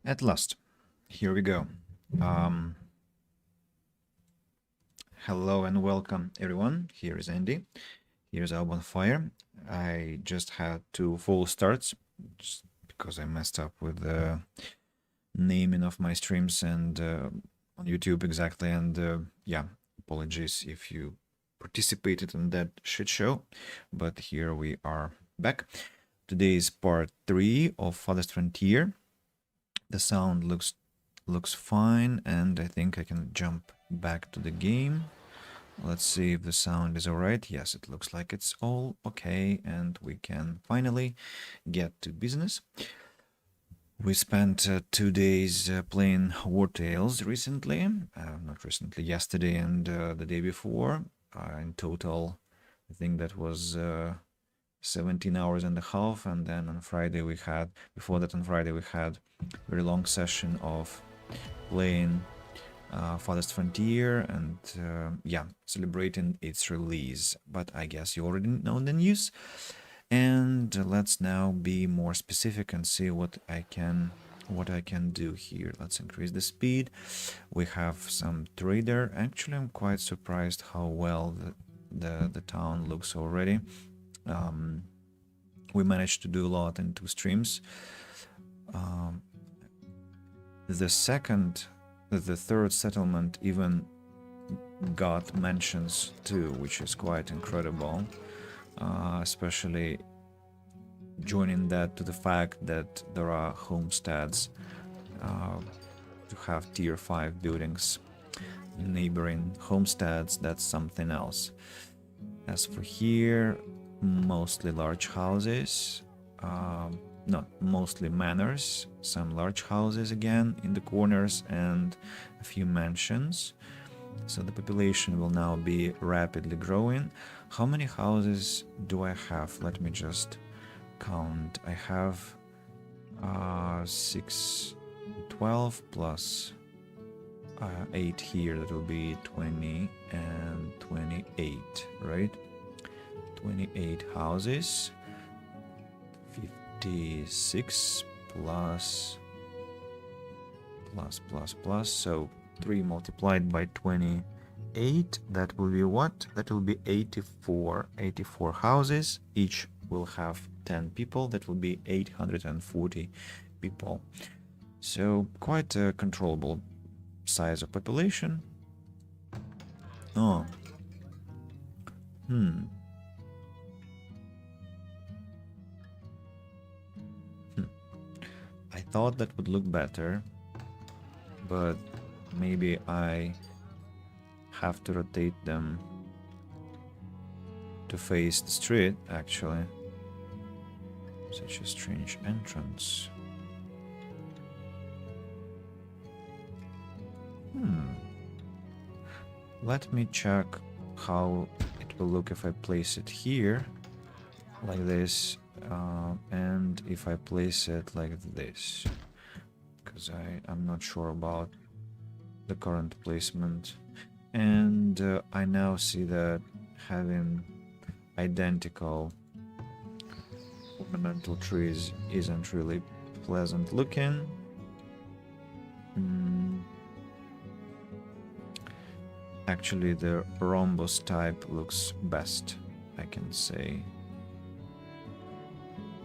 At last, here we go. Um, Hello and welcome, everyone. Here is Andy. Here's our bonfire. I just had two full starts just because I messed up with the naming of my streams and on YouTube exactly. And yeah, apologies if you participated in that shit show, but here we are back. Today is part 3 of Farthest Frontier. The sound looks fine, and I think I can jump back to the game. Let's see if the sound is alright. Yes, it looks like it's all okay, and we can finally get to business. We spent 2 days playing War Tales recently, not recently, yesterday and the day before. In total, I think that was 17 hours and a half, and then on Friday we had, before that on Friday we had a very long session of playing Farthest Frontier and yeah, celebrating its release. But I guess you already know the news. And let's now be more specific and see what I can do here. Let's increase the speed. We have some trader. Actually, I'm quite surprised how well the town looks already. We managed to do a lot in 2 streams. The third settlement even got mentions too, which is quite incredible. Especially joining that to the fact that there are homesteads to have tier 5 buildings, neighboring homesteads, that's something else. As for here, mostly large houses, not mostly manors, some large houses again in the corners, and a few mansions. So the population will now be rapidly growing. How many houses do I have? Let me just count. I have 6, 12 plus 8 here. That will be 20 and 28, right? 28 houses. 56 plus, so 3 multiplied by 28, that will be what? That will be 84 houses. Each will have 10 people. That will be 840 people. So quite a controllable size of population. Oh. I thought that would look better, but maybe I have to rotate them to face the street, actually. Such a strange entrance. Let me check how it will look if I place it here, like this, and if I place it like this, because I'm not sure about the current placement. And I now see that having identical ornamental trees isn't really pleasant looking. Actually, the rhombus type looks best, I can say.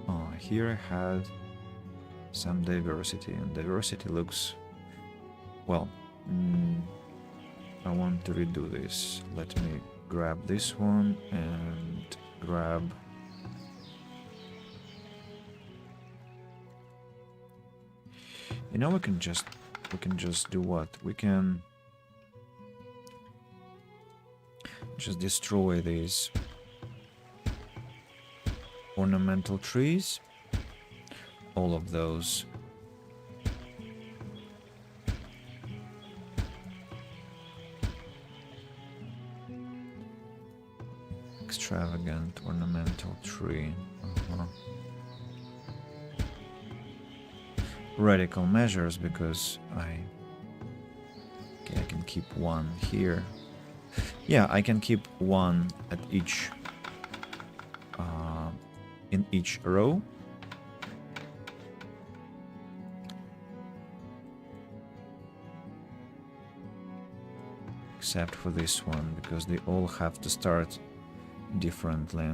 Oh, here I had some diversity, and diversity looks, well, I want to redo this. Let me grab this one and grab we can just do what? We can just destroy these ornamental trees, all of those. Extravagant ornamental tree. Radical measures, because I can keep one here. Yeah, I can keep one at each in each row. except for this one, because they all have to start differently.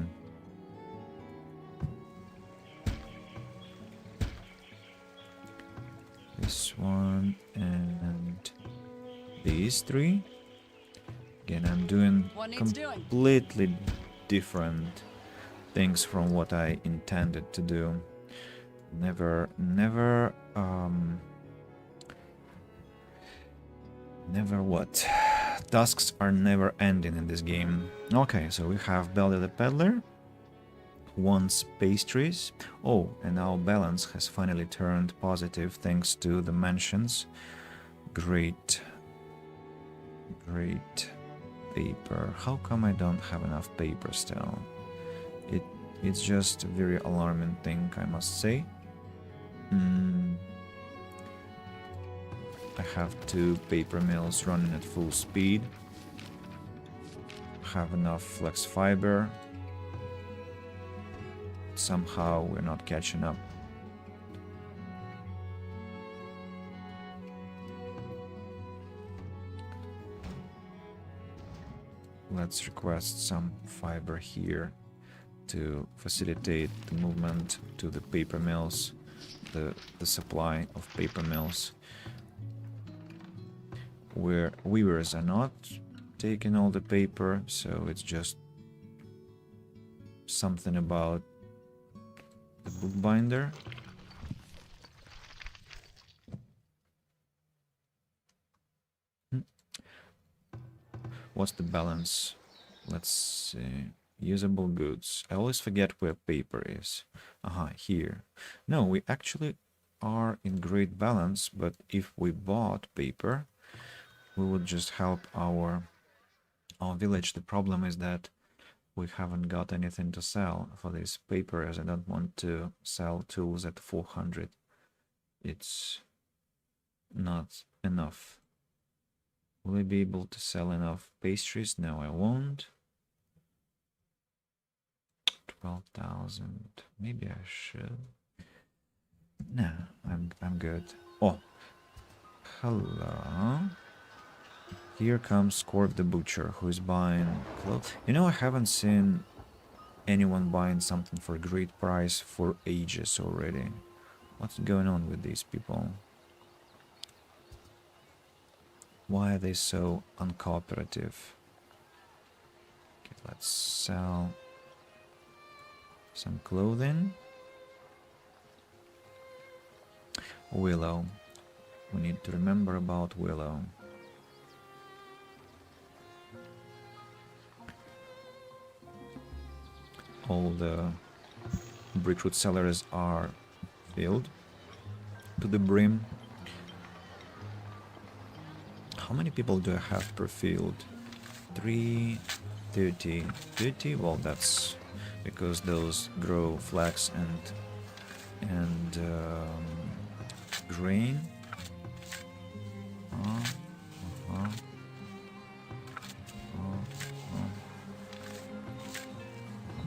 This one and these three. Again, I'm doing completely different things from what I intended to do. Never what? Tasks are never ending in this game. Okay, so we have Belda the Peddler, wants pastries. Oh, and our balance has finally turned positive thanks to the mansions. Great. Great. Paper. How come I don't have enough paper still? It's just a very alarming thing, I must say. I have 2 paper mills running at full speed. Have enough flex fiber. Somehow we're not catching up. Let's request some fiber here to facilitate the movement to the paper mills, the supply of paper mills. Where weavers are not taking all the paper, so it's just something about the bookbinder. What's the balance? Let's see. Usable goods. I always forget where paper is. Aha, here. No, we actually are in great balance, but if we bought paper, we would just help our village. The problem is that we haven't got anything to sell for this paper, as I don't want to sell tools at 400. It's not enough. Will I be able to sell enough pastries? No, I won't. 12,000. Maybe I should. No, I'm good. Oh, hello. Here comes Corp the Butcher, who is buying clothes. You know, I haven't seen anyone buying something for a great price for ages already. What's going on with these people? Why are they so uncooperative? Okay, let's sell some clothing. Willow. We need to remember about Willow. All the brickroot cellars are filled to the brim. How many people do I have per field? 3, 30. 30? Well, that's because those grow flax and grain.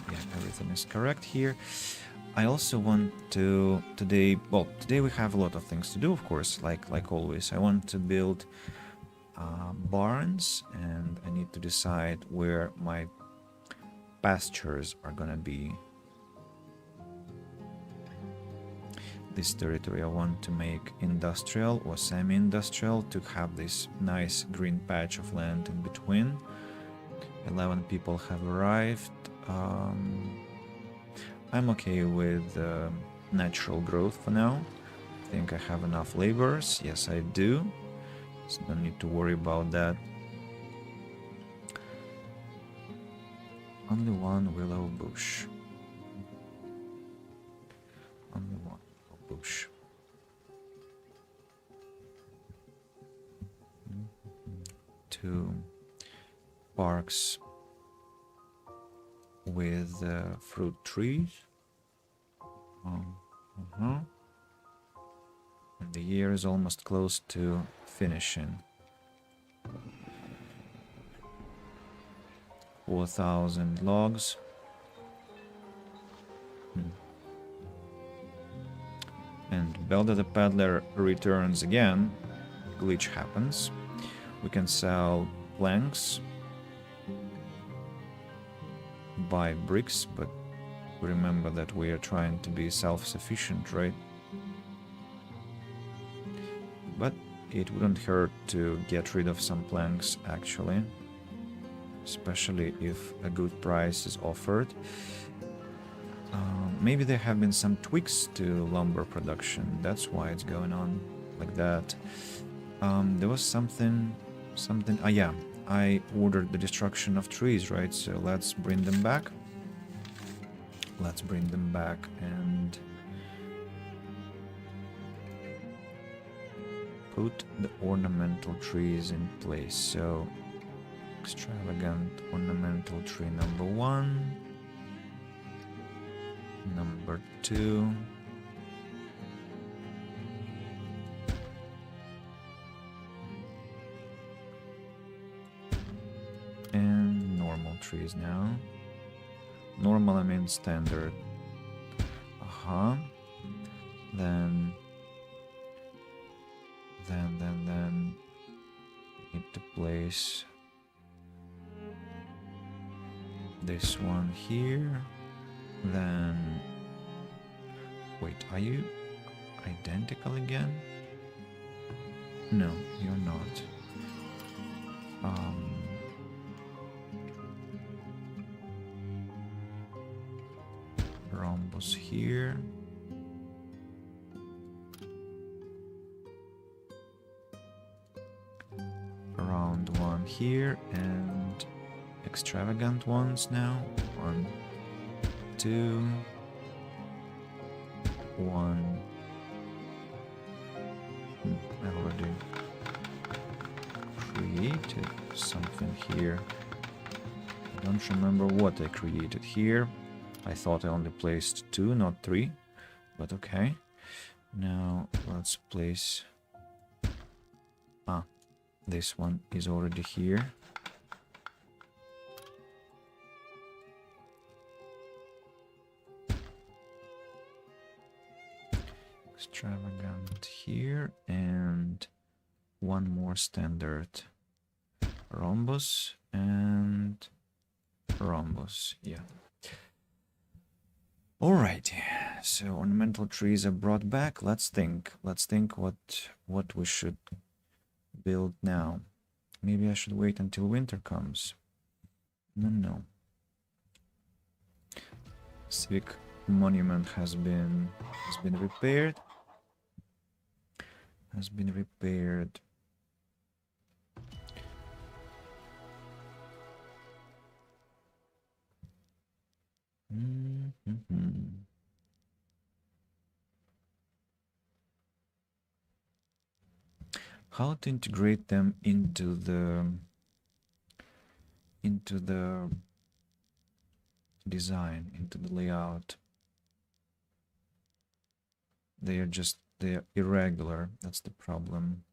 Yeah, everything is correct here. I also want to today we have a lot of things to do, of course, like always. I want to build barns, and I need to decide where my pastures are gonna be. This territory I want to make industrial or semi-industrial to have this nice green patch of land in between. 11 people have arrived. I'm okay with natural growth for now. I think I have enough laborers. Yes, I do. So don't need to worry about that. Only one willow bush. Only one willow bush. Two parks with fruit trees. And the year is almost close to finishing. 4,000 logs. And Belda the Peddler returns again. Glitch happens. We can sell planks, buy bricks, but remember that we are trying to be self-sufficient, right? But it wouldn't hurt to get rid of some planks, actually, especially if a good price is offered. Maybe there have been some tweaks to lumber production, that's why it's going on like that. There was something, yeah, I ordered the destruction of trees, right? So let's bring them back. Let's bring them back and put the ornamental trees in place. So extravagant ornamental tree number 1, number 2, and normal trees now. Normal, I mean standard. Then need to place this one here. Then wait, are you identical again? No, you're not. Rhombus here. Round one here, and extravagant ones now. 1, 2, 1. I already created something here. I don't remember what I created here. I thought I only placed 2, not 3, but okay. Now let's place... this one is already here. Extravagant here, and one more standard. Rhombus and rhombus, yeah. Alright, so ornamental trees are brought back. Let's think what we should build now. Maybe I should wait until winter comes. No. Civic monument has been repaired. How to integrate them into the design, into the layout? They're irregular, that's the problem.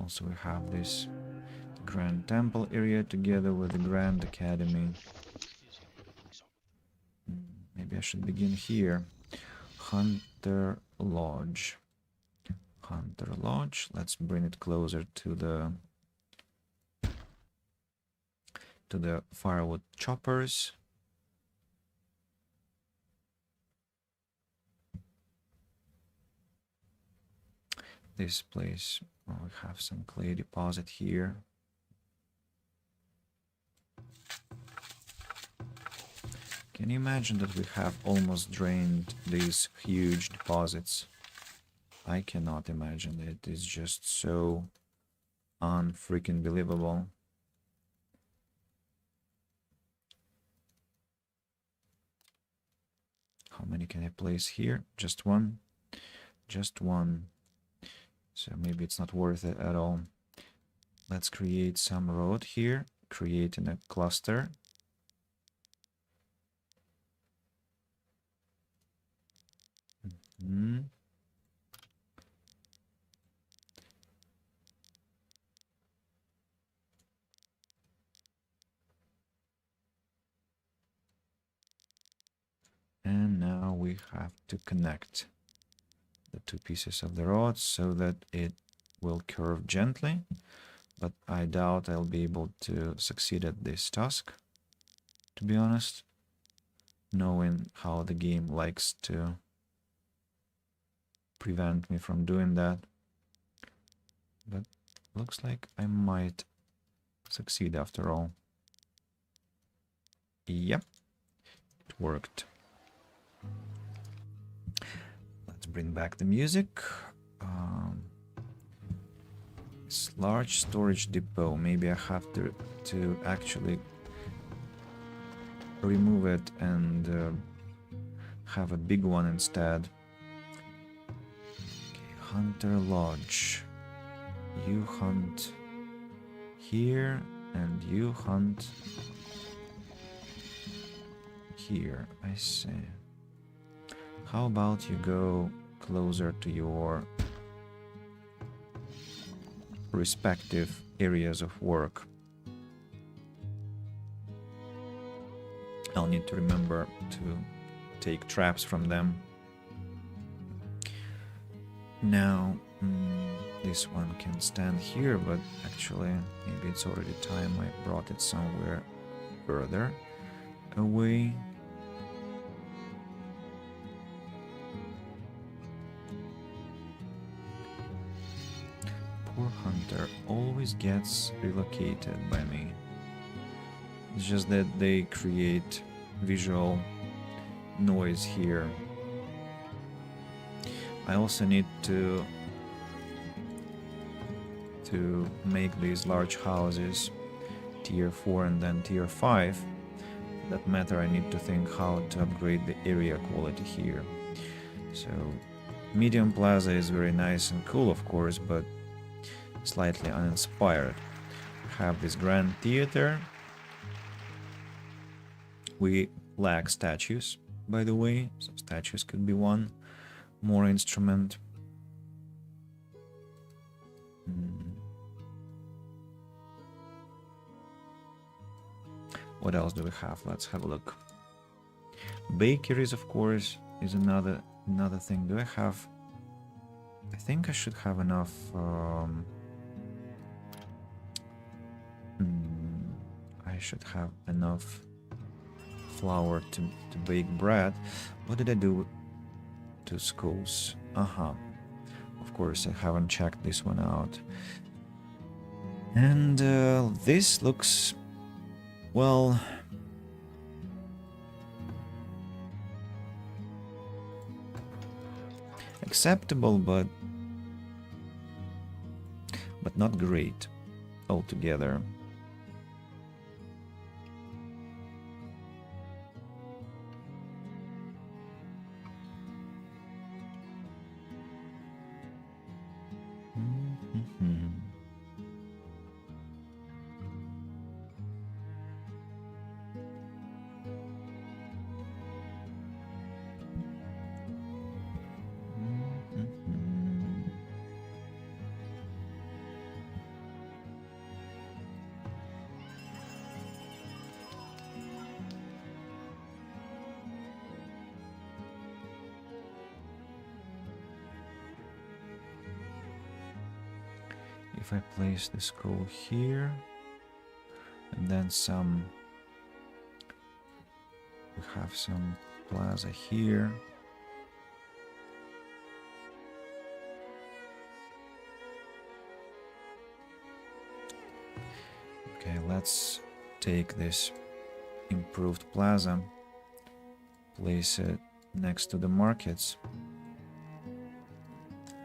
Also, we have this Grand Temple area together with the Grand Academy. Maybe I should begin here. Hunter Lodge. Let's bring it closer to the firewood choppers. This place, we have some clay deposit here. Can you imagine that we have almost drained these huge deposits? I cannot imagine it. It's just so unfreaking believable. How many can I place here? Just one? Just one. So maybe it's not worth it at all. Let's create some road here, creating a cluster. And now we we have to connect the two pieces of the rod so that it will curve gently, but I doubt I'll be able to succeed at this task, to be honest, knowing how the game likes to prevent me from doing that. But looks like I might succeed after all. Yep, it worked. Let's bring back the music. This large storage depot. Maybe I have to actually remove it and have a big one instead. Okay, Hunter Lodge. You hunt here and you hunt here. I see. How about you go closer to your respective areas of work? I'll need to remember to take traps from them. Now, this one can stand here, but actually maybe it's already time I brought it somewhere further away. Poor Hunter always gets relocated by me. It's just that they create visual noise here. I also need to make these large houses tier 4 and then tier 5. For that matter, I need to think how to upgrade the area quality here. So medium plaza is very nice and cool, of course, but slightly uninspired. Have this grand theater. We lack statues, by the way, so statues could be one more instrument. What else do we have? Let's have a look. Bakeries, of course, is another thing. Do I have... I think I should have enough... I should have enough flour to bake bread. What did I do to schools? Of course, I haven't checked this one out. And this looks... well... acceptable, but not great altogether. If I place the school here, and then some, we have some plaza here. Okay, let's take this improved plaza, place it next to the markets,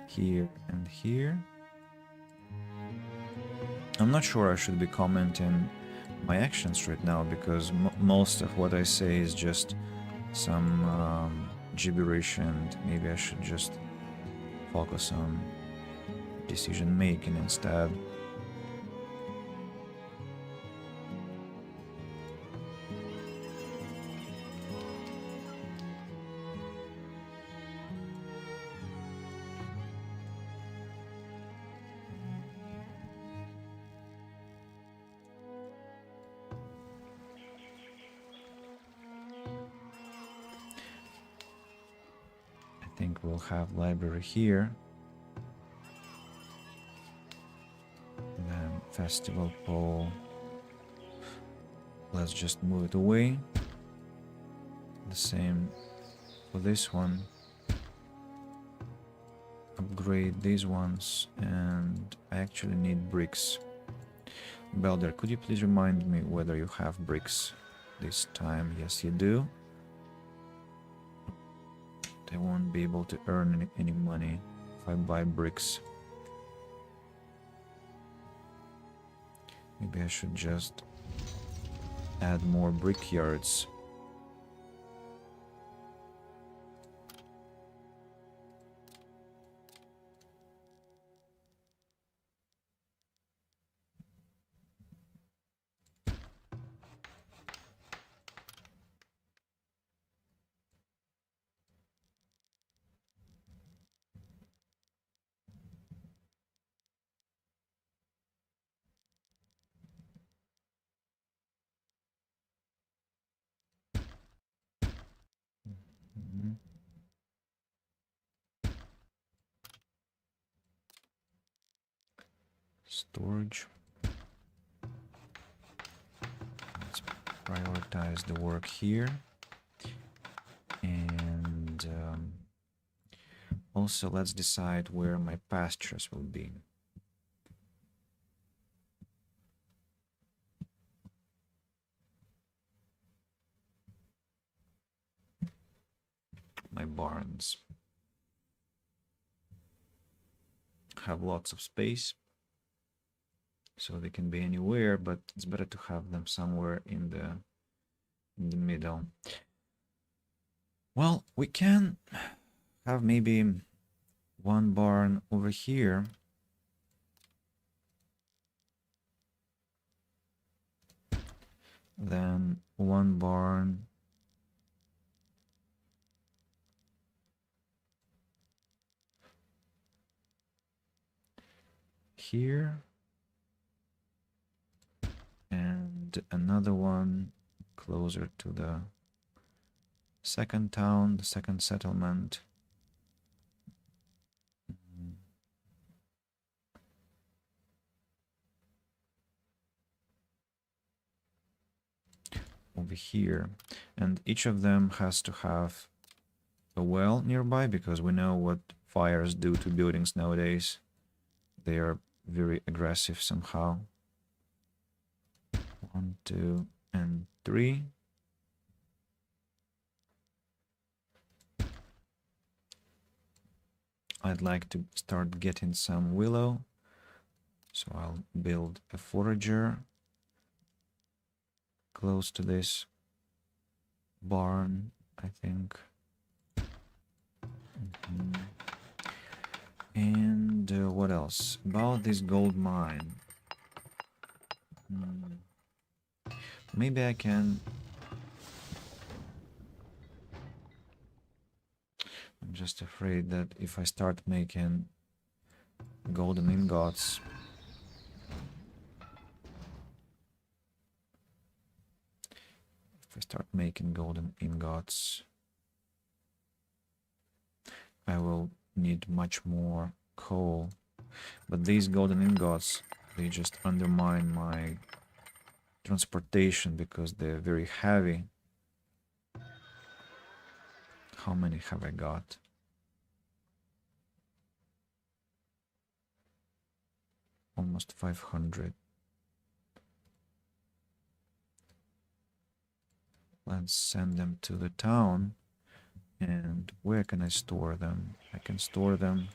here and here. I'm not sure I should be commenting my actions right now, because most of what I say is just some gibberish, and maybe I should just focus on decision making instead. think we'll have library here. Then festival pole. Let's just move it away. The same for this one. Upgrade these ones, and I actually need bricks. Belder, could you please remind me whether you have bricks this time? Yes, you do. I won't be able to earn any money if I buy bricks. Maybe I should just add more brickyards. Mhm. Storage. Let's prioritize the work here. And also let's decide where my pastures will be. My barns have lots of space, so they can be anywhere, but it's better to have them somewhere in the middle. Well, we can have maybe one barn over here. Then one barn here. And another one closer to the second town, the second settlement. Over here, and each of them has to have a well nearby, because we know what fires do to buildings nowadays. They are very aggressive somehow. 1, 2, and 3. I'd like to start getting some willow, so I'll build a forager close to this barn, I think. And what else about this gold mine? Maybe I can. I'm just afraid that if I start making golden ingots, I will need much more coal. But these golden ingots, they just undermine my transportation because they're very heavy. How many have I got? Almost 500. Let's send them to the town. And where can I store them? I can store them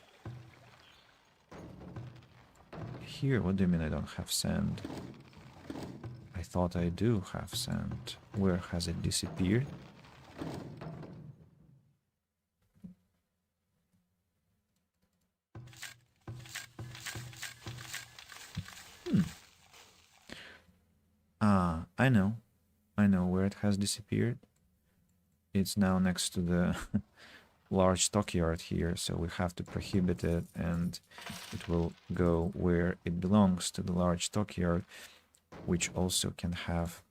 here. What do you mean I don't have sand? I thought I do have sand. Where has it disappeared? Ah, I know where it has disappeared. It's now next to the large stockyard here, so we have to prohibit it, and it will go where it belongs, to the large stockyard, which also can have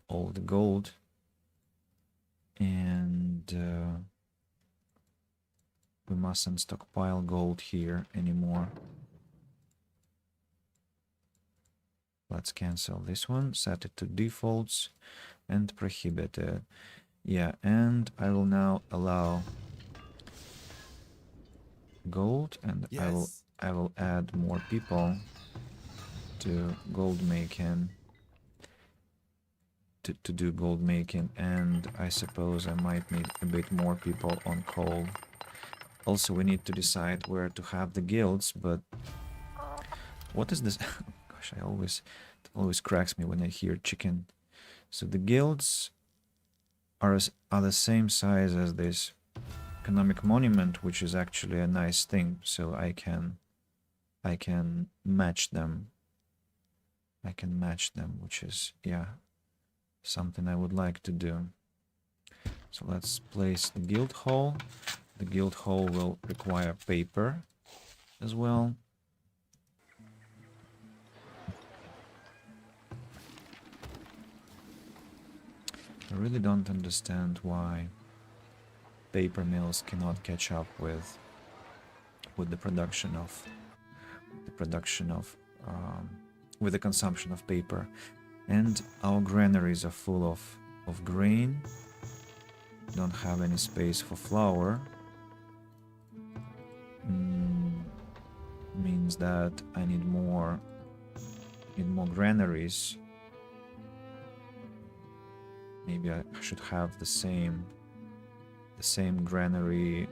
all the gold. And We mustn't stockpile gold here anymore. Let's cancel this one, set it to defaults, and prohibit it. Yeah, and I will now allow gold, and Yes. I will add more people to gold making, to do gold making, and I suppose I might need a bit more people on coal. Also, we need to decide where to have the guilds, but what is this? Gosh, it always cracks me when I hear chicken. So the guilds are the same size as this economic monument, which is actually a nice thing. So I can match them. I can match them, which is, yeah, something I would like to do. So let's place the guild hall. The guild hall will require paper as well. I really don't understand why paper mills cannot catch up with the production of with the consumption of paper. And our granaries are full of grain. Don't have any space for flour. Means that I need more granaries. Maybe I should have the same granary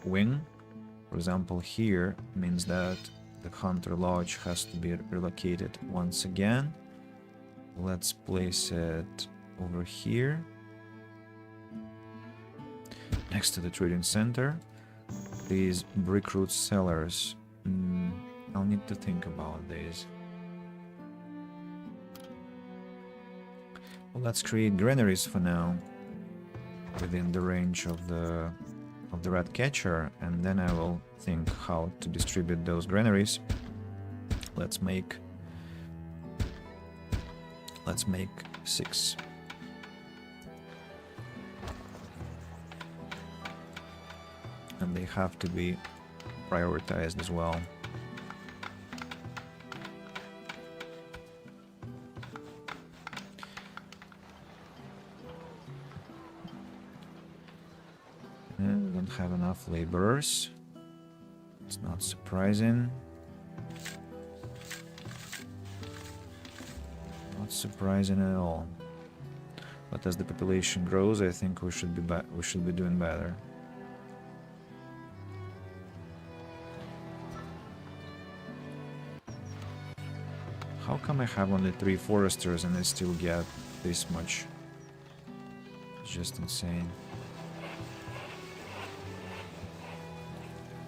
wing. For example, here means that the Hunter Lodge has to be relocated once again. Let's place it over here, next to the trading center. These brickroot cellars, I'll need to think about these. Well, let's create granaries for now, within the range of the rat catcher, and then I will think how to distribute those granaries. Let's make 6. And they have to be prioritized as well. And we don't have enough laborers. It's not surprising. Not surprising at all. But as the population grows, I think we should be doing better. How come I have only 3 foresters and I still get this much? It's just insane.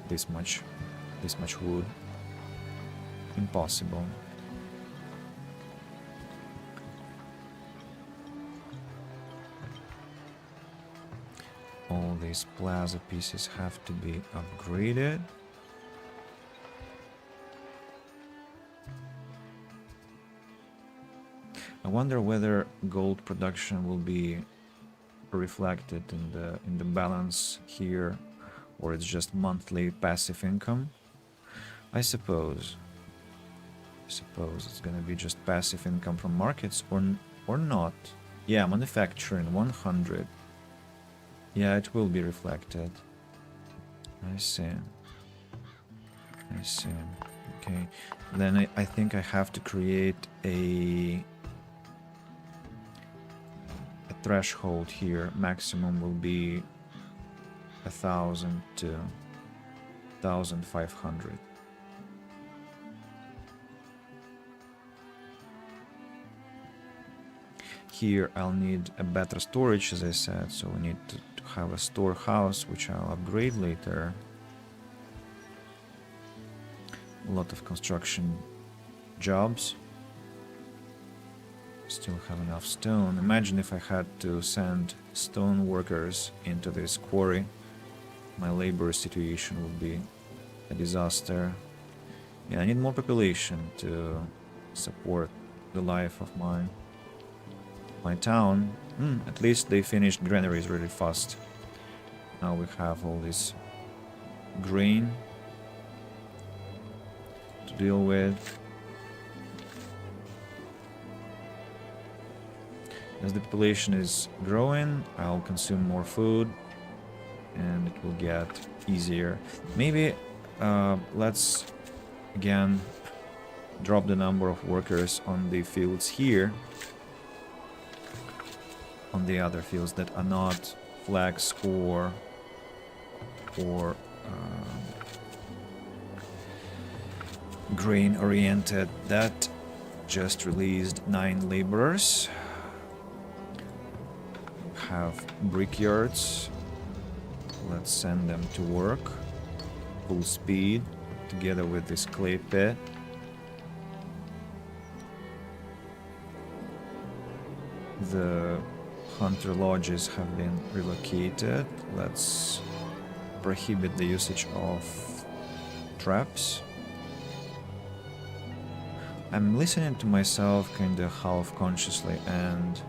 This much wood. Impossible. All these plaza pieces have to be upgraded. I wonder whether gold production will be reflected in the balance here, or it's just monthly passive income. I suppose it's gonna be just passive income from markets, or not. Yeah, manufacturing 100. Yeah, it will be reflected. I see. Okay, then I think I have to create a threshold here. Maximum will be 1,000 to 1,500. Here I'll need a better storage, as I said, so we need to have a storehouse, which I'll upgrade later. A lot of construction jobs. Still have enough stone. Imagine if I had to send stone workers into this quarry. My labor situation would be a disaster. Yeah, I need more population to support the life of my town. At least they finished granaries really fast. Now we have all this grain to deal with. As the population is growing, I'll consume more food and it will get easier. Maybe let's again drop the number of workers on the fields here, on the other fields that are not flax or grain oriented. That just released 9 laborers. Have brickyards. Let's send them to work full speed together with this clay pit. The hunter lodges have been relocated. Let's prohibit the usage of traps. I'm listening to myself kinda half consciously, and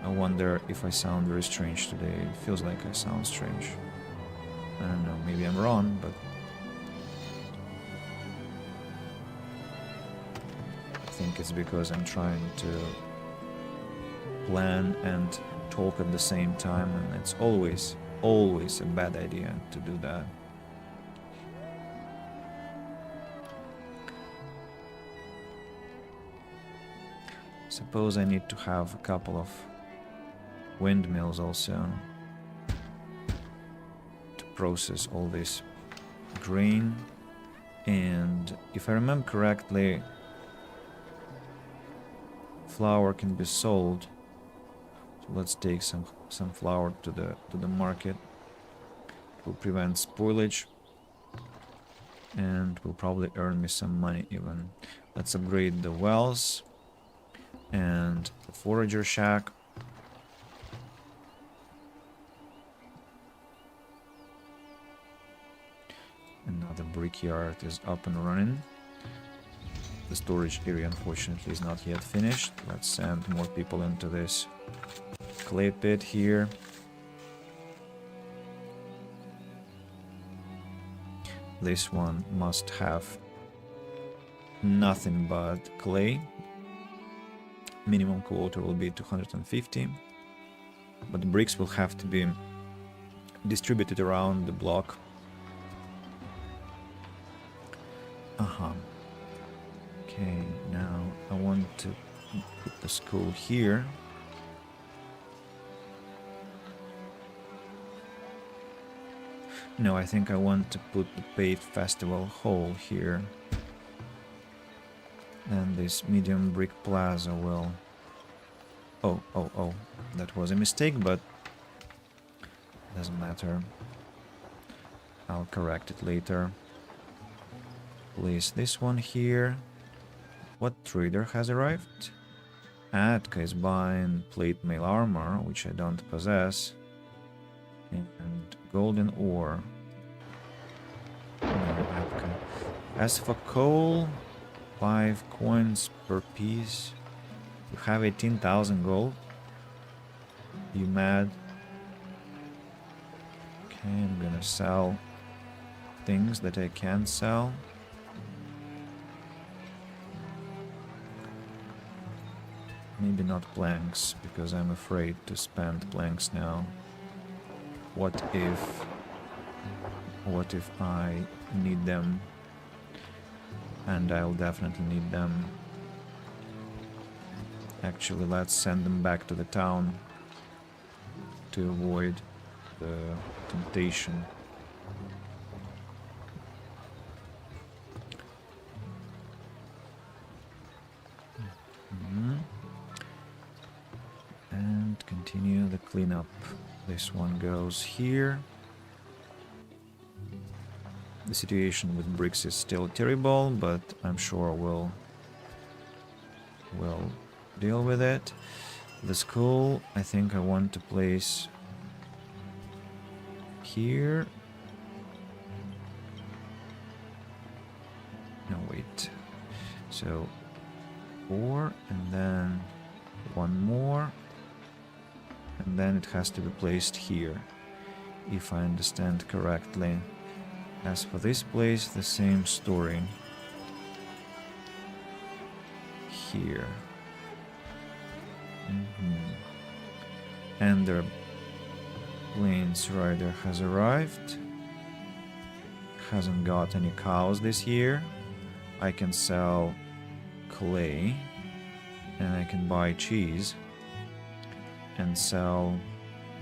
I wonder if I sound very strange today. It feels like I sound strange. I don't know, maybe I'm wrong, but I think it's because I'm trying to plan and talk at the same time, and it's always a bad idea to do that. Suppose I need to have a couple of windmills also to process all this grain. And if I remember correctly, flour can be sold. So let's take some flour to the market. It will prevent spoilage and will probably earn me some money even. Let's upgrade the wells and the forager shack. Another brickyard is up and running. The storage area unfortunately is not yet finished. Let's send more people into this clay pit here. This one must have nothing but clay. Minimum quota will be 250, but the bricks will have to be distributed around the block. Okay, now I want to put the school here. No, I think I want to put the paved festival hall here. And this medium brick plaza will... Oh, that was a mistake, but doesn't matter. I'll correct it later. Place this one here. What trader has arrived? Atka is buying plate mail armor, which I don't possess. And golden ore. No, Atka. As for coal, 5 coins per piece. You have 18,000 gold. You mad? Okay, I'm gonna sell things that I can sell. Maybe not planks, because I'm afraid to spend planks now. What if I need them? And I'll definitely need them. Actually, let's send them back to the town to avoid the temptation. And continue the cleanup. This one goes here. The situation with bricks is still terrible, but I'm sure we'll deal with it. The school, I think I want to place here. No, wait. So 4, and then 1 more, and then it has to be placed here. if I understand correctly. As for this place, the same story. Here. And their plains rider has arrived. Hasn't got any cows this year. I can sell clay, and I can buy cheese and sell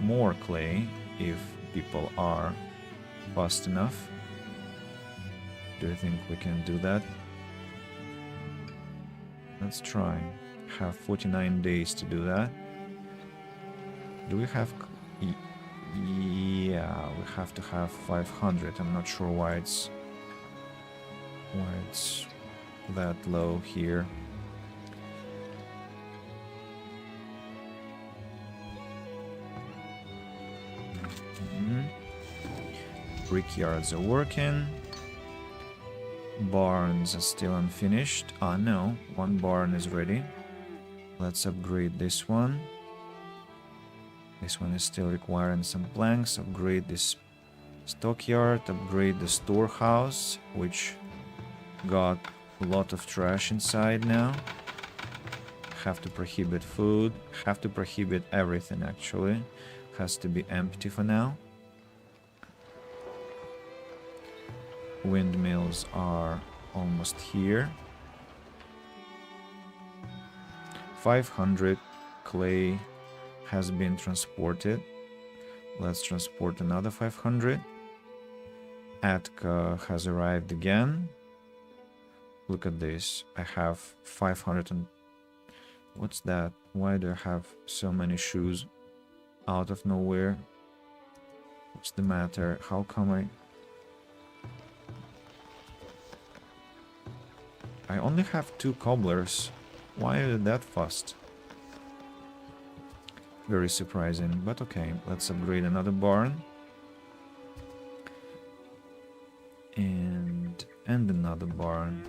more clay if people are fast enough. Do you think we can do that? Let's try. Have 49 days to do that. Do we have... Yeah, we have to have 500. I'm not sure why it's that low here. Brickyards are working. Barns are still unfinished. Ah, no, one barn is ready. Let's upgrade this one. This one is still requiring some planks. Upgrade this stockyard. Upgrade the storehouse, which got a lot of trash inside now. Have to prohibit food. Have to prohibit everything, actually. Has to be empty for now. Windmills are almost here. 500 clay has been transported. Let's transport another 500. Atka has arrived again. Look at this. I have 500 and... What's that? Why do I have so many shoes out of nowhere? What's the matter? How come I only have 2 cobblers. Why are they that fast? Very surprising, but okay. Let's upgrade another barn. And another barn.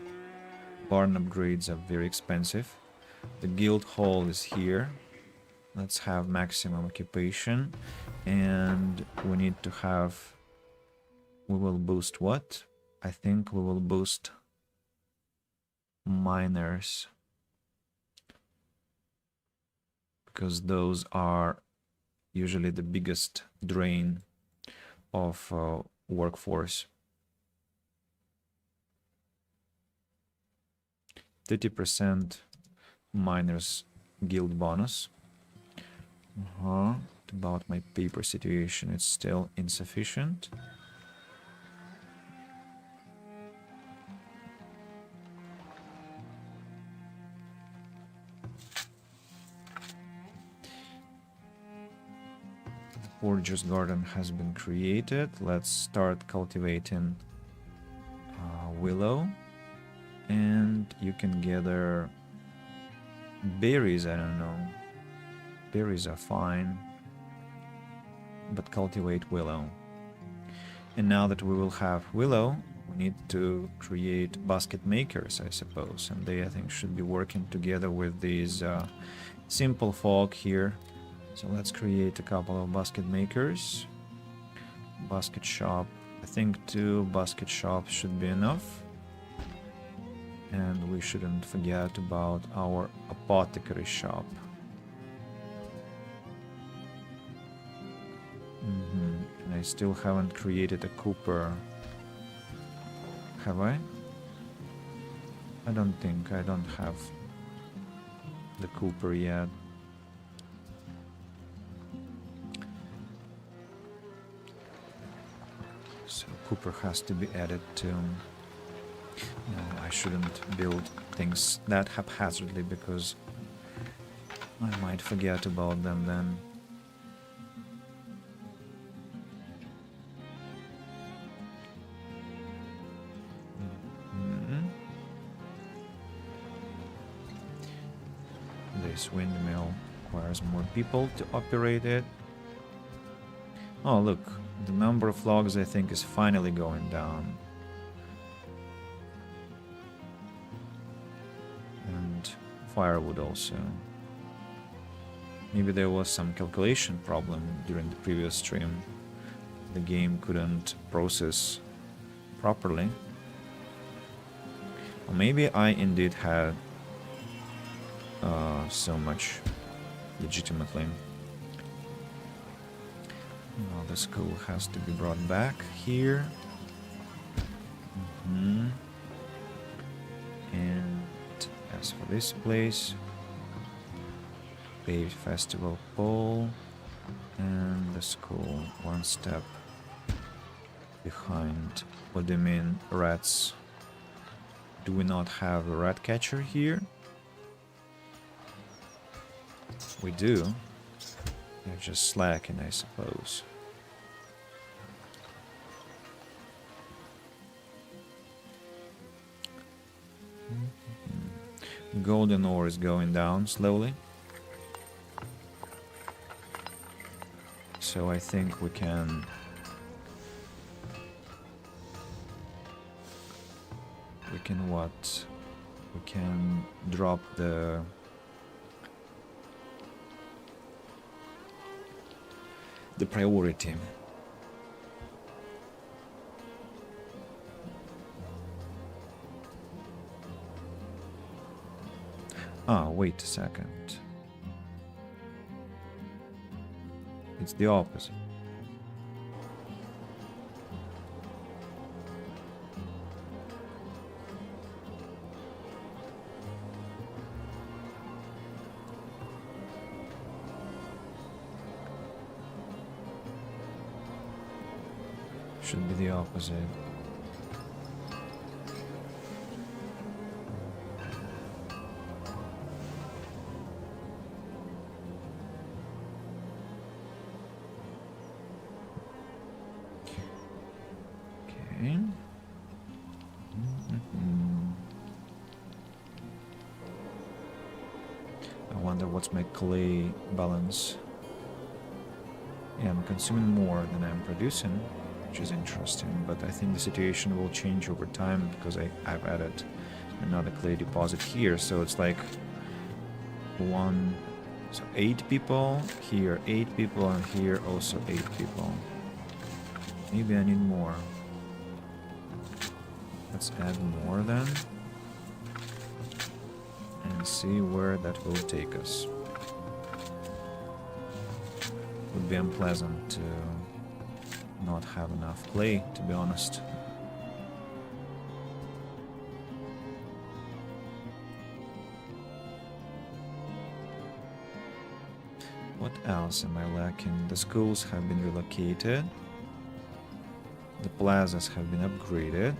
Barn upgrades are very expensive. The guild hall is here. Let's have maximum occupation. And we need to have... We will boost what? I think we will boost miners. Because those are usually the biggest drain of workforce. 30% miners guild bonus. About my paper situation, it's still insufficient. Forager's garden has been created. Let's start cultivating willow. And you can gather berries, I don't know. Berries are fine. But cultivate willow. And now that we will have willow, we need to create basket makers, I suppose. And they, I think, should be working together with these simple folk here. So let's create a couple of basket makers. Basket shop. I think 2 basket shops should be enough. And we shouldn't forget about our apothecary shop. And I still haven't created a cooper. Have I? I don't think. I don't have the cooper yet. So cooper has to be added to... No, I shouldn't build things that haphazardly because I might forget about them then. This windmill requires more people to operate it. Oh, look, the number of logs I think is finally going down. Firewood also. Maybe there was some calculation problem during the previous stream. the game couldn't process properly. Or maybe I indeed had so much legitimately. Now the school has to be brought back here. And as for this place, paved festival pole and the school one step behind. What do you mean, rats? Do we not have a rat catcher here? We do. They're just slacking, I suppose. Golden ore is going down slowly. So I think we can what? We can drop the priority. Ah, wait a second. It's the opposite. Should be the opposite. Okay. I wonder what's my clay balance. Yeah, I'm consuming more than I'm producing, which is interesting, but I think the situation will change over time because I've added another clay deposit here, so it's like 8 people, here 8 people, and here also 8 people. Maybe I need more. Let's add more then, and see where that will take us. Would be unpleasant to not have enough clay, to be honest. What else am I lacking? The schools have been relocated. The plazas have been upgraded.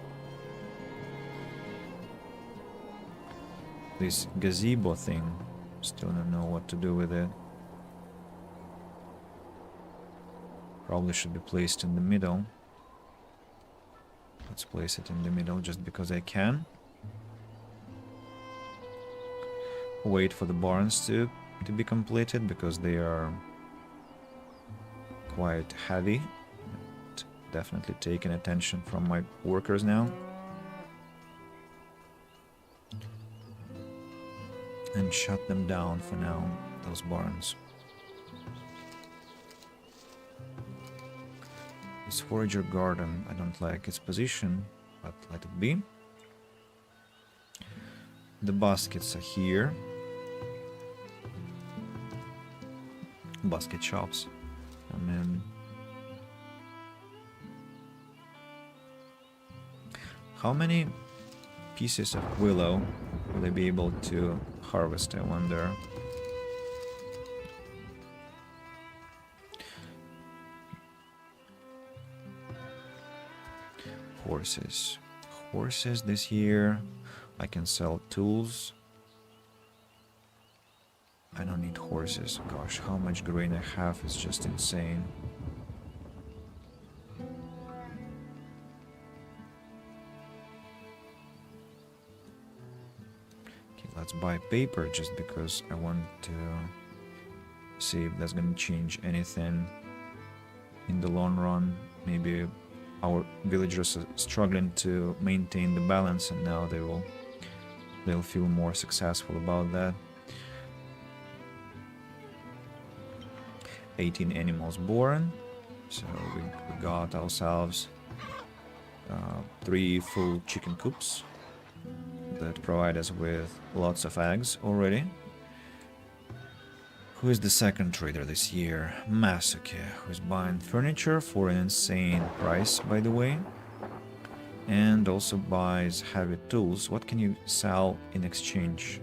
This gazebo thing, still don't know what to do with it. Probably should be placed in the middle. Let's place it in the middle just because I can. Wait for the barns to be completed because they are quite heavy. Definitely taking attention from my workers now. And shut them down for now, those barns. This forager garden, I don't like its position, but let it be. The baskets are here. Basket shops. And then how many pieces of willow will I be able to harvest, I wonder? Horses. Horses this year. I can sell tools. I don't need horses. Gosh, how much grain I have is just insane. Okay, let's buy paper just because I want to see if that's gonna change anything in the long run. Maybe our villagers are struggling to maintain the balance, and now they'll feel more successful about that. 18 animals born. So we got ourselves 3 full chicken coops that provide us with lots of eggs already. Who is the second trader this year? Masuke, who's buying furniture for an insane price, by the way. And also buys heavy tools. What can you sell in exchange?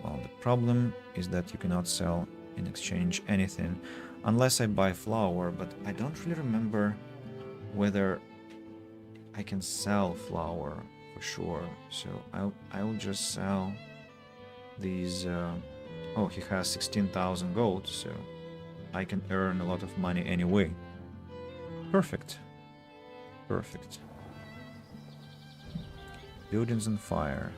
Well, the problem is that you cannot sell in exchange anything unless I buy flour, but I don't really remember whether I can sell flour for sure. So I'll just sell these. Oh, he has 16,000 gold, so I can earn a lot of money anyway. Perfect. Perfect. Buildings on fire.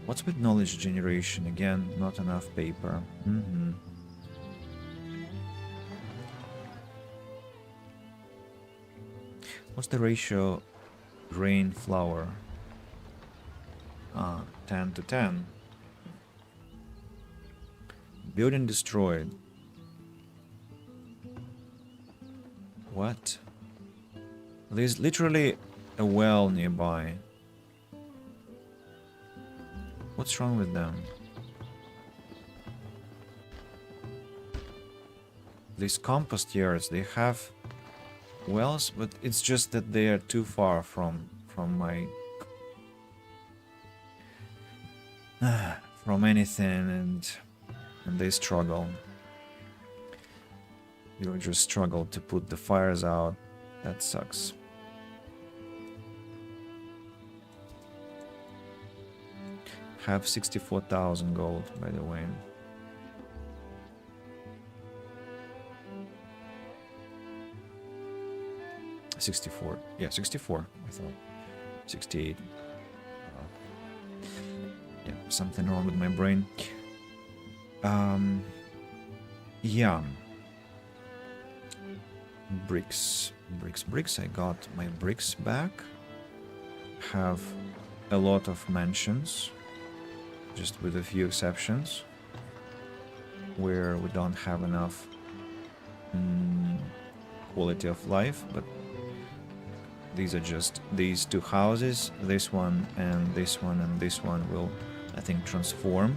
What's with knowledge generation? Again, not enough paper. What's the ratio grain flour? 10 to 10. Building destroyed. What? There's literally a well nearby. What's wrong with them? These compost yards, they have wells, but it's just that they are too far from my from anything, and they struggle. You just struggle to put the fires out. That sucks. Have 64,000 gold, by the way. $64. Yeah, 64. I thought 68. Yeah, something wrong with my brain. Yeah. Bricks. I got my bricks back. Have a lot of mansions, just with a few exceptions, where we don't have enough quality of life, but these are just these 2 houses. This one and this one and this one will, I think, transform.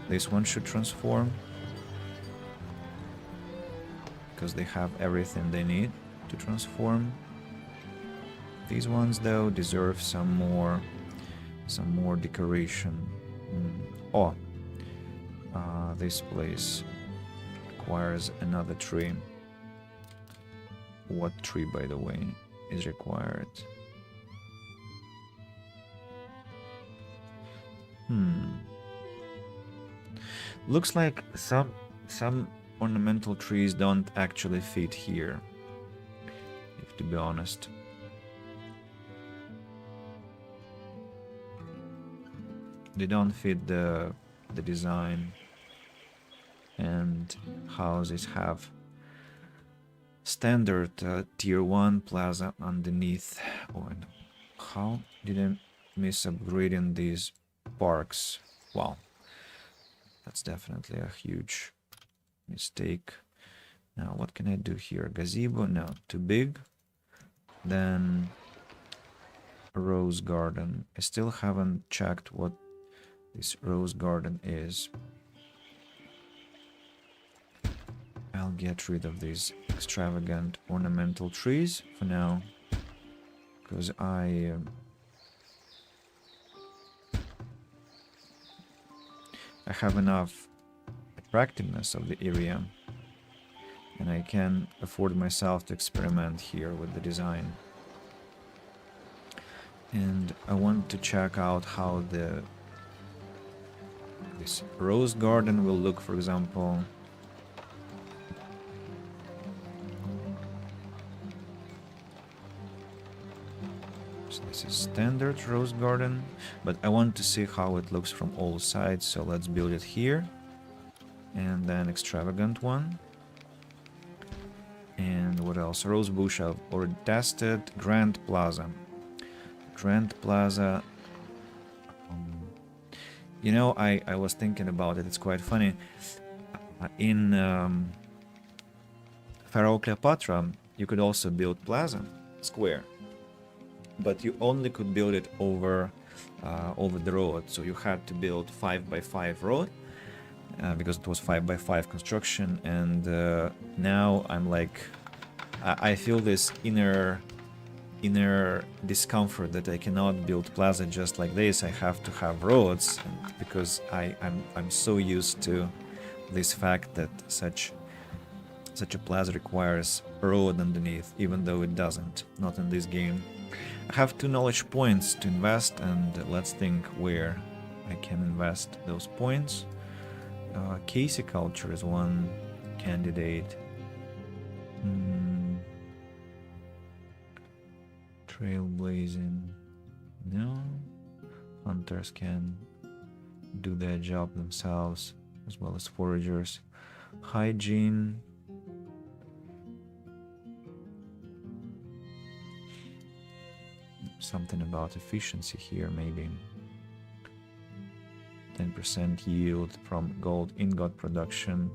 This one should transform because they have everything they need to transform. These ones, though, deserve some more decoration. This place requires another tree. What tree, by the way, is required? Looks like some ornamental trees don't actually fit here, if to be honest. They don't fit the design, and houses have standard tier 1 plaza underneath. Oh, and how did I miss upgrading these parks? Wow, that's definitely a huge mistake. Now what can I do here? Gazebo? No, too big. Then rose garden. I still haven't checked what this rose garden is. I'll get rid of these extravagant ornamental trees for now, because I have enough attractiveness of the area, and I can afford myself to experiment here with the design. And I want to check out how this rose garden will look, for example. So this is standard rose garden, but I want to see how it looks from all sides, so let's build it here. And then extravagant one. And what else? Rose bush I've already tested. Grand Plaza. Grand Plaza. You know, I was thinking about it. It's quite funny. In Pharaoh Cleopatra, you could also build plaza, square, but you only could build it over the road. So you had to build 5x5 road because it was 5x5 construction. And now I'm like, I feel this inner discomfort that I cannot build plaza just like this. I have to have roads, and because I'm so used to this fact that such a plaza requires a road underneath, even though it doesn't, not in this game. I have 2 knowledge points to invest, and let's think where I can invest those points. Casey culture is one candidate. Trailblazing, no. Hunters can do their job themselves, as well as foragers. Hygiene. Something about efficiency here, maybe. 10% yield from gold ingot production.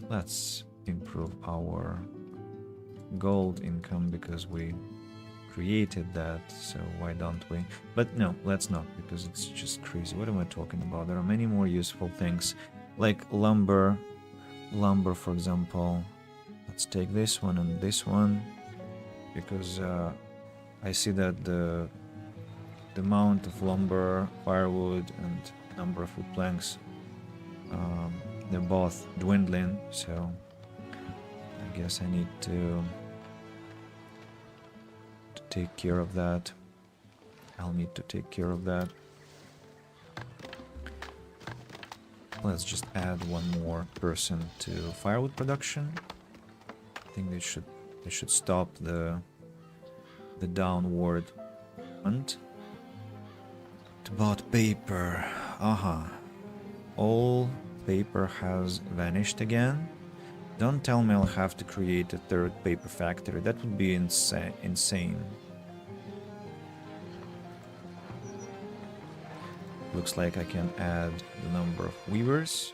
Let's improve our gold income because we created that, so why don't we? But no, let's not, because it's just crazy. What am I talking about? There are many more useful things, like lumber, for example. Let's take this one and this one, because I see that the amount of lumber, firewood, and number of wood planks, they're both dwindling, so I guess I need to take care of that. I'll need to take care of that. Let's just add one more person to firewood production. I think they should stop the downward hunt. About paper. All paper has vanished again. Don't tell me I'll have to create a 3rd paper factory. That would be insane. Looks like I can add the number of weavers.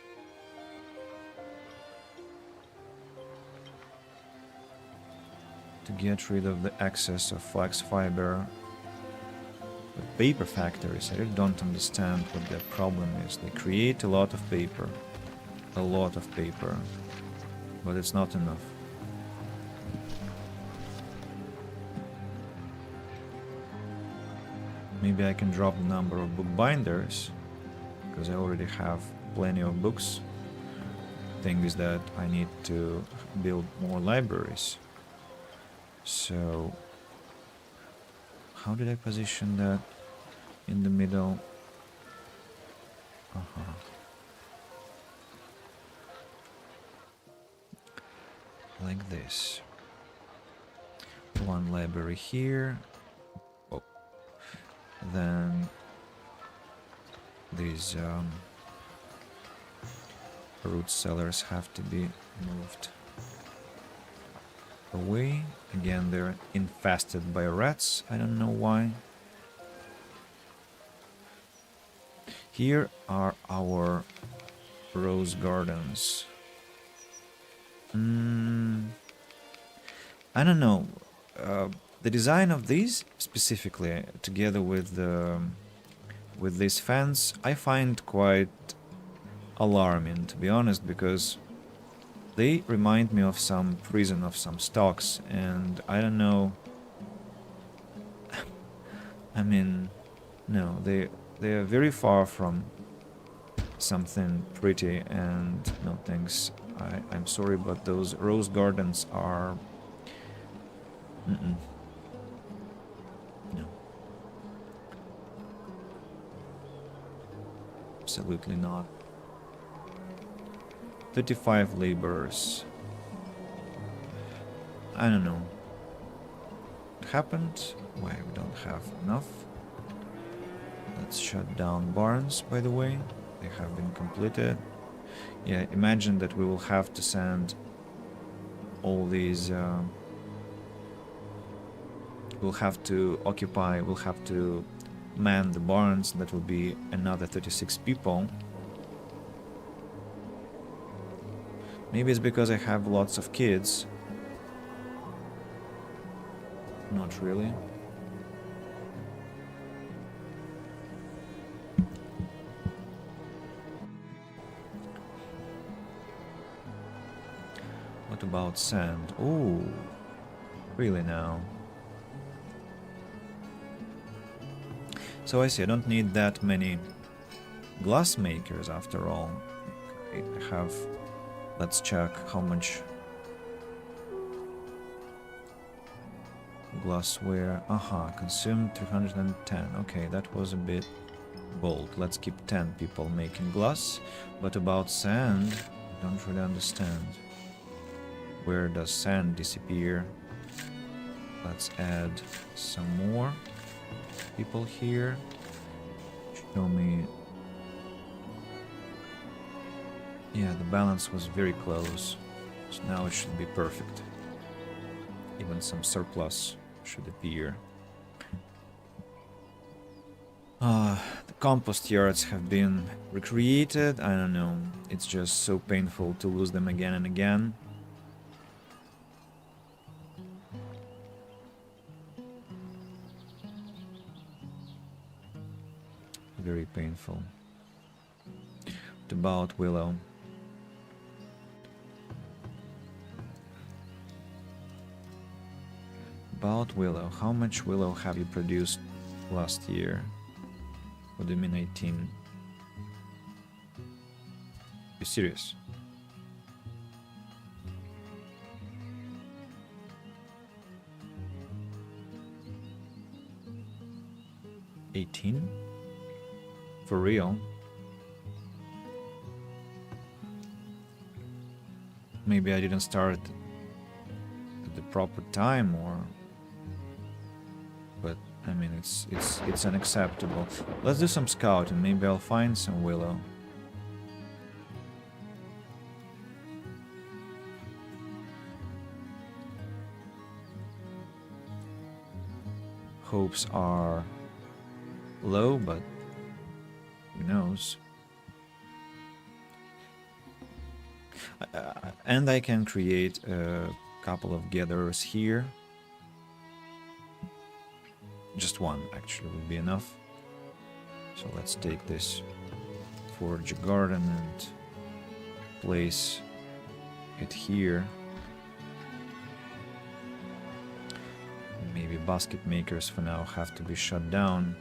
To get rid of the excess of flax fiber. But paper factories, I really don't understand what their problem is. They create a lot of paper. But it's not enough. Maybe I can drop the number of bookbinders, because I already have plenty of books. Thing is that I need to build more libraries. So, how did I position that in the middle? Like this. One library here. Oh. Then these root cellars have to be moved away. Again, they're infested by rats. I don't know why. Here are our rose gardens. I don't know. The design of these specifically, together with this fence, I find quite alarming, to be honest, because they remind me of some prison of some stocks, and I don't know. I mean, no, they are very far from something pretty, and no thanks. I'm sorry, but those rose gardens are... No. Absolutely not. 35 laborers. I don't know. What happened? Why we don't have enough? Let's shut down barns, by the way. They have been completed. Yeah, imagine that we will have to send all these... we'll have to occupy, we'll have to man the barns. That will be another 36 people. Maybe it's because I have lots of kids. Not really. What about sand? Oh, really now? So I see, I don't need that many glass makers after all. I have... Let's check how much glassware. Consumed 310. Okay, that was a bit bold. Let's keep 10 people making glass. But about sand, I don't really understand. Where does sand disappear? Let's add some more people here. Show me. Yeah, the balance was very close. So now it should be perfect. Even some surplus should appear. The compost yards have been recreated. I don't know. It's just so painful to lose them again and again. Very painful. What about willow? About willow. How much willow have you produced last year? What do you mean 18? You serious? $18? For real? Maybe I didn't start at the proper time, or... But I mean, it's unacceptable. Let's do some scouting. Maybe I'll find some willow. Hopes are low, but who knows? And I can create a couple of gatherers here. Just one actually would be enough. So let's take this forge a garden and place it here. Maybe basket makers for now have to be shut down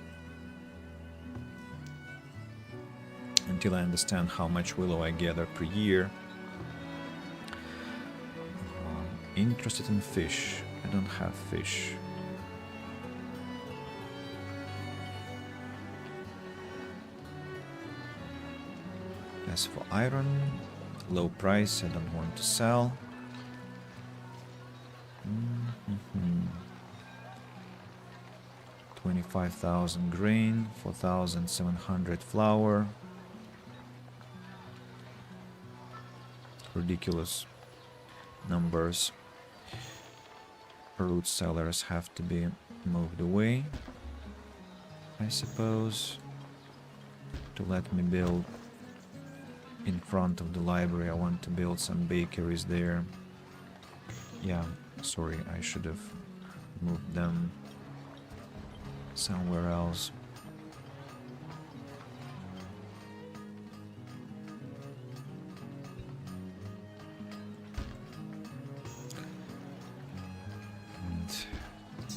until I understand how much willow I gather per year. Interested in fish. I don't have fish. As for iron, low price, I don't want to sell. 25,000 grain, 4,700 flour. Ridiculous numbers. Root cellars have to be moved away, I suppose, to let me build in front of the library. I want to build some bakeries there. Yeah, sorry, I should have moved them somewhere else.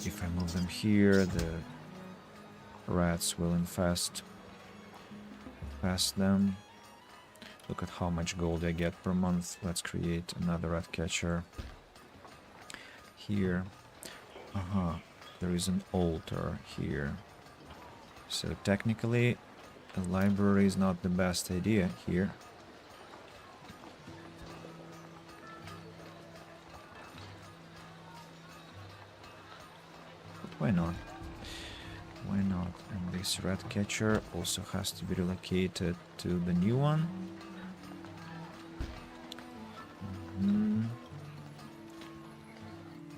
If I move them here, the rats will infest them. Look at how much gold I get per month. Let's create another rat catcher here. There is an altar here. So technically, a library is not the best idea here. Why not? Why not? And this rat catcher also has to be relocated to the new one.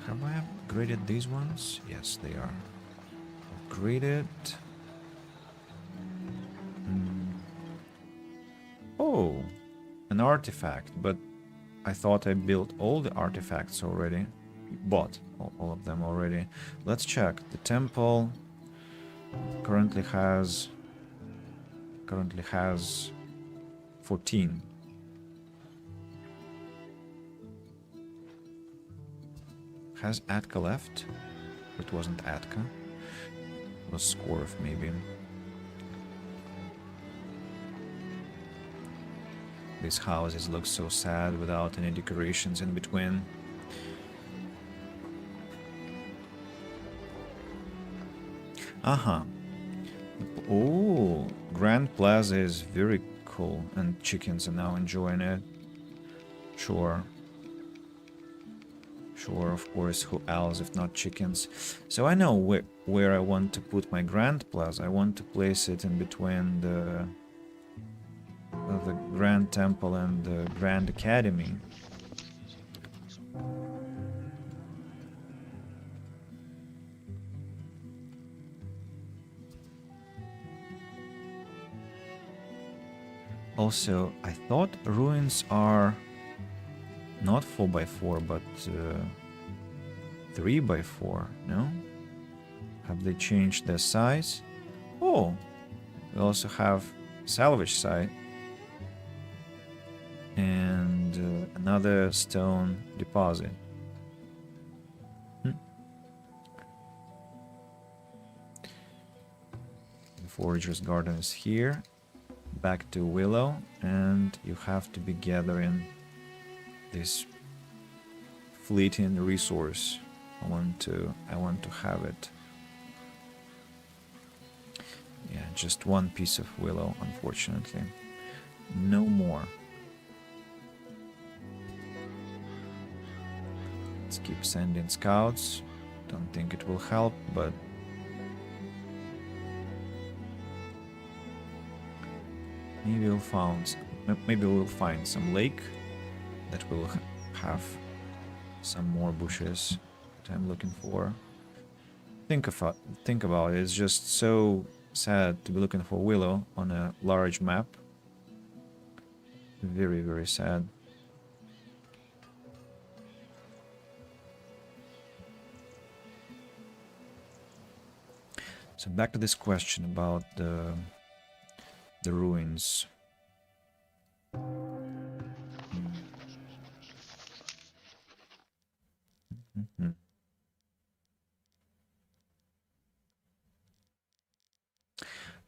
Have I upgraded these ones? Yes, they are upgraded. Oh, an artifact, but I thought I built all the artifacts already. Bought all of them already. Let's check. The temple currently has 14. Has Atka left? It wasn't Atka. It was Scorf, maybe. These houses look so sad without any decorations in between. Uh-huh. Oh, Grand Plaza is very cool, and chickens are now enjoying it. Sure. Sure, of course, who else if not chickens? So I know where I want to put my Grand Plaza. I want to place it in between the Grand Temple and the Grand Academy. Also, I thought ruins are not 4x4, but 3x4, no? Have they changed their size? Oh, we also have salvage site. And another stone deposit. The Forager's Garden is here. Back to Willow, and you have to be gathering this fleeting resource. I want to have it. Yeah, just one piece of willow, unfortunately. No more. Let's keep sending scouts. Don't think it will help, but maybe we'll find some lake that will have some more bushes that I'm looking for. Think about it. It's just so sad to be looking for willow on a large map. Very, very sad. So back to this question about the ruins.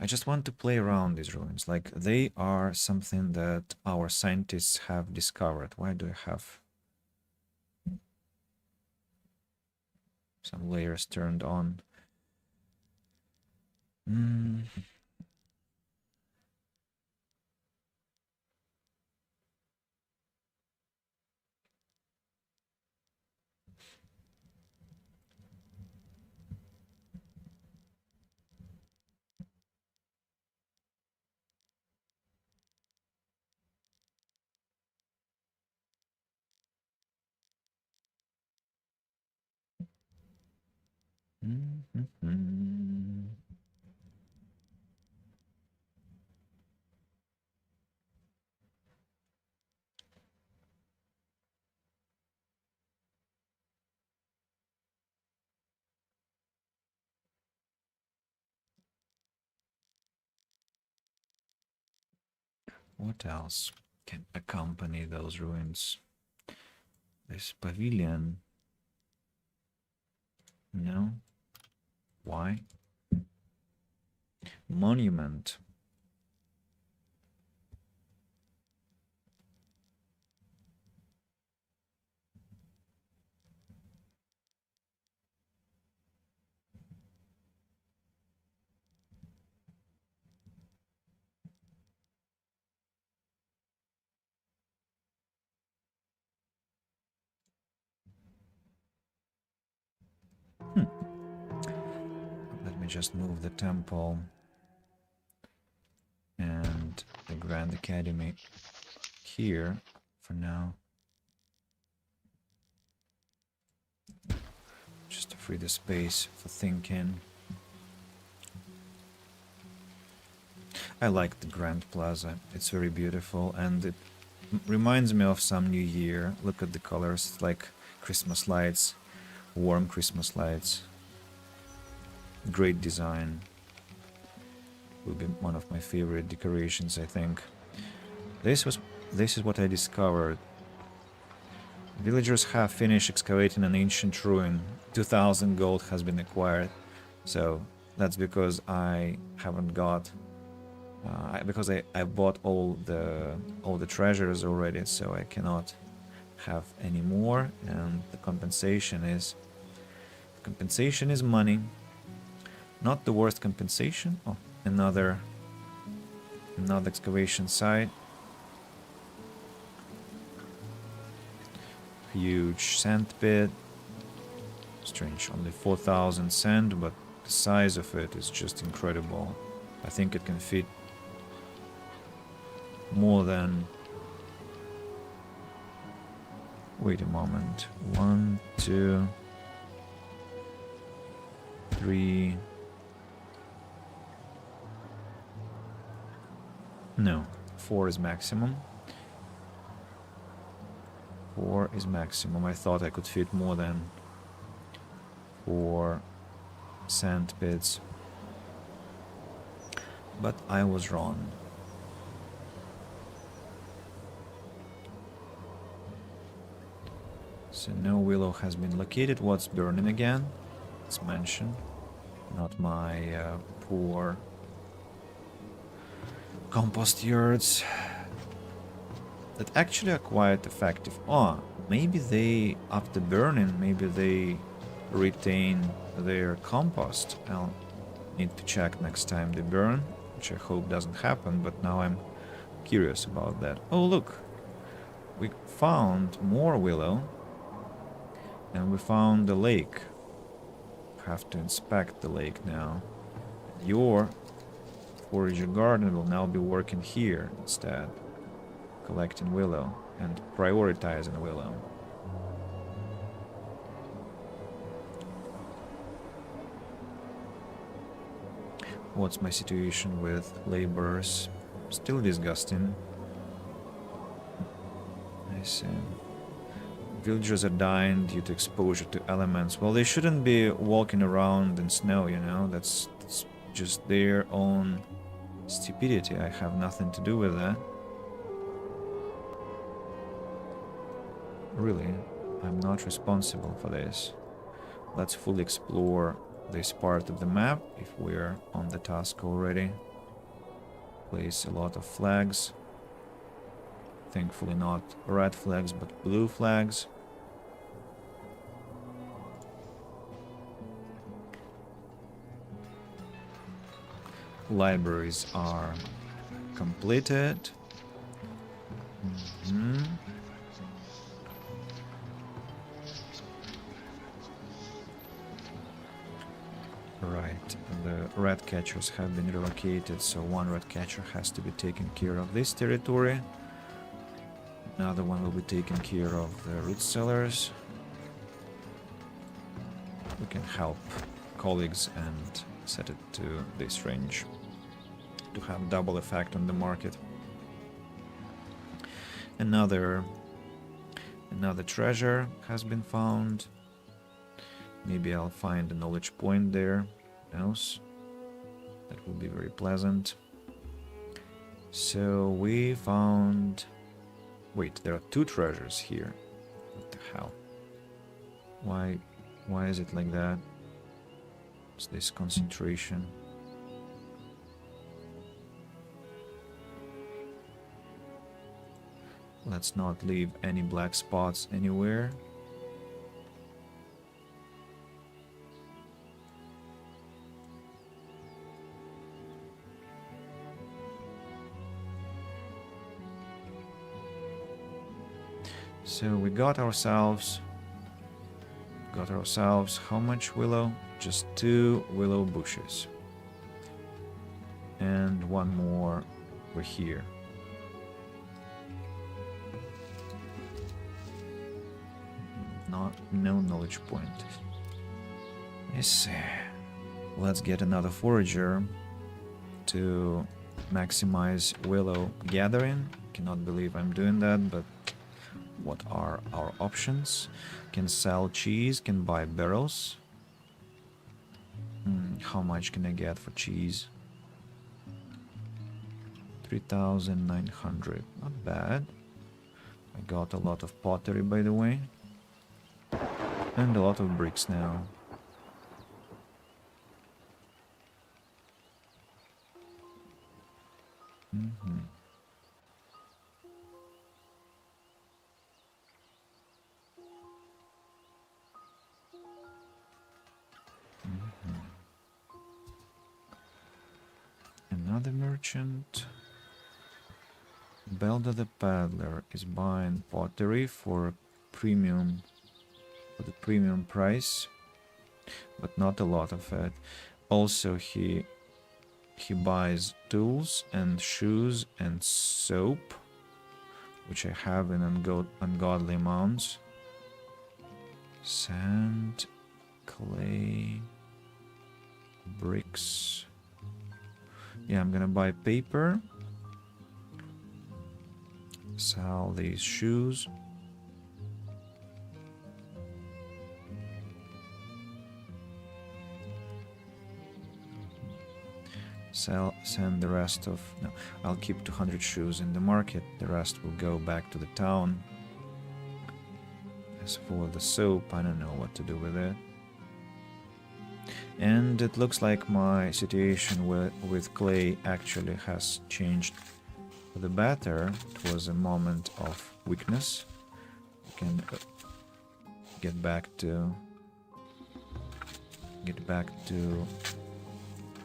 I just want to play around these ruins. Like, they are something that our scientists have discovered. Why do I have some layers turned on? What else can accompany those ruins? This pavilion. No? Why? Monument. Let me just move the temple and the Grand Academy here for now. Just to free the space for thinking. I like the Grand Plaza. It's very beautiful, and reminds me of some New Year. Look at the colors, like Christmas lights, warm Christmas lights. Great design. Will be one of my favorite decorations, I think. This is what I discovered. Villagers have finished excavating an ancient ruin. 2,000 gold has been acquired. So that's because I haven't got because I bought all the treasures already, so I cannot have any more, and the compensation is money. Not the worst compensation. Oh, another excavation site. Huge sand pit. Strange, only 4,000 sand, but the size of it is just incredible. I think it can fit more than... Wait a moment. 1, 2, 3... No, 4 is maximum. 4 is maximum. I thought I could fit more than 4 sand pits, but I was wrong. So no willow has been located. What's burning again? It's mentioned. Not my poor compost yards. That actually are quite effective. Oh, maybe they, after burning, maybe they retain their compost. I'll need to check next time they burn, which I hope doesn't happen, but now I'm curious about that. Oh, look, we found more willow, and we found the lake. Have to inspect the lake now. Your forager garden will now be working here instead, collecting willow and prioritizing willow. What's my situation with laborers? Still disgusting. I see. Villagers are dying due to exposure to elements. Well, they shouldn't be walking around in snow, you know? That's just their own stupidity. I have nothing to do with that. Really, I'm not responsible for this. Let's fully explore this part of the map if we're on the task already. Place a lot of flags. Thankfully not red flags, but blue flags. Libraries are completed. Right, the rat catchers have been relocated, so one rat catcher has to be taking care of this territory. Another one will be taking care of the root cellars. We can help colleagues and set it to this range to have double effect on the market. Another treasure has been found. Maybe I'll find a knowledge point there. Else, that will be very pleasant. So we found... Wait, there are 2 treasures here. What the hell? Why is it like that? What's this concentration? Let's not leave any black spots anywhere. So we got ourselves how much willow? Just 2 willow bushes. And one more over here. No knowledge point. Yes. Let's get another forager to maximize willow gathering Cannot believe I'm doing that, but what are our options? Can sell cheese, can buy barrels. How much can I get for cheese? 3,900. Not bad. I got a lot of pottery, by the way. And a lot of bricks now. Another merchant. Belda the Paddler is buying pottery for the premium price, but not a lot of it. Also, he buys tools and shoes and soap, which I have in ungodly amounts. Sand, clay, bricks. Yeah, I'm gonna buy paper. Sell these shoes. Send the rest of... No, I'll keep 200 shoes in the market. The rest will go back to the town. As for the soap, I don't know what to do with it. And it looks like my situation with clay actually has changed for the better. It was a moment of weakness. You can get back to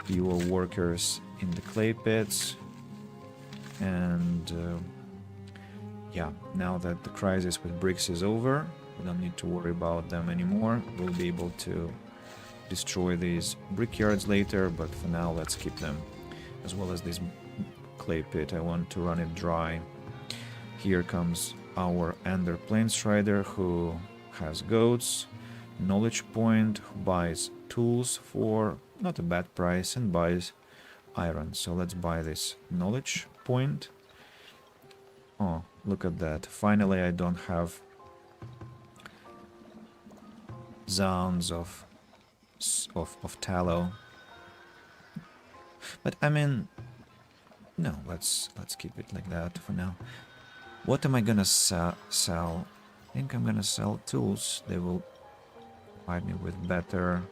your workers in the clay pits. And yeah, now that the crisis with bricks is over, we don't need to worry about them anymore. We'll be able to destroy these brickyards later, but for now let's keep them. As well as this clay pit, I want to run it dry. Here comes our Ender Plainstrider, who has goats, knowledge point, who buys tools for not a bad price and buys iron. So let's buy this knowledge point. Oh, look at that. Finally, I don't have zones of tallow. But I mean, no, let's keep it like that for now. What am I gonna sell? I think I'm gonna sell tools. They will provide me with better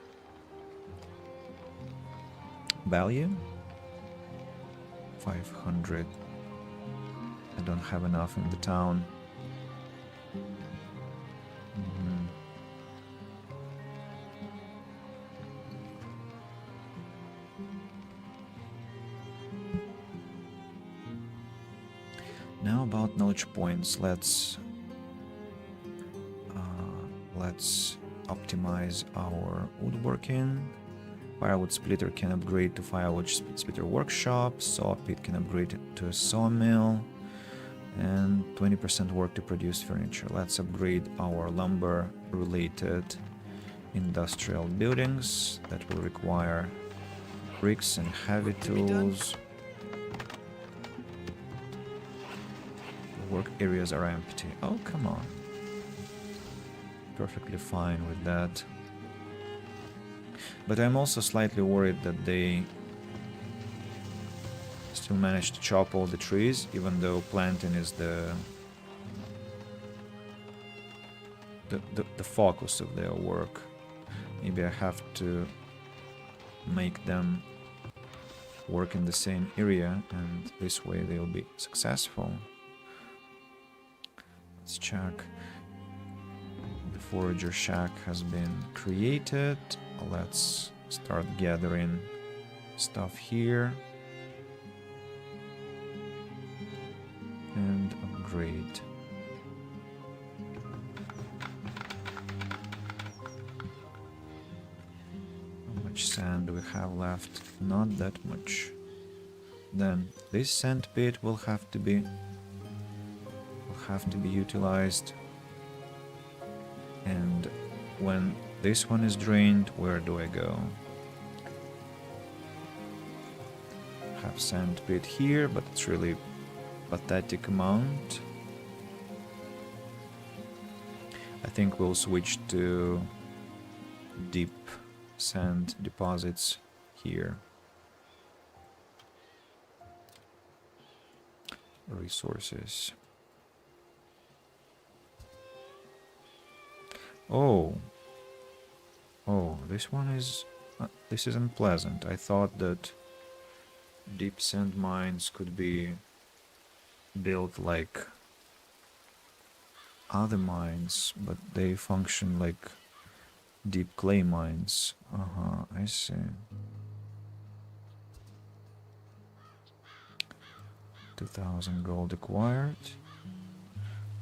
value. 500. I don't have enough in the town. Now about knowledge points, let's optimize our woodworking. Firewood splitter can upgrade to firewood splitter workshop. Saw pit can upgrade to a sawmill, and 20% work to produce furniture. Let's upgrade our lumber related industrial buildings that will require bricks and heavy tools. Work areas are empty. Oh, come on. Perfectly fine with that. But I'm also slightly worried that they still manage to chop all the trees, even though planting is the focus of their work. Maybe I have to make them work in the same area, and this way they'll be successful. Let's check. The forager shack has been created. Let's start gathering stuff here and upgrade. How much sand do we have left? Not that much. Then this sand pit will have to be utilized, and when this one is drained, where do I go? Have sand pit here, but it's really pathetic amount. I think we'll switch to deep sand deposits here. Resources. Oh, this one is this is unpleasant. I thought that deep sand mines could be built like other mines, but they function like deep clay mines. I see. 2,000 gold acquired.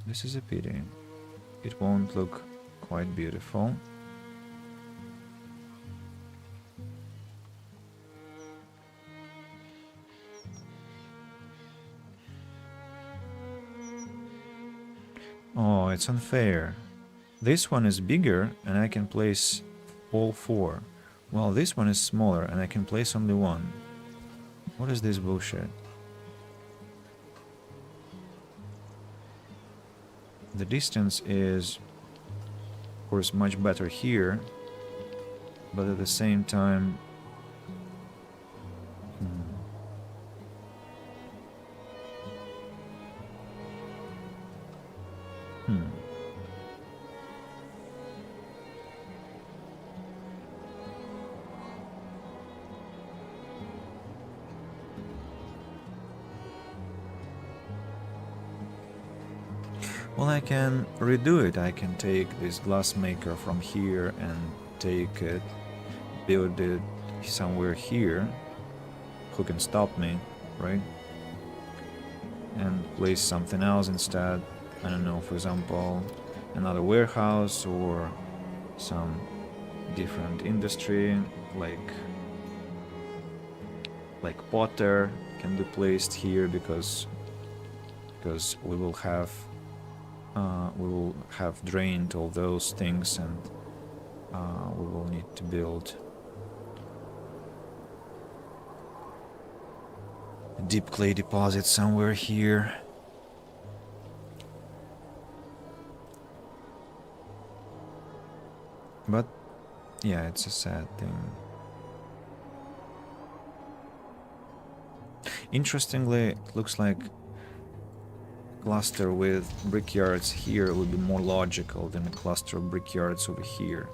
This is a pity. It won't look quite beautiful. Oh, it's unfair. This one is bigger and I can place all 4. While this one is smaller and I can place only 1. What is this bullshit? The distance is, of course, much better here, but at the same time... Well, I can redo it. I can take this glass maker from here and take it, build it somewhere here. Who can stop me, right? And place something else instead. I don't know, for example, another warehouse or some different industry, like Potter can be placed here because we will have drained all those things, and we will need to build a deep clay deposit somewhere here. But yeah, it's a sad thing. Interestingly, it looks like cluster with brickyards here would be more logical than a cluster of brickyards over here.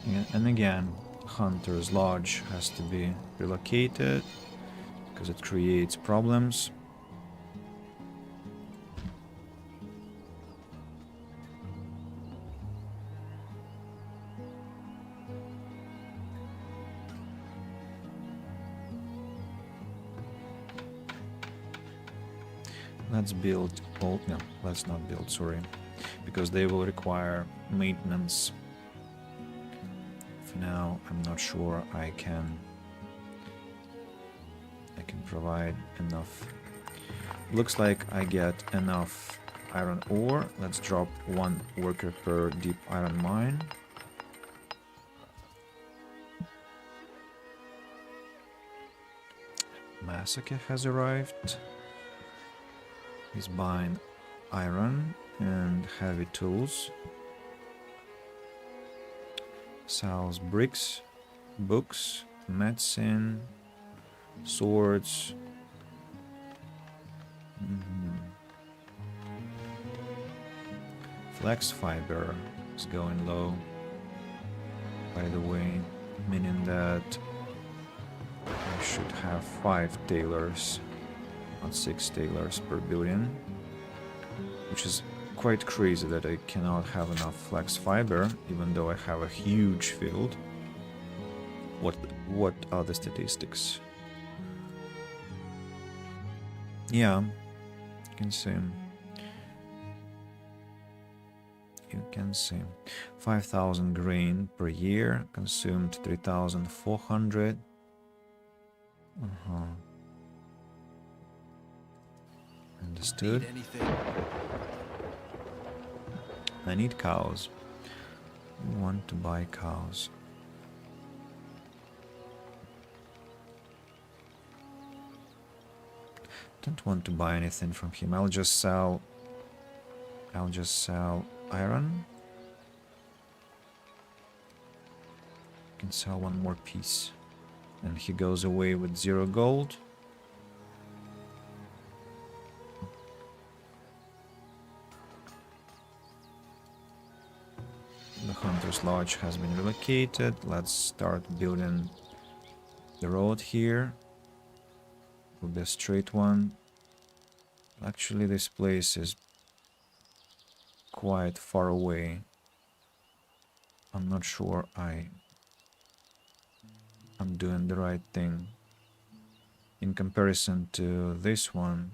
Yeah, and again, Hunter's Lodge has to be relocated because it creates problems. Let's build all... no, let's not build, sorry, because they will require maintenance. For now, I'm not sure I can provide enough. Looks like I get enough iron ore. Let's drop 1 worker per deep iron mine. Masaka has arrived. He's buying iron and heavy tools. Sells bricks, books, medicine, swords. Flax fiber is going low, by the way, meaning that I should have 5 tailors, not 6 tailors per billion, which is quite crazy that I cannot have enough flax fiber, even though I have a huge field. What are the statistics? Yeah, can see him. You can see 5,000 grain per year, consumed 3,400. Understood. I need cows. I want to buy cows. Don't want to buy anything from him. I'll just sell iron. Can sell one more piece. And he goes away with 0 gold. The Hunter's Lodge has been relocated. Let's start building the road here. Will be a straight one. Actually, this place is quite far away. I'm not sure I'm doing the right thing in comparison to this one,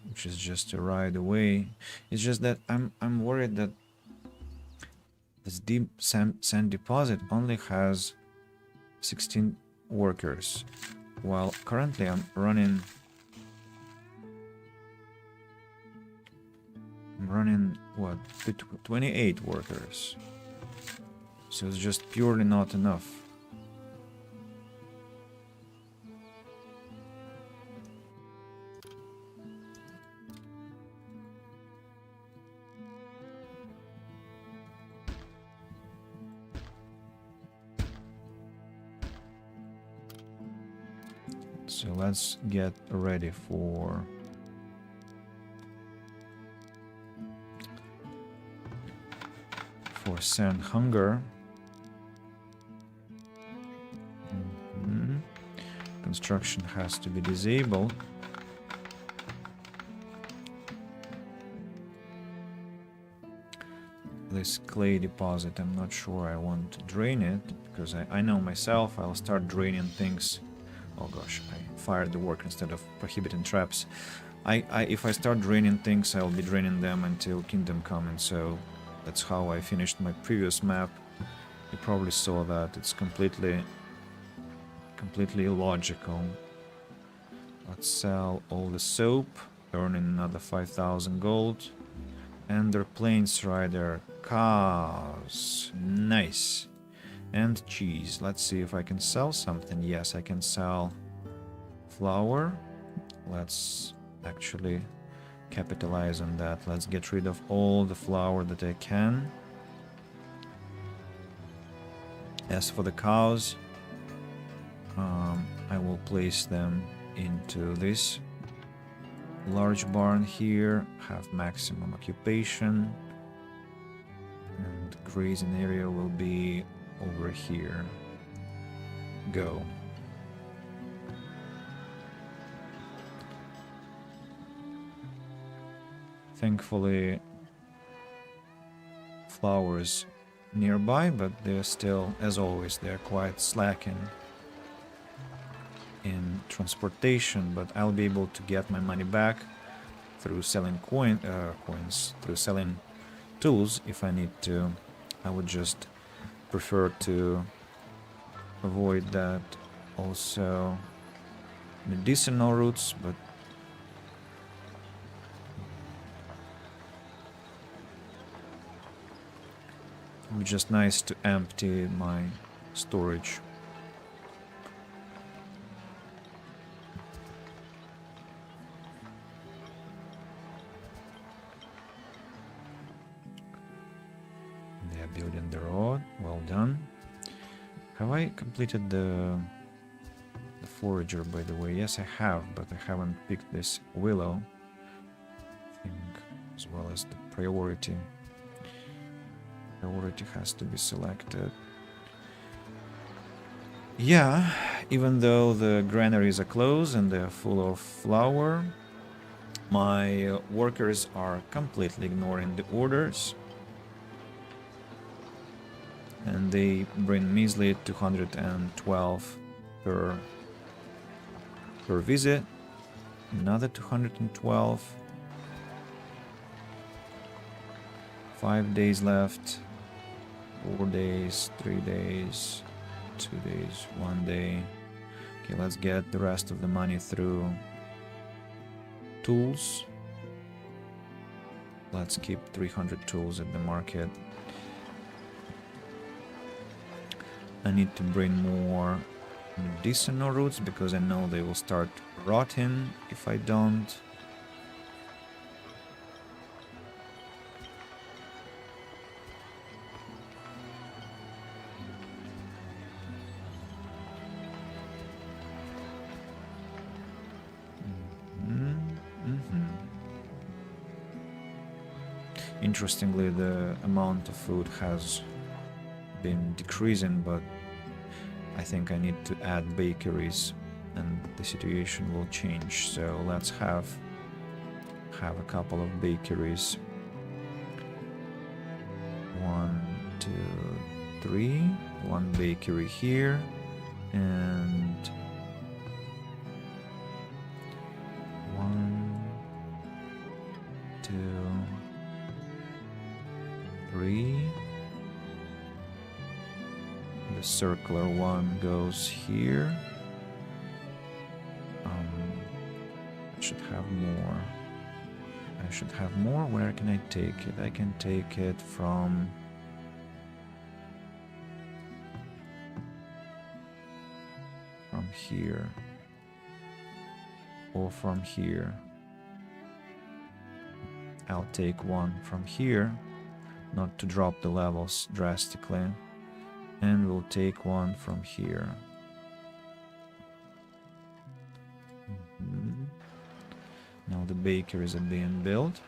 which is just a ride away. It's just that I'm worried that this deep sand deposit only has 16 workers, while currently I'm running what, 28 workers. So it's just purely not enough. So let's get ready for sand hunger. Construction has to be disabled. This clay deposit, I'm not sure I want to drain it, because I know myself I'll start draining things. Oh gosh, I fired the work instead of prohibiting traps. If I start draining things, I'll be draining them until Kingdom Come, and so that's how I finished my previous map. You probably saw that. It's completely illogical. Let's sell all the soap, earning another 5,000 gold. And their plains rider cows. Nice. And cheese. Let's see if I can sell something. Yes, I can sell flour. Let's actually capitalize on that. Let's get rid of all the flour that I can. As for the cows, I will place them into this large barn here, have maximum occupation, and grazing area will be over here. Go. Thankfully, flowers nearby, but they're still, as always, they're quite slacking in transportation, but I'll be able to get my money back through selling coins, through selling tools if I need to. I would just prefer to avoid that. Also medicinal roots, but it would be just nice to empty my storage. They are building the road. Well done. Have I completed the forager, by the way? Yes, I have, but I haven't picked this willow thing, as well as the priority. Priority has to be selected. Yeah, even though the granaries are closed and they're full of flour, my workers are completely ignoring the orders. And they bring measly 212 per visit. Another 212. 5 days left. 4 days, 3 days, 2 days, 1 day. Okay, let's get the rest of the money through tools. Let's keep 300 tools at the market. I need to bring more medicinal roots because I know they will start rotting if I don't. Interestingly, the amount of food has been decreasing, but I think I need to add bakeries and the situation will change. So let's have a couple of bakeries. 1, 2, 3. 1 bakery here and 1, 2, 3. The circular one goes here. I should have more. I should have more. Where can I take it? I can take it from here or from here. I'll take one from here, not to drop the levels drastically, and we'll take one from here. Now the bakeries are being built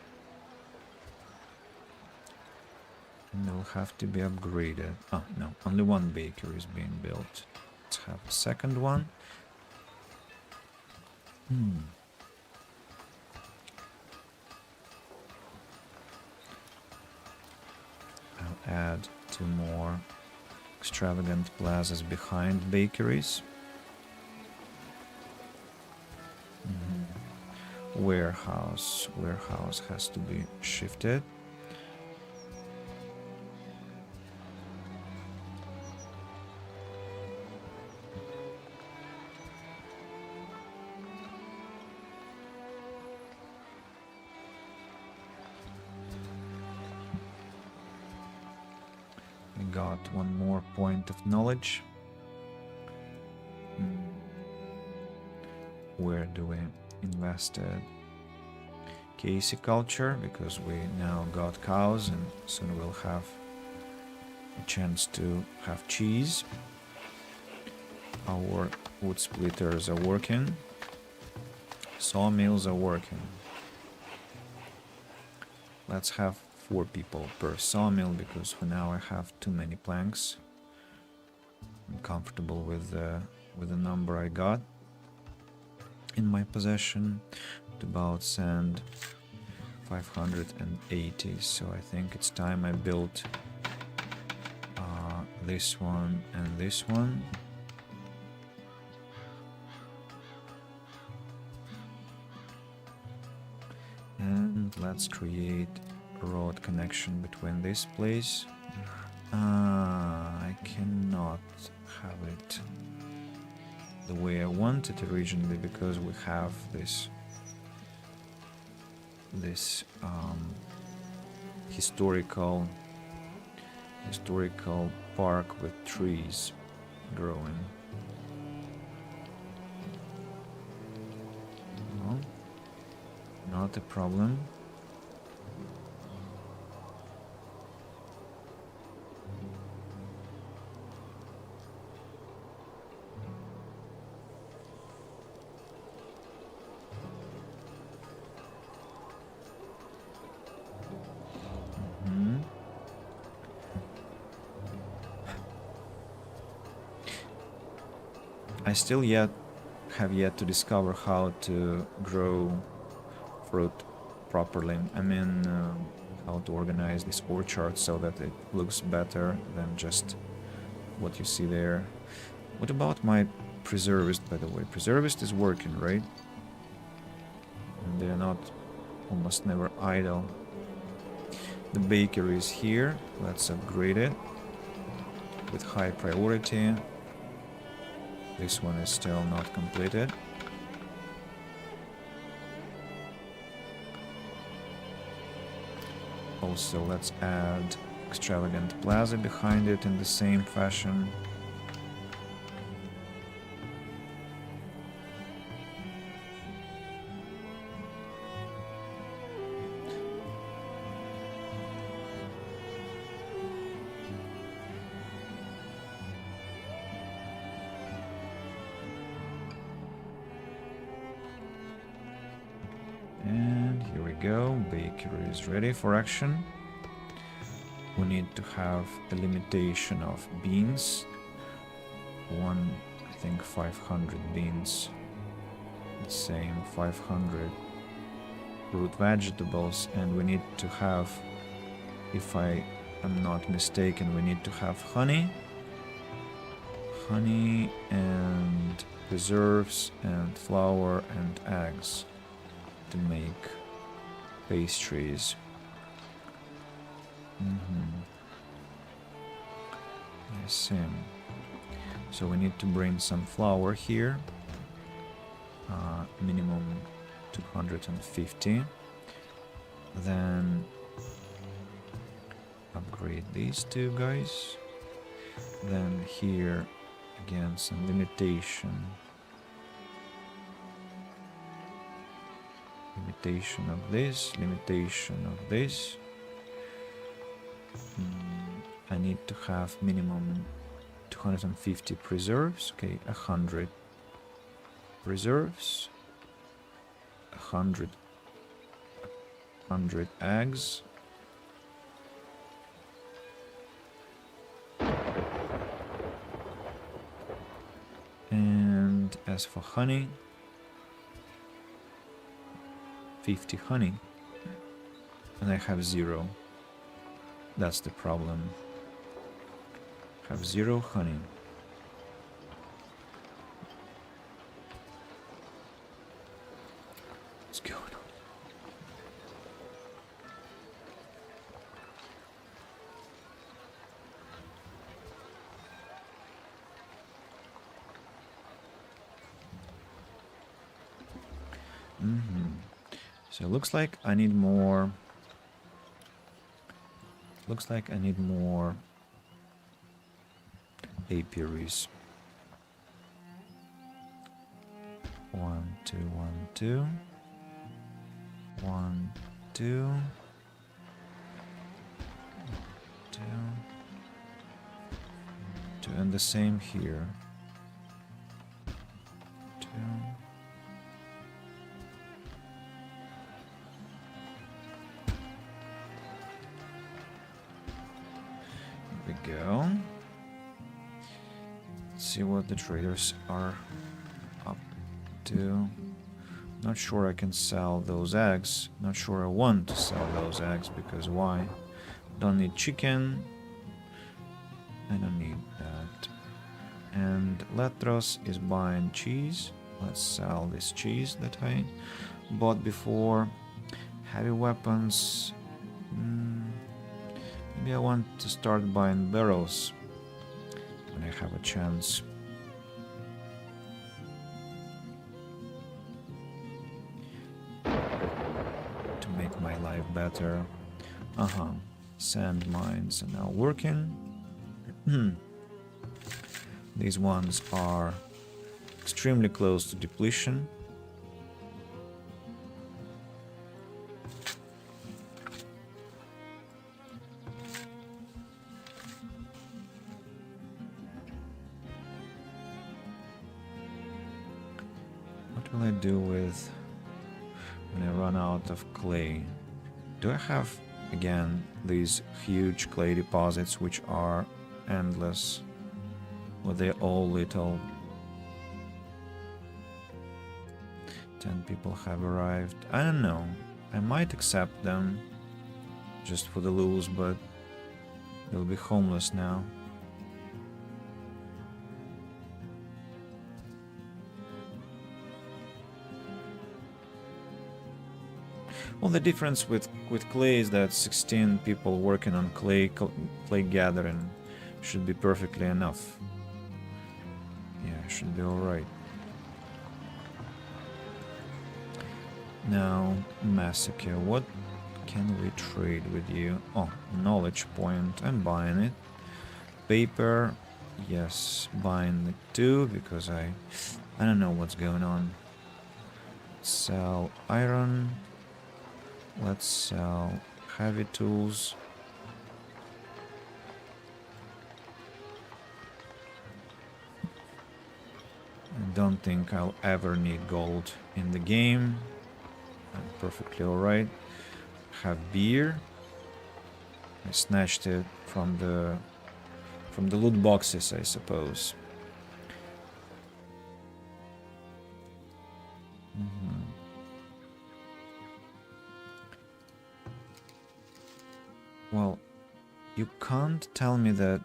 and they'll have to be upgraded. Oh no, only 1 bakery is being built. Let's have a second one. I'll add 2 more extravagant plazas behind bakeries. Warehouse has to be shifted. We got 1 more point of knowledge. Where do we invest it? Caseculture, because we now got cows and soon we'll have a chance to have cheese. Our wood splitters are working. Sawmills are working. Let's have 4 people per sawmill because for now I have too many planks. I'm comfortable with the number I got in my possession. About sand 580, so I think it's time I built this one and this one. And let's create a road connection between this place. I cannot have it the way I wanted originally because we have this historical park with trees growing. No, not a problem. I still have yet to discover how to grow fruit properly. I mean, how to organize this orchard so that it looks better than just what you see there. What about my preservist, by the way? Preservist is working, right? They're not almost never idle. The bakery is here. Let's upgrade it with high priority. This one is still not completed. Also, let's add extravagant plaza behind it in the same fashion. And here we go, bakery is ready for action. We need to have a limitation of beans. I think 500 beans. The same 500 root vegetables, and we need to have, if I am not mistaken, we need to have honey and preserves and flour and eggs to make pastries. I see. So we need to bring some flour here, minimum 250. Then upgrade these two guys. Then here again some limitation of this, limitation of this. I need to have minimum 250 preserves. Okay, 100 preserves, 100 eggs, and as for honey, 50 honey, and I have 0. That's the problem. Have 0 honey. What's going on? So it looks like I need more. Looks like I need more apiaries. 1, 2, 1, 2. 1, 2. 2. 2, and the same here. 2. Here we go. See what the traders are up to. Not sure I can sell those eggs. Not sure I want to sell those eggs, because why? Don't need chicken. I don't need that. And Letros is buying cheese. Let's sell this cheese that I bought before. Heavy weapons. Maybe I want to start buying barrels when I have a chance. To make my life better. Sand mines are now working. These ones are extremely close to depletion. What will I do with when I run out of clay? Do I have again these huge clay deposits which are endless? Or they're all little? 10 people have arrived. I don't know. I might accept them just for the lulz, but they'll be homeless now. Well, the difference with clay is that 16 people working on clay gathering should be perfectly enough. Yeah, should be alright. Now, Massacre, what can we trade with you? Oh, knowledge point, I'm buying it. Paper, yes, buying it too, because I don't know what's going on. Sell iron. Let's sell heavy tools. I don't think I'll ever need gold in the game. I'm perfectly alright. Have beer. I snatched it from the loot boxes, I suppose. Well, you can't tell me that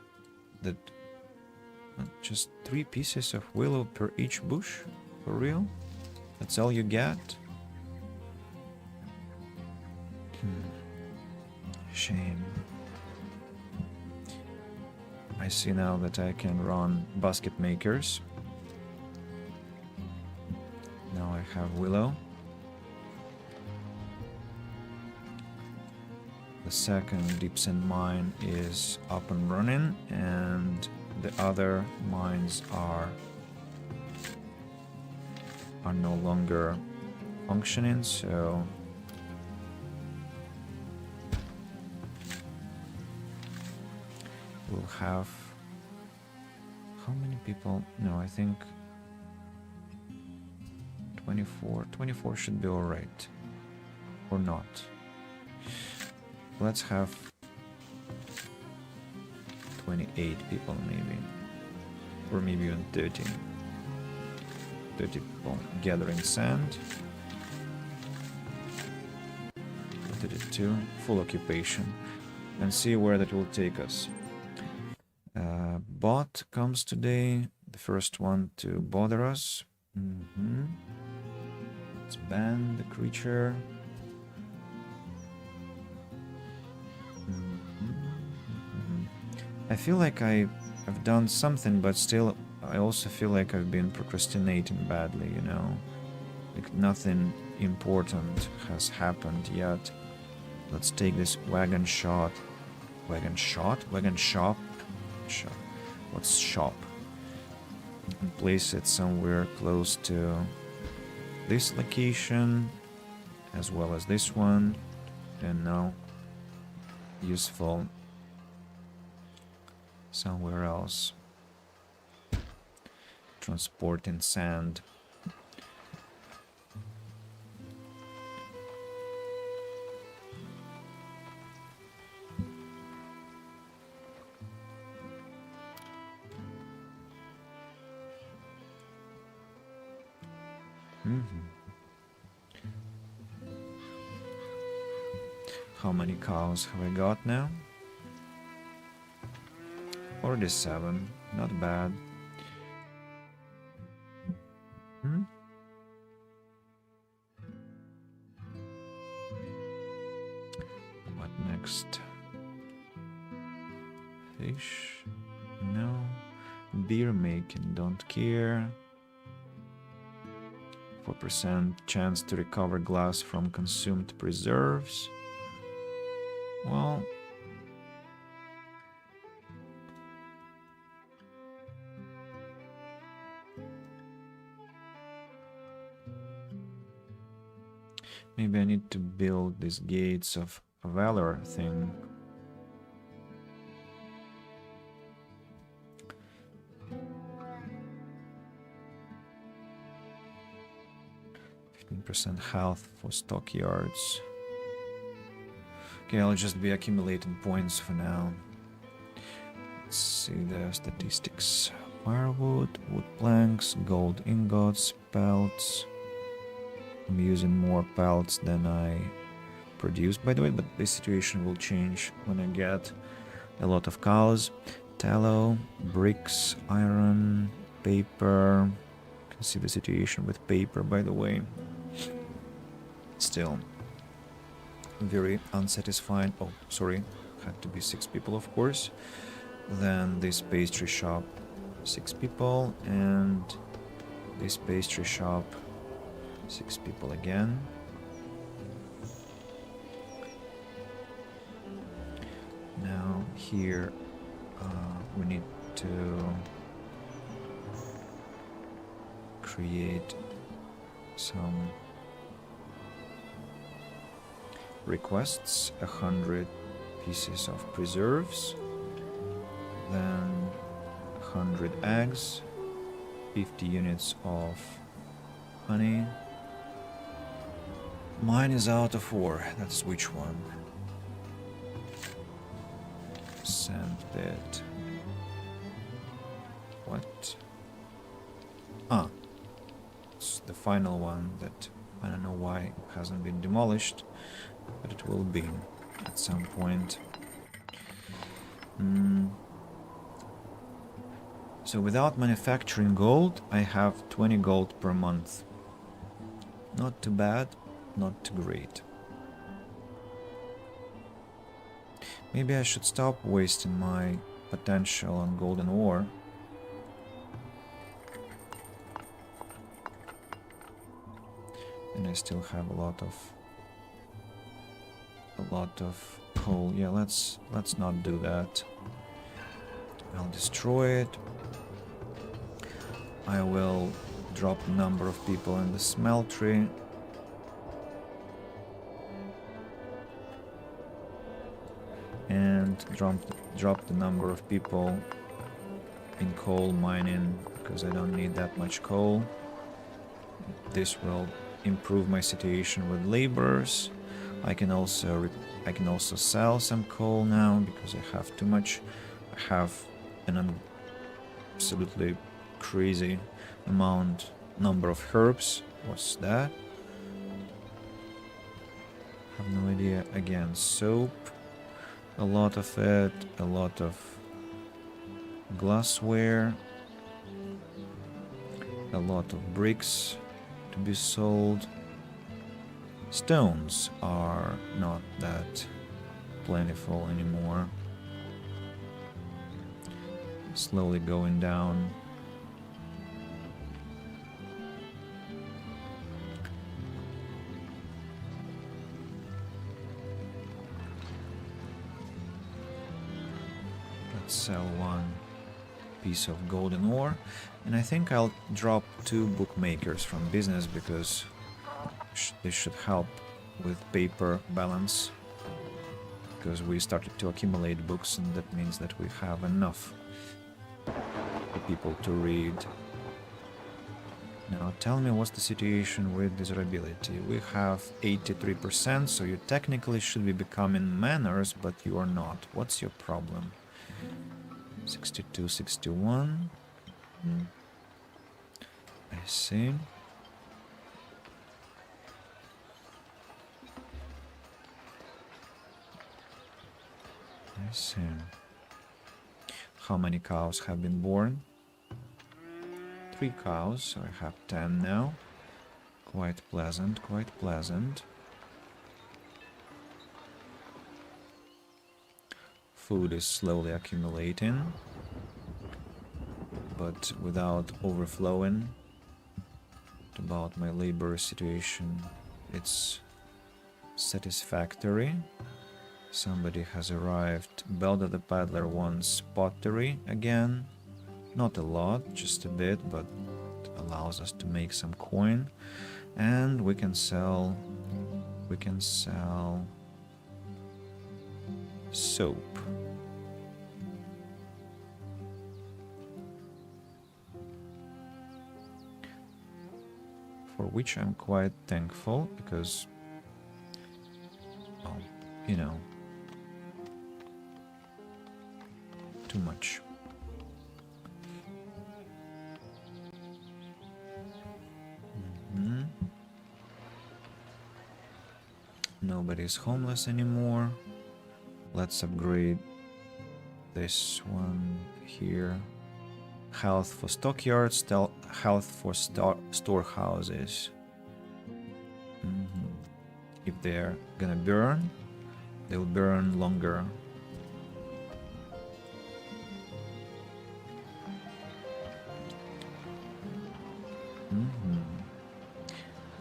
just 3 pieces of willow per each bush? For real? That's all you get? Shame. I see now that I can run basket makers. Now I have willow. The second deep sand mine is up and running, and the other mines are no longer functioning, so we'll have... How many people? No, I think 24. 24 should be alright. Or not. Let's have 28 people maybe. Or maybe even 30. 30 people gathering sand. 32, full occupation. And see where that will take us. Bot comes today, the first one to bother us. Let's ban the creature. I feel like I've done something, but still I also feel like I've been procrastinating badly, you know? Like nothing important has happened yet. Let's take this wagon shot. Wagon shot? Wagon shop? Shop. What's shop? And place it somewhere close to this location, as well as this one. And now useful somewhere else. Transporting sand. How many cows have I got now? 47, not bad. What next? Fish? No. Beer making, don't care. 4% chance to recover glass from consumed preserves. Well, maybe I need to build these gates of valor thing. % health for stockyards. Okay, I'll just be accumulating points for now. Let's see the statistics. Firewood, wood planks, gold ingots, pelts. I'm using more pelts than I produce, by the way, but this situation will change when I get a lot of cows. Tallow, bricks, iron, paper. You can see the situation with paper, by the way. Still, very unsatisfied. Oh, sorry, had to be 6 people, of course. Then this pastry shop, 6 people, and this pastry shop, 6 people again. Now here we need to create some requests. 100 pieces of preserves, then 100 eggs, 50 units of honey. Mine is out of ore. That's which one? Sand bit. What? Ah, it's the final one that I don't know why hasn't been demolished, but it will be at some point. So without manufacturing gold, I have 20 gold per month. Not too bad, not too great. Maybe I should stop wasting my potential on golden ore. And I still have a lot of coal. Yeah, let's not do that. I'll destroy it. I will drop the number of people in the smeltery. And drop the number of people in coal mining, because I don't need that much coal. This will improve my situation with laborers. I can also sell some coal now because I have too much. I have an absolutely crazy number of herbs. What's that? Have no idea. Again, soap, a lot of it, a lot of glassware, a lot of bricks to be sold. Stones are not that plentiful anymore. Slowly going down. Let's sell 1 piece of golden ore, and I think I'll drop 2 bookmakers from business because this should help with paper balance, because we started to accumulate books, and that means that we have enough for people to read. Now tell me, what's the situation with desirability? We have 83%, so you technically should be becoming manners, but you are not. What's your problem? 62, 61. I see. I see. How many cows have been born? 3 cows, so I have 10 now. Quite pleasant, quite pleasant. Food is slowly accumulating, but without overflowing. About my labor situation, it's satisfactory. Somebody has arrived. Belda the Paddler wants pottery again. Not a lot, just a bit, but it allows us to make some coin. And we can sell soap. For which I'm quite thankful, because, well, you know, too much. Nobody's homeless anymore. Let's upgrade this one here. Health for stockyards, health for storehouses. If they're gonna burn, they'll burn longer.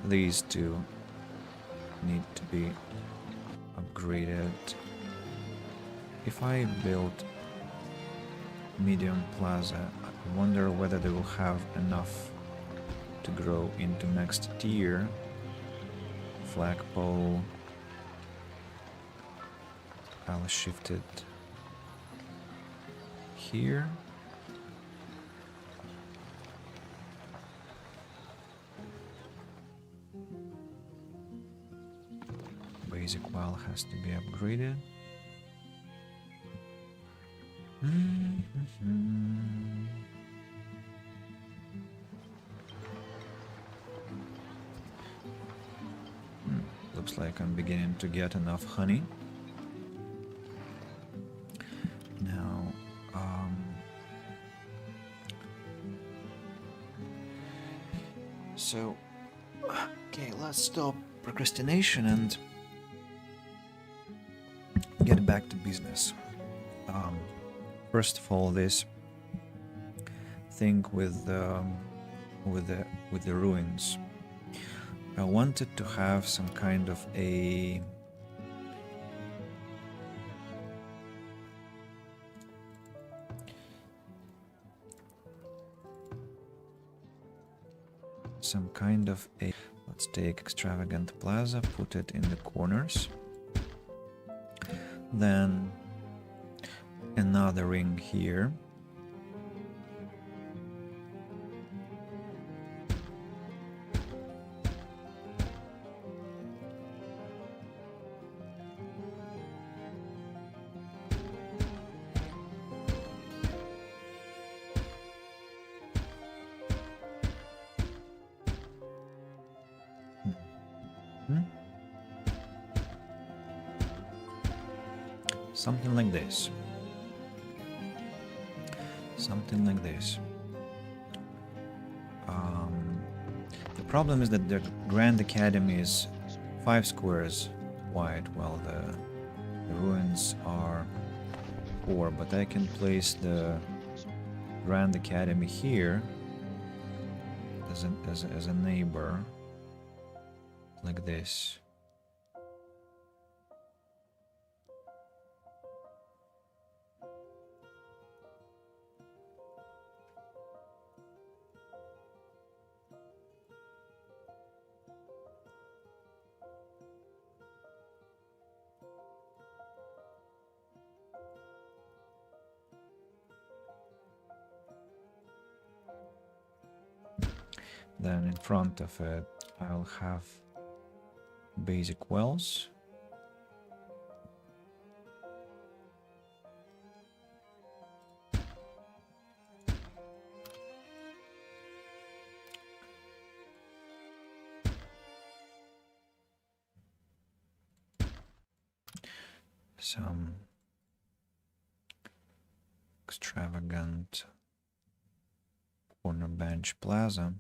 These two need to be upgraded. If I build medium plaza, I wonder whether they will have enough to grow into next tier. Flagpole, I'll shift it here. Basic well has to be upgraded. Looks like I'm beginning to get enough honey. Now, so, okay, let's stop procrastination and get back to business. First of all, this thing with the ruins. I wanted to have some kind of a let's take extravagant plaza, put it in the corners, then another ring here. Something like this. Something like this. The problem is that the Grand Academy is 5 squares wide, while the ruins are 4. But I can place the Grand Academy here as a neighbor, like this. Then in front of it, I'll have basic wells. Some extravagant corner bench plaza.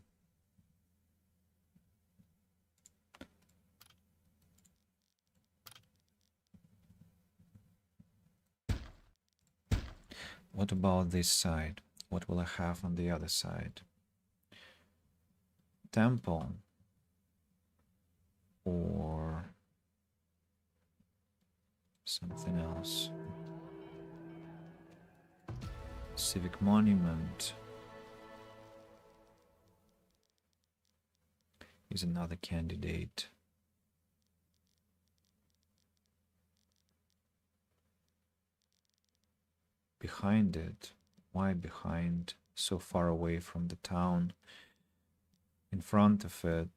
What about this side? What will I have on the other side? Temple or something else? Civic monument is another candidate. Behind it, why behind? So far away from the town. In front of it,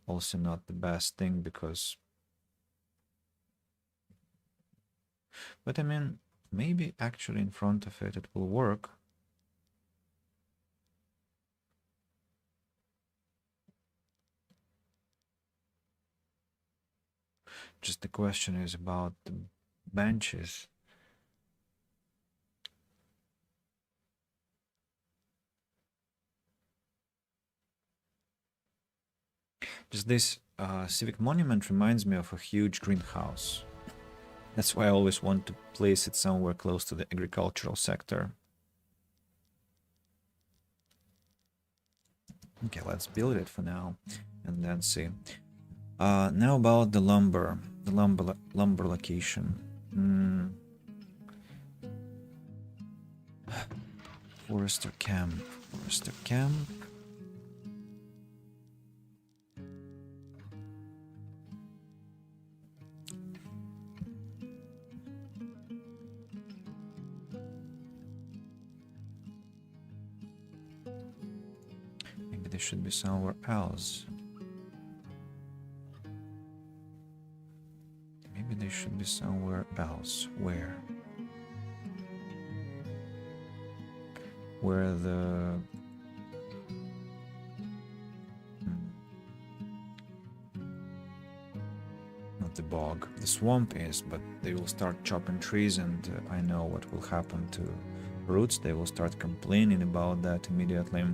also not the best thing, because, but I mean, maybe actually in front of it it will work. Just the question is about the benches. Just this civic monument reminds me of a huge greenhouse. That's why I always want to place it somewhere close to the agricultural sector. Okay, let's build it for now and then see. Now about the lumber location. Forester camp. Maybe they should be somewhere else. Maybe they should be somewhere else. Where? Where the... Not the bog. The swamp is, but they will start chopping trees, and I know what will happen to roots. They will start complaining about that immediately.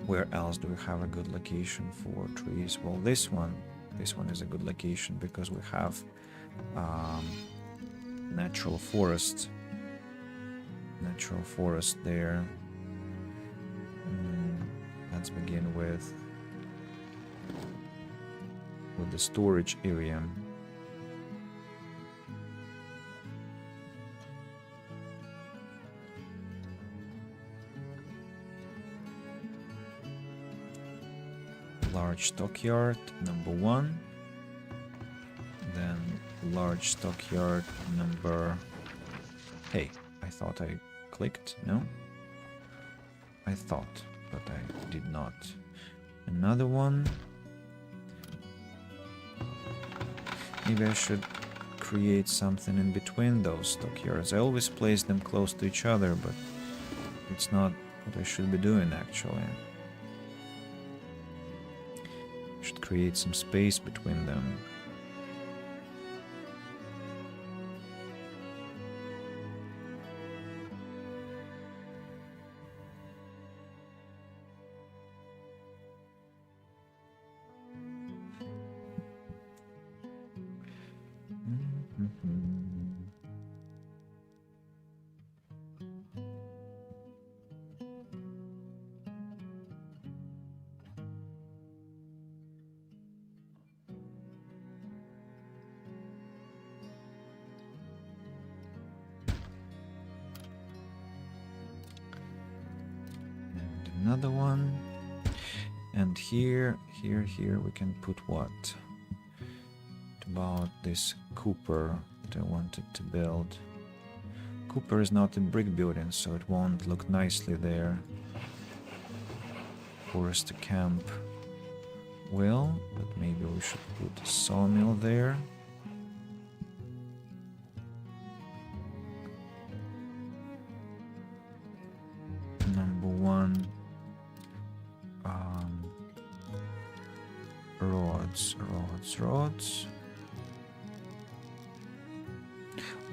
Where else do we have a good location for trees? Well, this one is a good location because we have natural forest there. Let's begin with the storage area. Large stockyard number 1, then large stockyard number... Hey, I thought I clicked, no? I thought, but I did not. Another one. Maybe I should create something in between those stockyards. I always place them close to each other, but it's not what I should be doing actually. I should create some space between them. Another one, and here we can put what? About this cooper that I wanted to build. Cooper is not a brick building, so it won't look nicely there. Forest camp. Well, but maybe we should put a sawmill there. Number 1. Roads.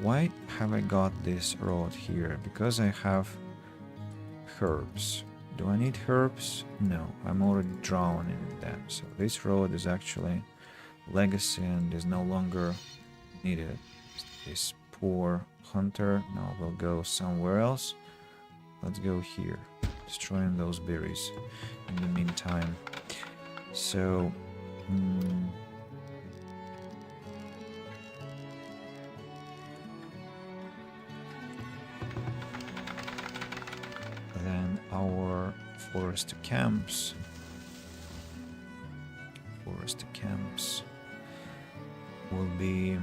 Why have I got this road here? Because I have herbs. Do I need herbs? No, I'm already drowning in them. So this road is actually legacy and is no longer needed. This poor hunter now will go somewhere else. Let's go here, destroying those berries in the meantime. So then our forest camps will be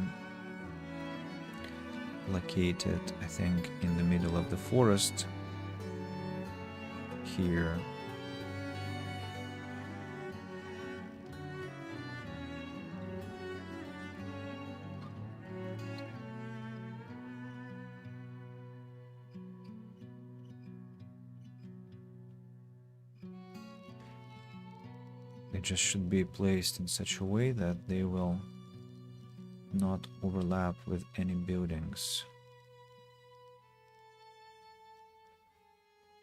located, I think, in the middle of the forest here. They just should be placed in such a way that they will not overlap with any buildings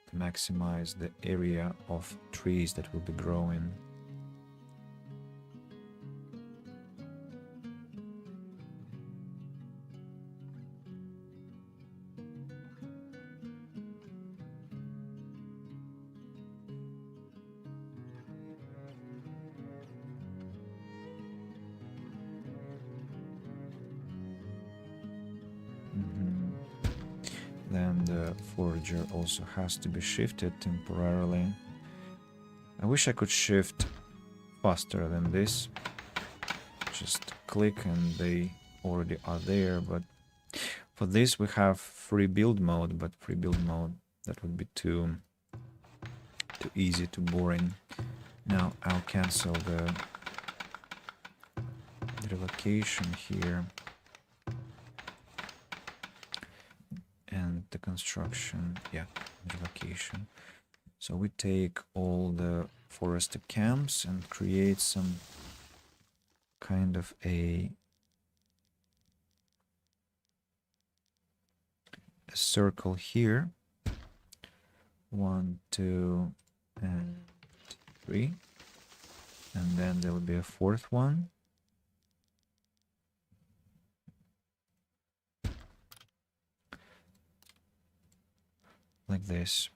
to maximize the area of trees that will be growing. the forager also has to be shifted temporarily. I wish I could shift faster than this. Just click and they already are there, but for this we have free build mode, but free build mode, that would be too easy, too boring. Now I'll cancel the relocation here and the construction, yeah, relocation. So we take all the forested camps and create some kind of a circle here. 1, 2, and 3. And then there will be a fourth one. Like this.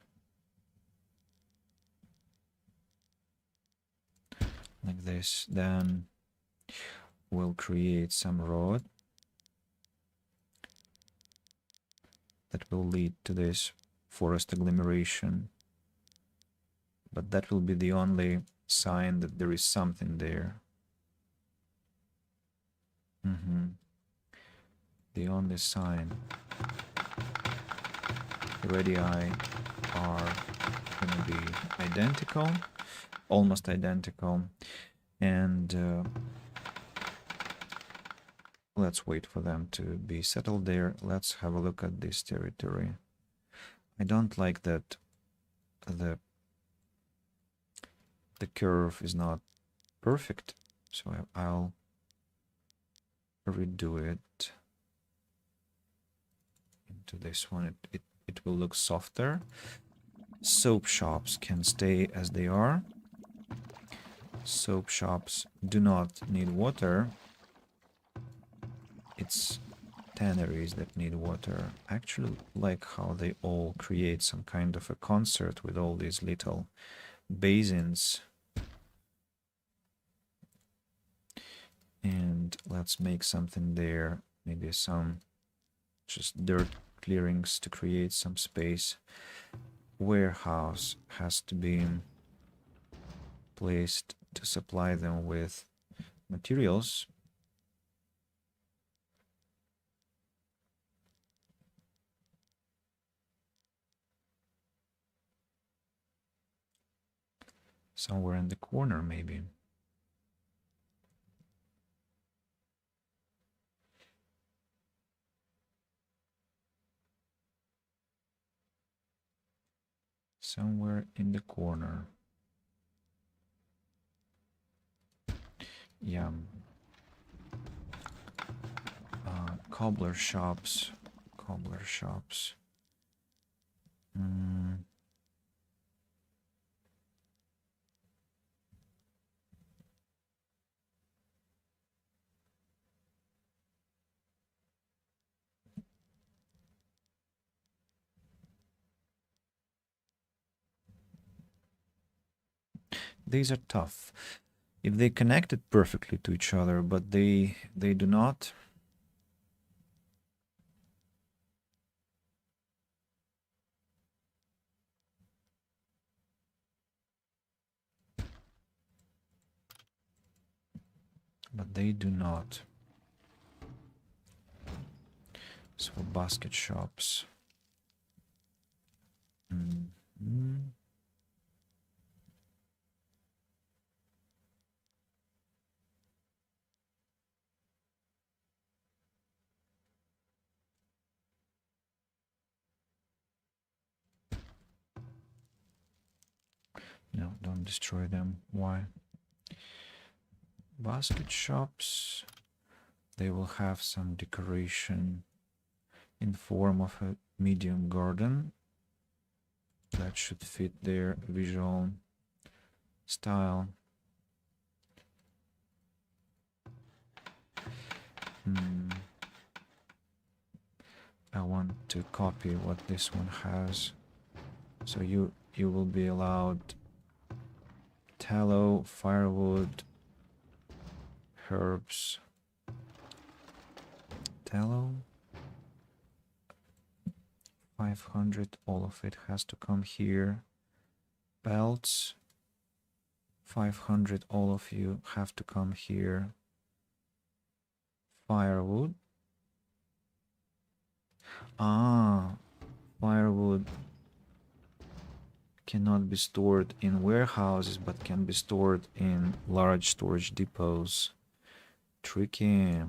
Like this. Then we'll create some road that will lead to this forest agglomeration. But that will be the only sign that there is something there. The only sign. The radii are going to be identical, almost identical, and let's wait for them to be settled there. Let's have a look at this territory. I don't like that the curve is not perfect, so I'll redo it into this one. It will look softer. Soap shops can stay as they are. Soap shops do not need water. It's tanneries that need water. I actually like how they all create some kind of a concert with all these little basins. And let's make something there. Maybe some just dirt clearings to create some space. Warehouse has to be placed to supply them with materials. Somewhere in the corner, maybe. Somewhere in the corner. Yeah. Cobbler shops. Cobbler shops. These are tough. If they connected perfectly to each other, but they do not. But they do not. So basket shops. No, don't destroy them. Why? Basket shops, they will have some decoration in form of a medium garden. That should fit their visual style. I want to copy what this one has. So you will be allowed tallow, firewood, herbs, tallow, 500, all of it has to come here. Belts, 500, all of you have to come here. Firewood. Firewood cannot be stored in warehouses, but can be stored in large storage depots. Tricky.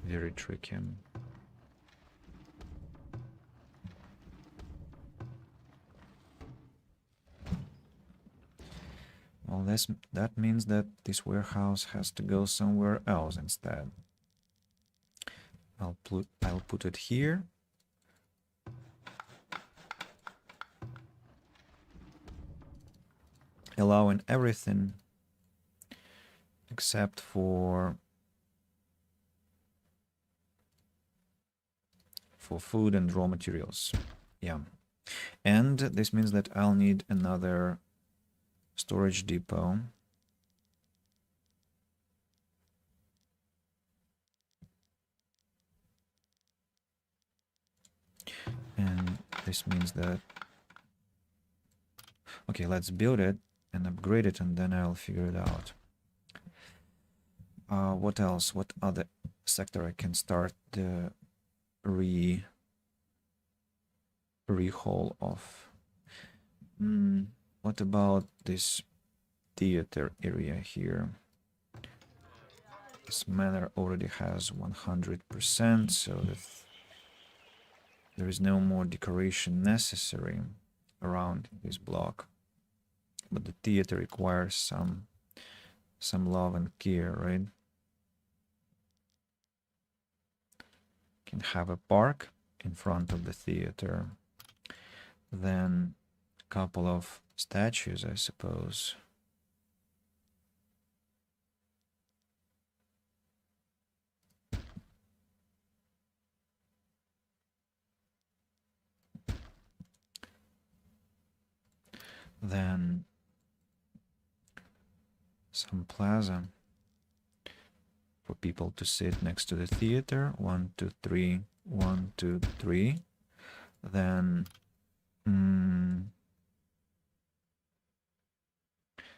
Very tricky. Well, that means that this warehouse has to go somewhere else instead. I'll put it here. Allowing everything except for food and raw materials. Yeah. And this means that I'll need another storage depot. And this means that... Okay, let's build it and upgrade it, and then I'll figure it out. What else? What other sector I can start the rehaul of? What about this theater area here? This manor already has 100%, so that there is no more decoration necessary around this block. But the theater requires some love and care, right? Can have a park in front of the theater. Then a couple of statues, I suppose. Then some plaza for people to sit next to the theater. 1, 2, 3, 1, 2, 3. Then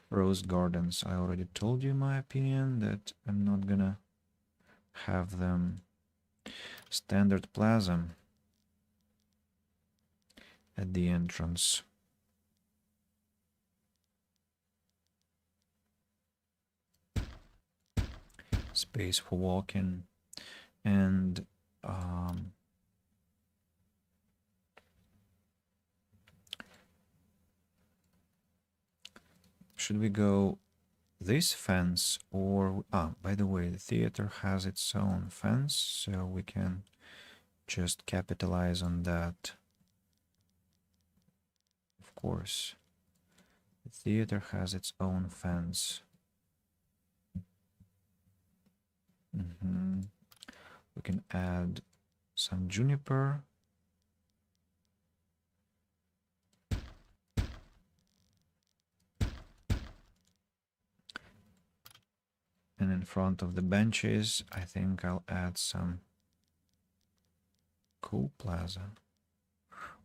rose gardens. I already told you my opinion that I'm not gonna have them. Standard plaza at the entrance. Space for walking, and should we go this fence or... by the way, the theater has its own fence, so we can just capitalize on that. Of course, the theater has its own fence. We can add some juniper. And in front of the benches, I think I'll add some cool plaza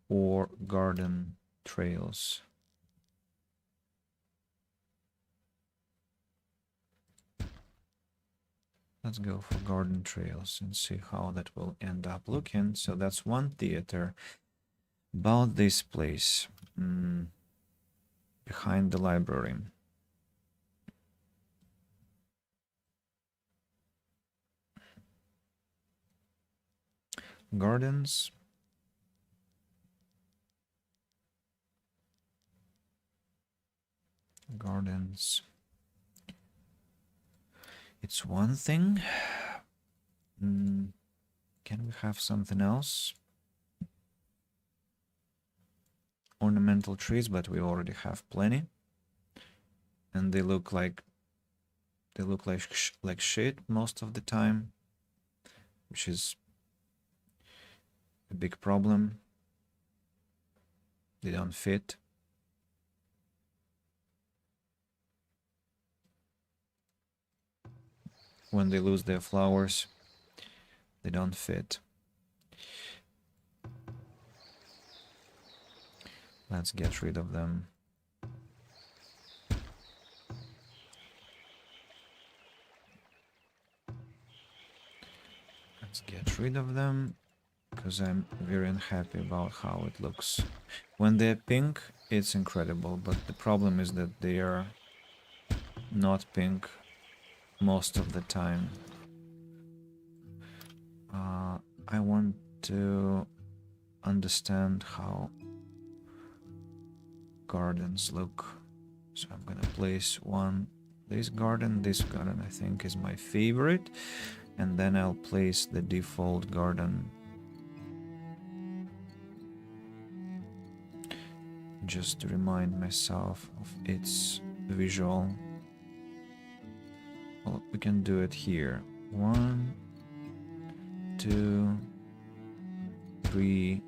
or garden trails. Let's go for garden trails and see how that will end up looking. So that's one theater. About this place, behind the library. Gardens. Gardens. It's one thing. Can we have something else? Ornamental trees, but we already have plenty. And they look like shit most of the time, which is a big problem. They don't fit. When they lose their flowers, they don't fit. Let's get rid of them. Let's get rid of them, because I'm very unhappy about how it looks. When they're pink, it's incredible, but the problem is that they are not pink most of the time. I want to understand how gardens look. So I'm gonna place one, this garden I think is my favorite, and then I'll place the default garden just to remind myself of its visual. Well, we can do it here. 1, 2, 3,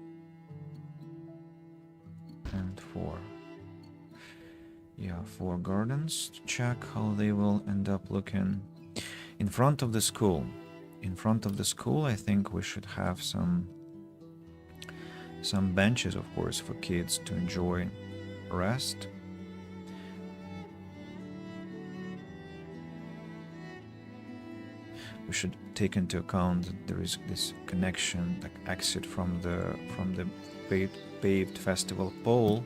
and 4. Yeah, 4 gardens to check how they will end up looking. In front of the school. In front of the school, I think we should have some benches, of course, for kids to enjoy rest. We should take into account that there is this connection, like exit from the paved festival pole,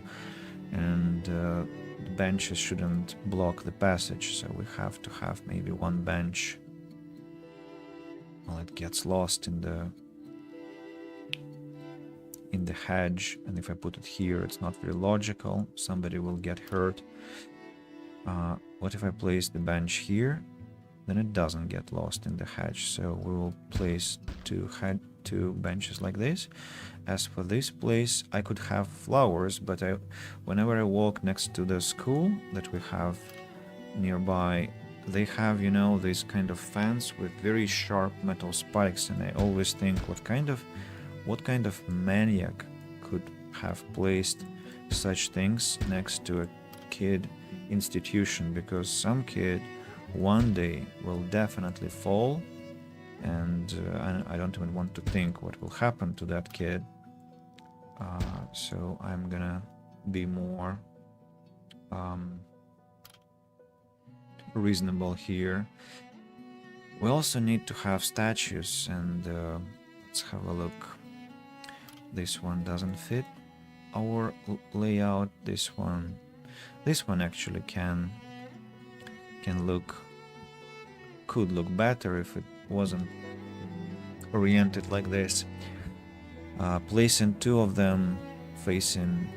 and the benches shouldn't block the passage, so we have to have maybe one bench. Well, it gets lost in the hedge, and if I put it here, it's not very logical. Somebody will get hurt. What if I place the bench here? Then it doesn't get lost in the hedge. So we will place two benches like this. As for this place, I could have flowers, but whenever I walk next to the school that we have nearby, they have, you know, this kind of fence with very sharp metal spikes, and I always think, what kind of maniac could have placed such things next to a kid institution? Because some kid one day will definitely fall, and I don't even want to think what will happen to that kid. So I'm gonna be more reasonable here. We also need to have statues, and let's have a look. This one doesn't fit our layout. This one actually could look better if it wasn't oriented like this. Placing two of them facing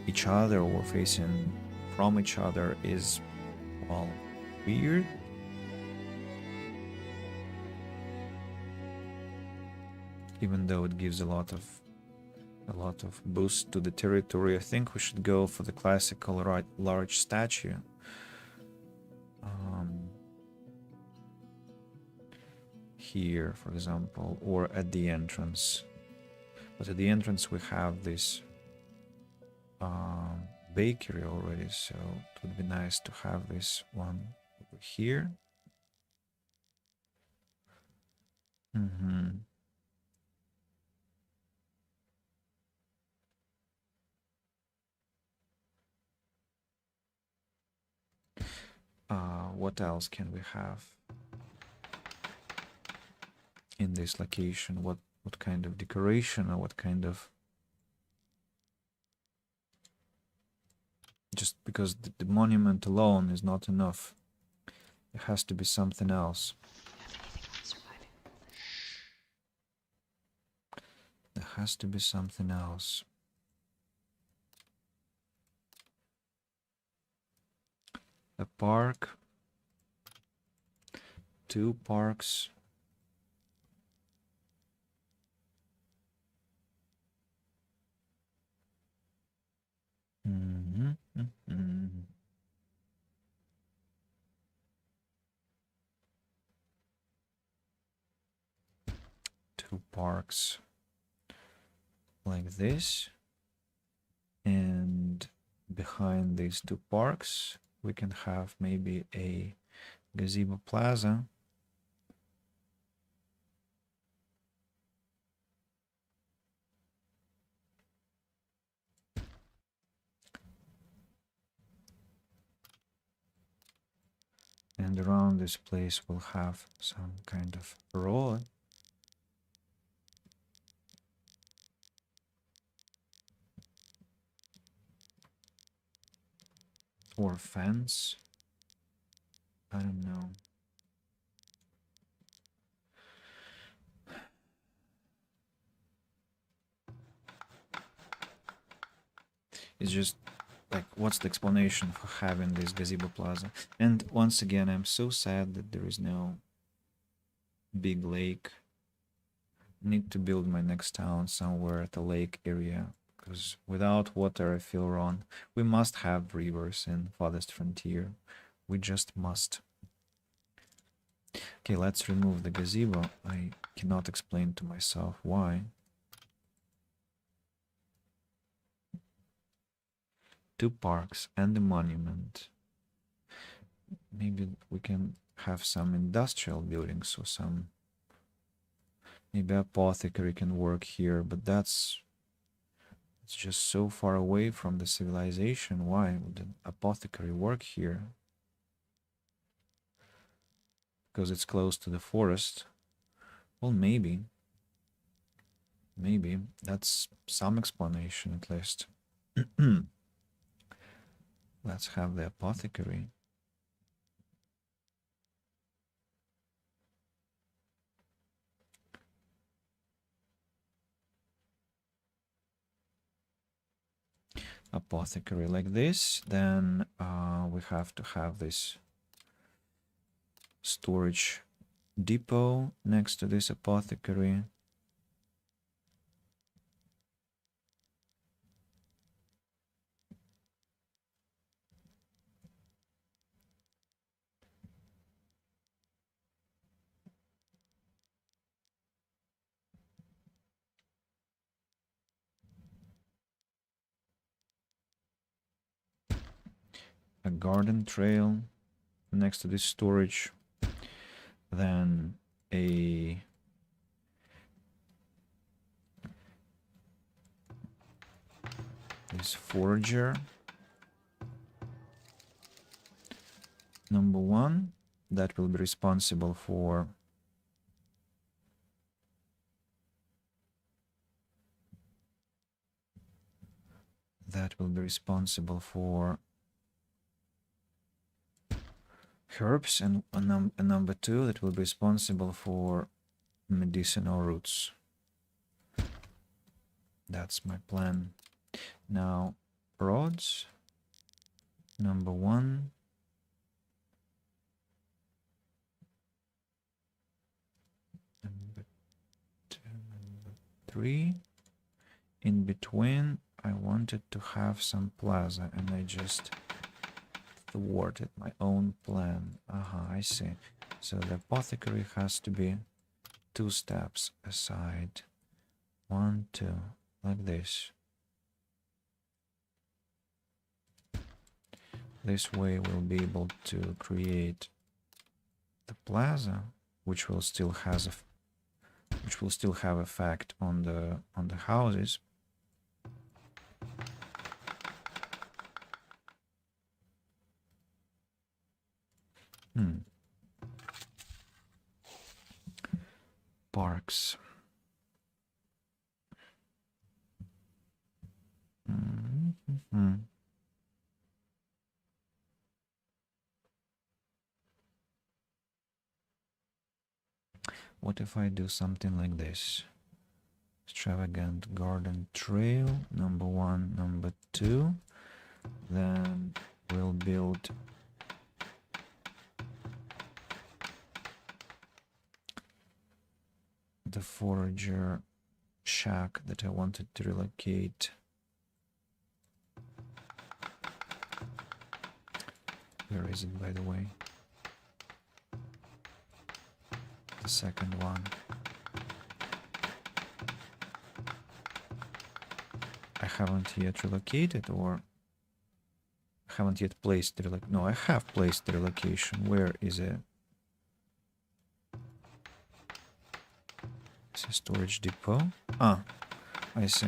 each other or facing from each other is, well, weird. Even though it gives a lot of boost to the territory, I think we should go for the classical large statue. Here, for example, or at the entrance. But at the entrance we have this bakery already, so it would be nice to have this one over here. What else can we have in this location? What kind of decoration, or what kind of... Just because the monument alone is not enough. It has to be something else. There has to be something else. A park. 2 parks. Two parks. like this. And behind these two parks, we can have maybe a gazebo plaza. And around this place we'll have some kind of road. Or fence. I don't know. It's just like, what's the explanation for having this gazebo plaza? And once again, I'm so sad that there is no big lake. Need to build my next town somewhere at the lake area, because without water I feel wrong. We must have rivers in Farthest Frontier. We just must. Okay, let's remove the gazebo. I cannot explain to myself why. Two parks and a monument. Maybe we can have some industrial buildings or some... Maybe apothecary can work here, but it's just so far away from the civilization. Why would an apothecary work here? Because it's close to the forest. Well, maybe. Maybe. That's some explanation, at least. Let's have the apothecary. Apothecary like this. Then we have to have this storage depot next to this apothecary. A garden trail next to this storage. Then this forager. Number one, that will be responsible for herbs, and number two that will be responsible for medicinal roots. That's my plan. Now, roads. Number one. Number two, number three. In between, I wanted to have some plaza, and I just thwarted my own plan. I see. So the apothecary has to be 2 steps aside. 1, 2, like this. This way we'll be able to create the plaza, which will still have effect on the houses. Parks. What if I do something like this? Extravagant garden trail, number 1, number 2. Then we'll build the forager shack that I wanted to relocate. Where is it, by the way? The second one. I haven't yet relocated, or haven't yet placed the no, I have placed the relocation. Where is it? It's a storage depot. Ah, I see.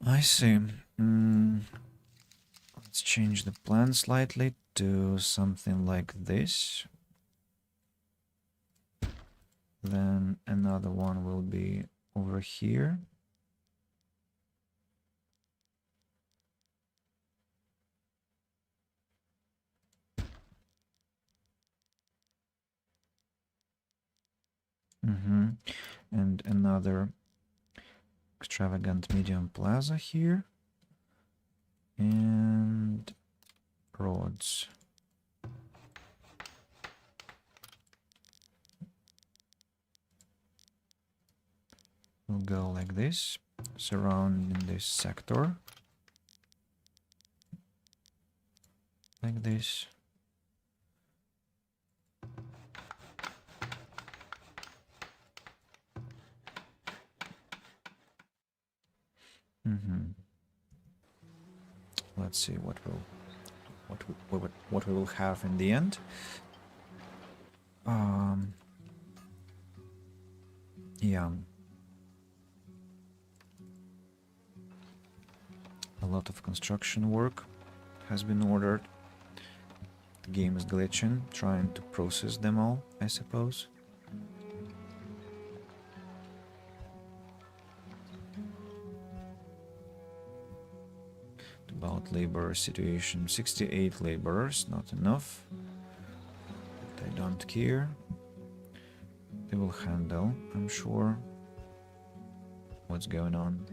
I see. Let's change the plan slightly to something like this. Then another one will be over here. And another extravagant medium plaza here. And roads. We'll go like this, surrounding this sector. Like this. Let's see what we will have in the end. Yeah. A lot of construction work has been ordered. The game is glitching, trying to process them all, I suppose. About labor situation, 68 laborers, not enough. But I don't care. They will handle, I'm sure. What's going on?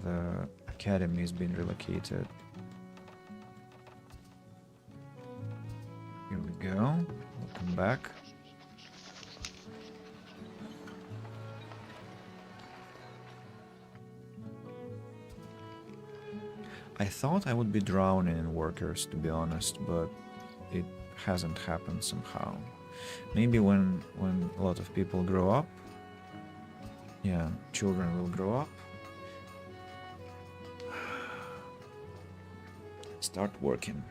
The academy has been relocated. Here we go. Welcome back. I thought I would be drowning in workers, to be honest, but it hasn't happened somehow. Maybe when a lot of people grow up, yeah, children will grow up, start working.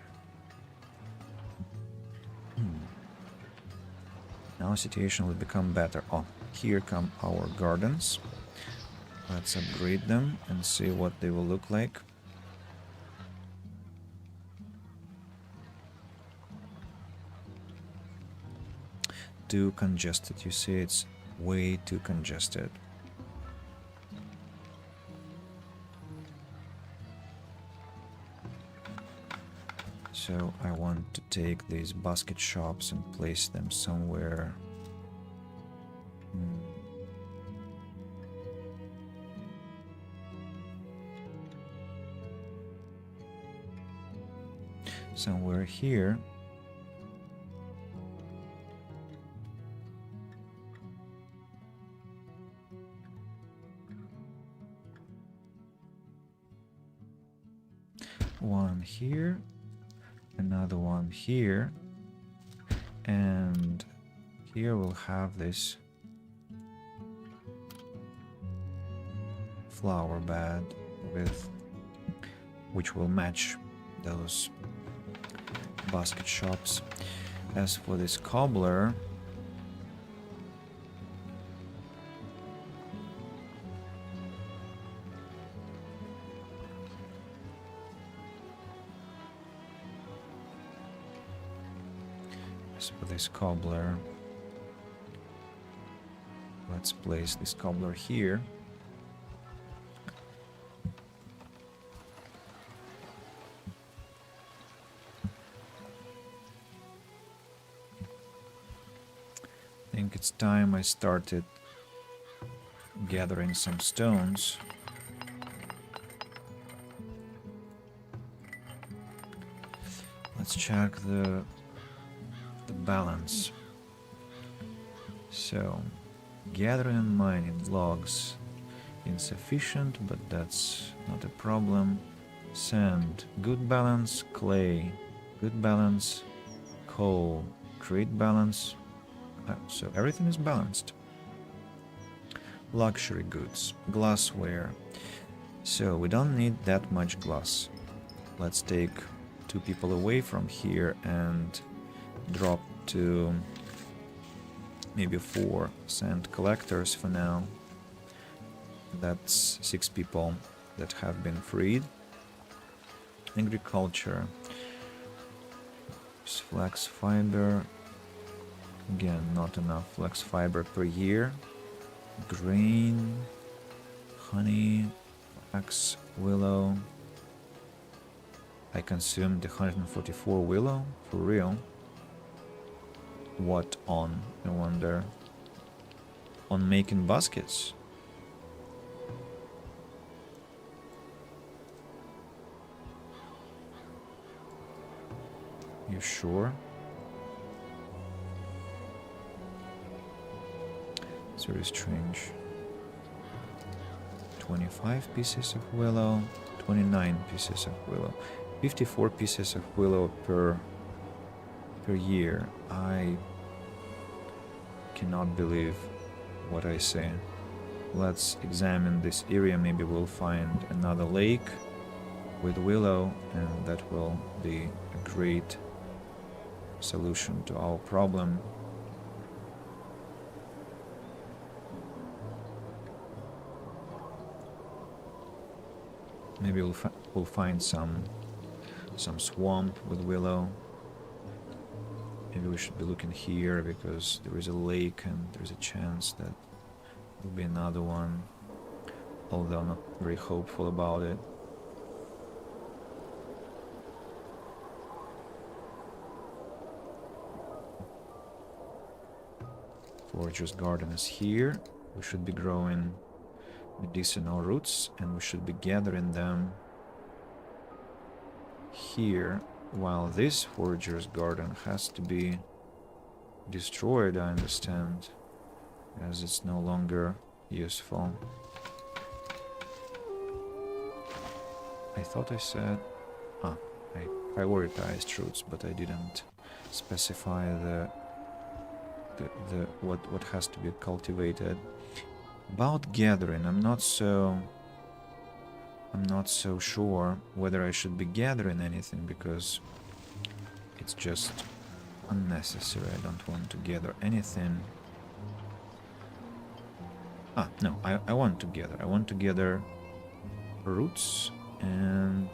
Now situation will become better. Oh, here come our gardens. Let's upgrade them and see what they will look like. Too congested, you see, it's way too congested. So I want to take these basket shops and place them somewhere. Somewhere here. One here, another one here, and here we'll have this flower bed which will match those basket shops. As for this cobbler, let's place this cobbler here. I think it's time I started gathering some stones. Let's check the balance. So, gathering and mining logs insufficient, but that's not a problem. Sand, good balance. Clay, good balance. Coal, great balance. So everything is balanced. luxury goods, glassware. So we don't need that much glass. Let's take 2 people away from here and drop to maybe 4 sand collectors for now. That's 6 people that have been freed. Agriculture. Flax fiber. Again, not enough flax fiber per year. Grain. Honey. Flax. Willow. I consumed 144 willow. For real. What on, I wonder? On making baskets? You sure? It's very strange. 25 pieces of willow, 29 pieces of willow, 54 pieces of willow per year. I cannot believe what I say. Let's examine this area. Maybe we'll find another lake with willow, and that will be a great solution to our problem. Maybe we'll find some swamp with willow. Maybe we should be looking here because there is a lake and there's a chance that there'll be another one, although I'm not very hopeful about it. Forager's garden is here. We should be growing medicinal roots and we should be gathering them here, while this forager's garden has to be destroyed, I understand, as it's no longer useful. I thought I said I prioritized roots, but I didn't specify the what has to be cultivated. About gathering, I'm not so sure whether I should be gathering anything, because it's just unnecessary. I don't want to gather anything. No, I want to gather. I want to gather roots and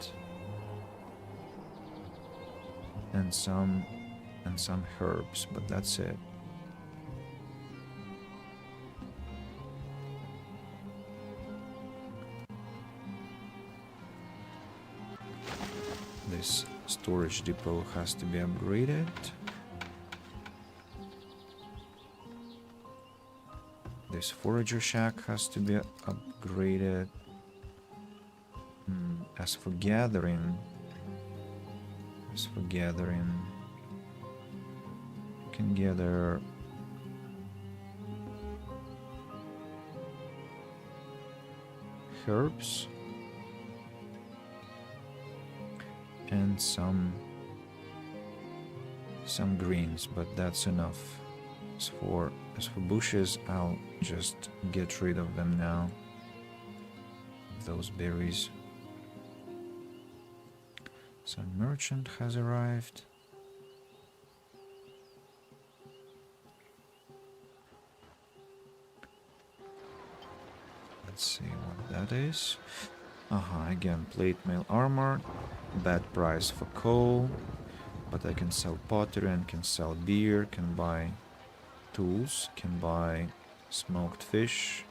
some herbs, but that's it. This storage depot has to be upgraded. This forager shack has to be upgraded. As for gathering, you can gather herbs and some greens, but that's enough. As for bushes, I'll just get rid of them now. Those berries. Some merchant has arrived. Let's see what that is. Again, plate mail armor. Bad price for coal, but I can sell pottery and can sell beer, can buy tools, can buy smoked fish.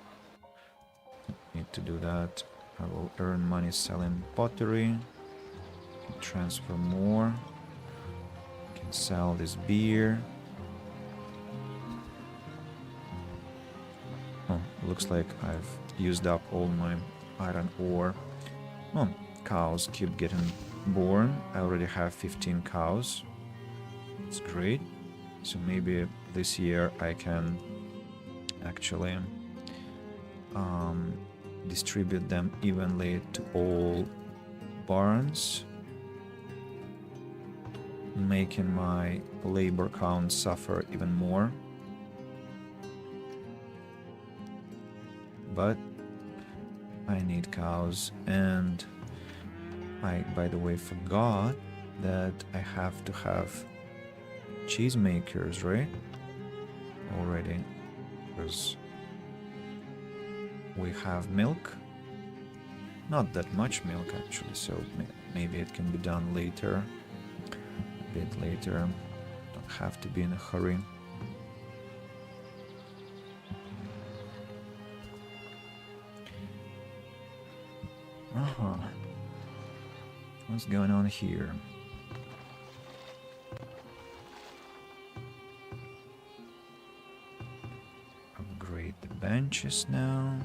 Need to do that. I will earn money selling pottery. Transfer more. Can sell this beer. Looks like I've used up all my iron ore. Cows keep getting born. I already have 15 cows. It's great. So maybe this year I can actually distribute them evenly to all barns, making my labor count suffer even more. but I need cows, and I, by the way, forgot that I have to have cheese makers, right? Already, because we have milk. Not that much milk, actually, so maybe it can be done later. A bit later. Don't have to be in a hurry. What's going on here? Upgrade the benches now.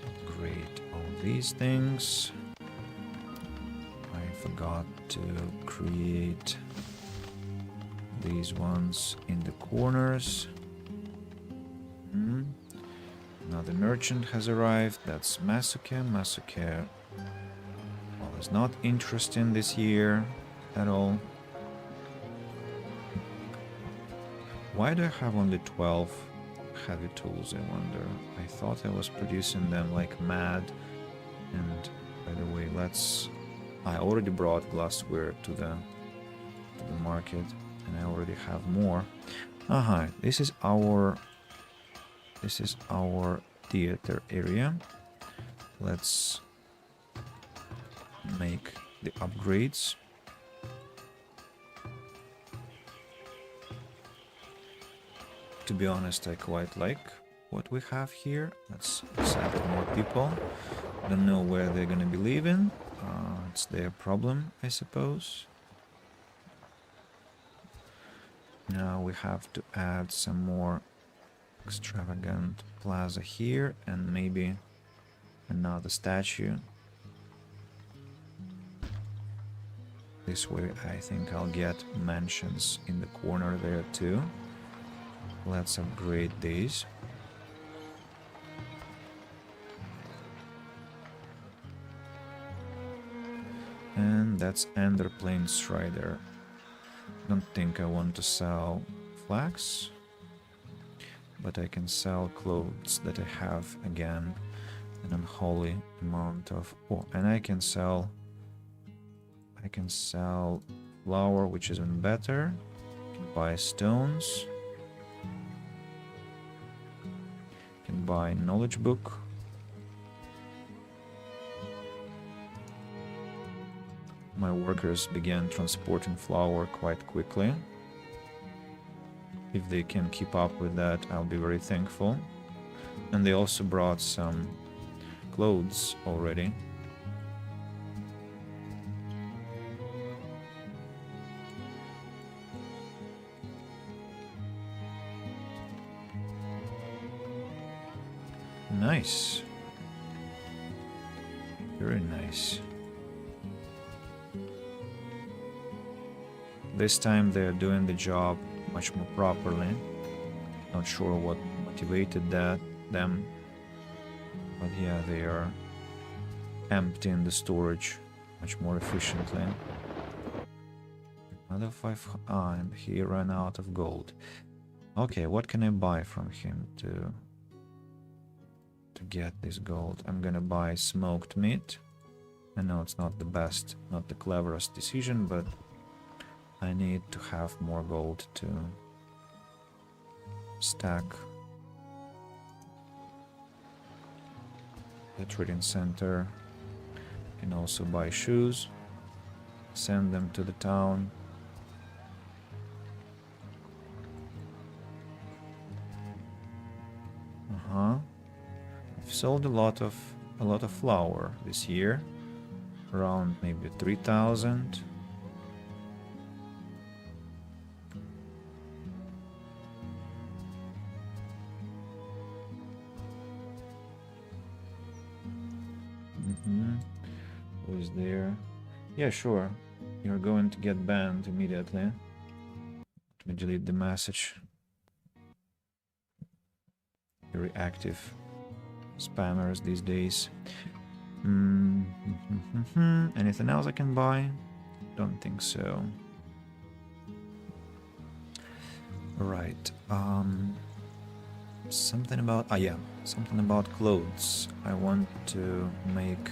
Upgrade all these things. I forgot to create these ones in the corners. Another merchant has arrived. That's Masuke. Masuke, well, is not interesting this year at all. Why do I have only 12 heavy tools, I wonder? I thought I was producing them like mad. And by the way, I already brought glassware to the market, and I already have more. This is our theater area. Let's make the upgrades. To be honest, I quite like what we have here. Let's accept more people. Don't know where they're gonna be leaving. It's their problem, I suppose. Now we have to add some more extravagant plaza here, and maybe another statue. This way I think I'll get mansions in the corner there too. Let's upgrade these. And that's Enderplane Strider. Don't think I want to sell flax, but I can sell clothes that I have again, an unholy amount of. Oh, and I can sell flour, which is even better. I can buy stones. I can buy knowledge book. My workers began transporting flour quite quickly. If they can keep up with that, I'll be very thankful. And they also brought some clothes already. Nice. Very nice. This time they're doing the job much more properly. Not sure what motivated them, but yeah, they are emptying the storage much more efficiently. Another 5. And he ran out of gold. Okay, what can I buy from him to get this gold? I'm gonna buy smoked meat. I know it's not the best, not the cleverest decision, but I need to have more gold to stack. The trading center can also buy shoes, send them to the town. I've sold a lot of flour this year, around maybe 3,000. Who is there? Yeah, sure. You're going to get banned immediately. Let me delete the message. Very active spammers these days. Anything else I can buy? Don't think so. Right. Something about... Ah, yeah. Something about clothes. I want to make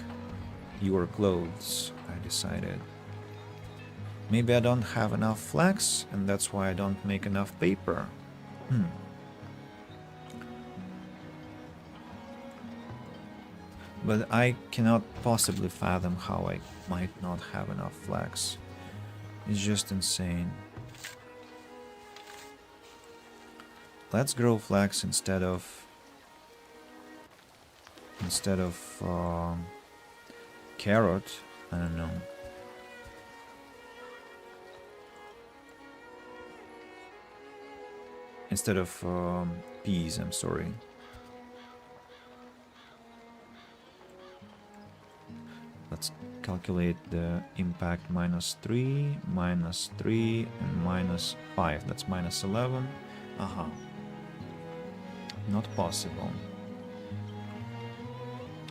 your clothes, I decided. Maybe I don't have enough flax, and that's why I don't make enough paper. But I cannot possibly fathom how I might not have enough flax. It's just insane. Let's grow flax instead of carrot. I don't know. Instead of peas, I'm sorry. Let's calculate the impact. -3, -3, and -5. That's -11. Not possible.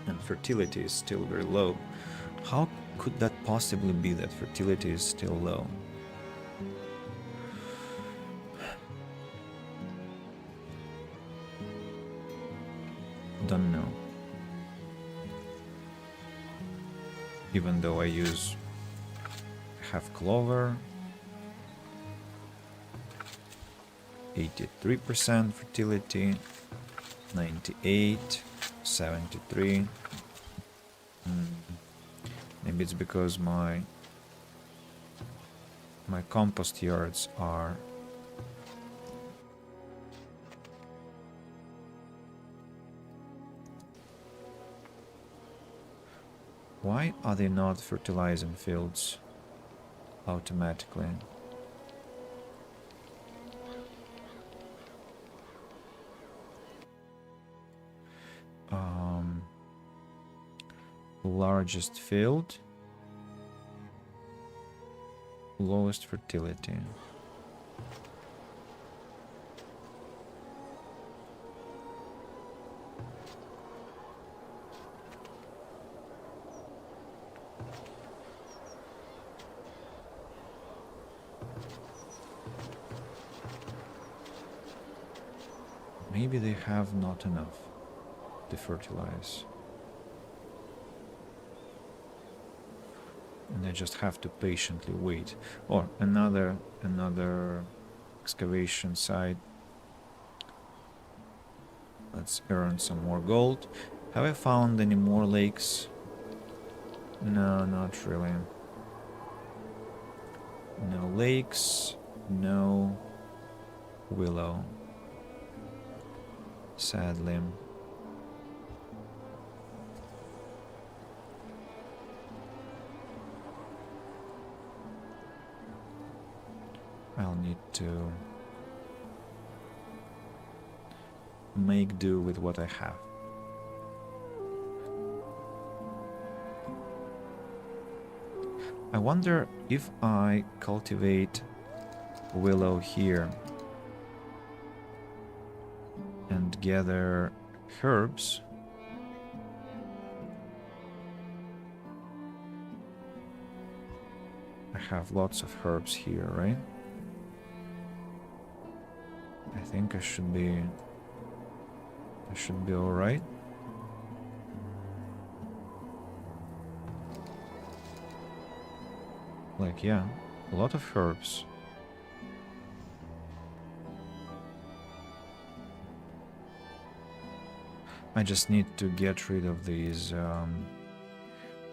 And fertility is still very low. How could that possibly be that fertility is still low? Don't know. Even though I have clover, 83% fertility, 98, 73. Maybe it's because my compost yards are Why are they not fertilizing fields automatically? Largest field, lowest fertility. Maybe they have not enough to fertilize. And I just have to patiently wait. Or another excavation site. Let's earn some more gold. Have I found any more lakes? No, not really. No lakes, no willow. Sadly. I'll need to make do with what I have. I wonder if I cultivate willow here and gather herbs. I have lots of herbs here, right? I think I should be all right. Like, yeah, a lot of herbs. I just need to get rid of these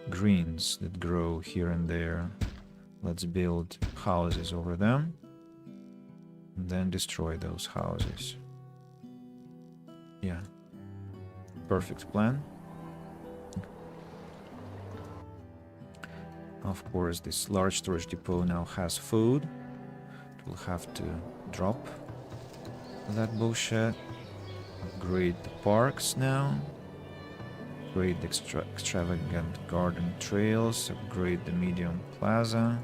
greens that grow here and there. Let's build houses over them. And then destroy those houses. Yeah. Perfect plan. Of course, this large storage depot now has food. It will have to drop that bullshit. Upgrade the parks now. Upgrade the extravagant garden trails. Upgrade the medium plaza.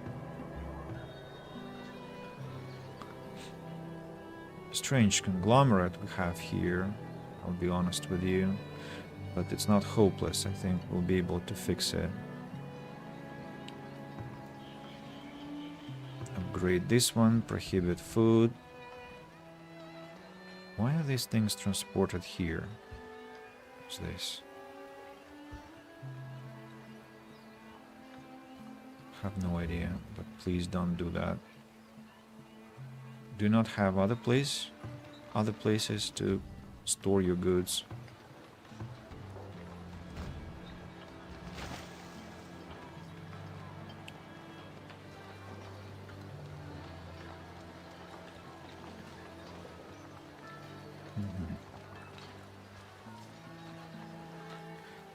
Strange conglomerate we have here, I'll be honest with you, but it's not hopeless. I think we'll be able to fix it. upgrade this one, prohibit food. Why are these things transported here? What's this? Have no idea, but please don't do that. Do not have other places to store your goods.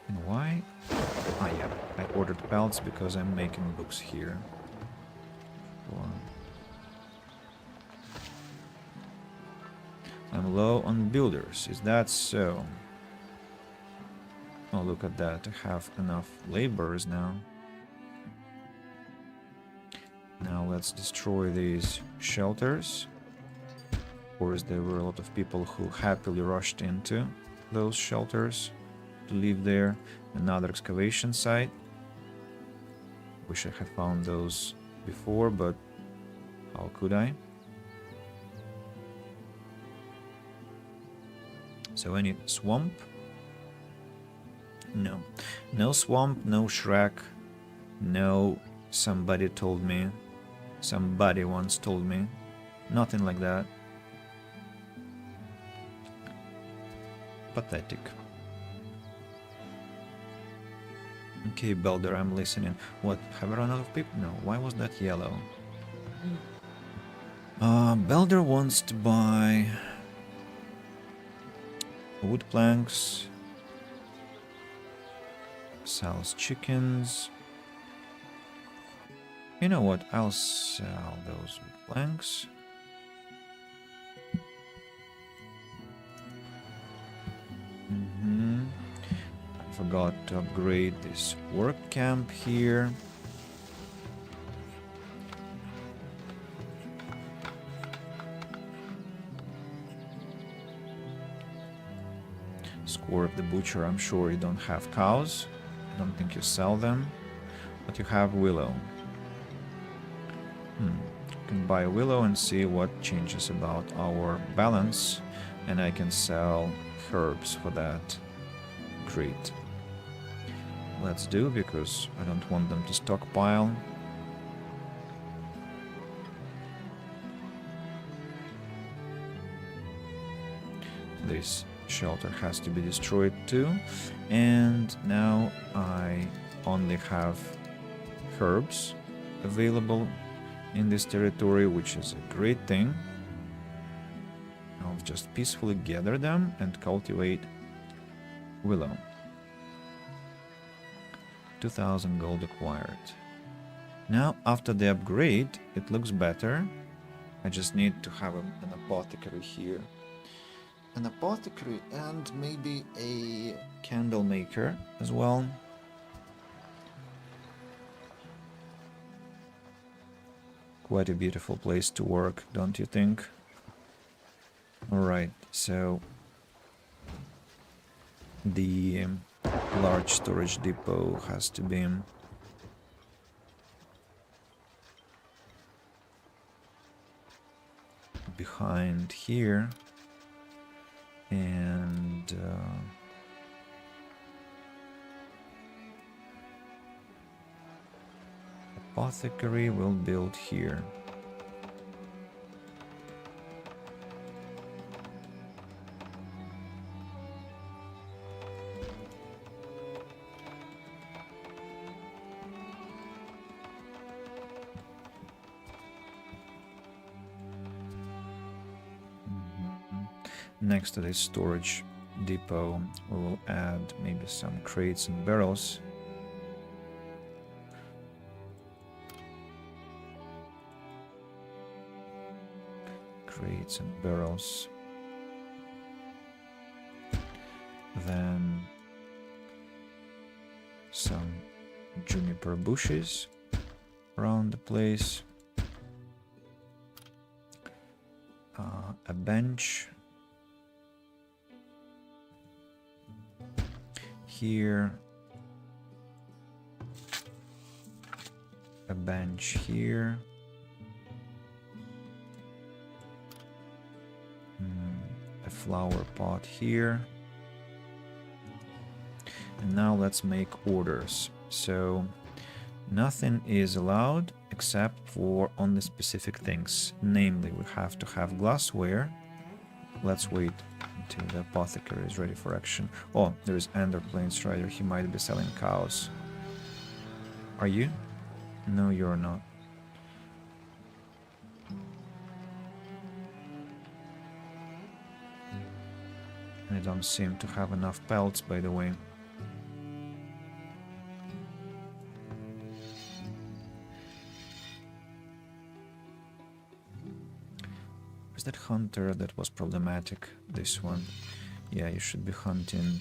And why? Ah, yeah, I ordered pelts because I'm making books here. I'm low on builders. Is that so? Oh, look at that. I have enough laborers now. Now let's destroy these shelters. Of course, there were a lot of people who happily rushed into those shelters to live there. Another excavation site. Wish I had found those before, but how could I? So any swamp? No. No swamp, no Shrek, no somebody told me, somebody once told me. Nothing like that. Pathetic. Okay, Belder, I'm listening. What, have I run out of people? No, why was that yellow? Belder wants to buy wood planks, sells chickens. You know what, I'll sell those wood planks. I forgot to upgrade this work camp here. Score of the butcher, I'm sure you don't have cows. I don't think you sell them, but you have willow. You can buy willow and see what changes about our balance, and I can sell herbs for that. Great. Let's do, because I don't want them to stockpile. This shelter has to be destroyed too, and now I only have herbs available in this territory, which is a great thing. I'll just peacefully gather them and cultivate willow. 2000 gold acquired. Now after the upgrade it looks better. I just need to have an apothecary here. An apothecary and maybe a candle maker as well. Quite a beautiful place to work, don't you think? Alright, so the large storage depot has to be behind here, and apothecary will build here. Next to this storage depot, we will add maybe some crates and barrels. Crates and barrels. Then some juniper bushes around the place. A bench here, a bench here, a flower pot here. And now let's make orders. So nothing is allowed except for only specific things. Namely, we have to have glassware. Let's wait until the apothecary is ready for action. Oh, there is Ender Plain Strider. He might be selling cows. Are you? No, you're not. I don't seem to have enough pelts, by the way. Where's that hunter that was problematic? This one. Yeah, you should be hunting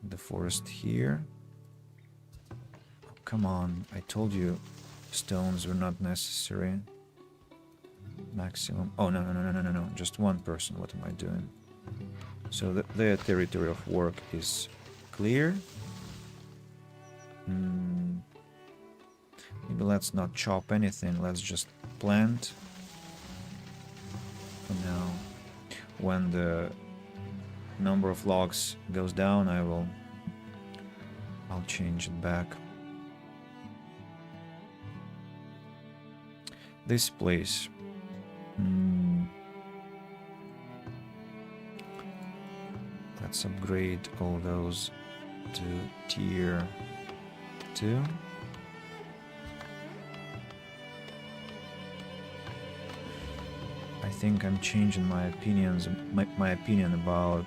the forest here. Oh, come on, I told you stones were not necessary. Maximum. Oh, no. Just one person. What am I doing? So their territory of work is clear. Maybe let's not chop anything. Let's just plant. For now, when the number of logs goes down, I'll change it back. This place. Let's upgrade all those to tier 2. I think I'm changing my opinion about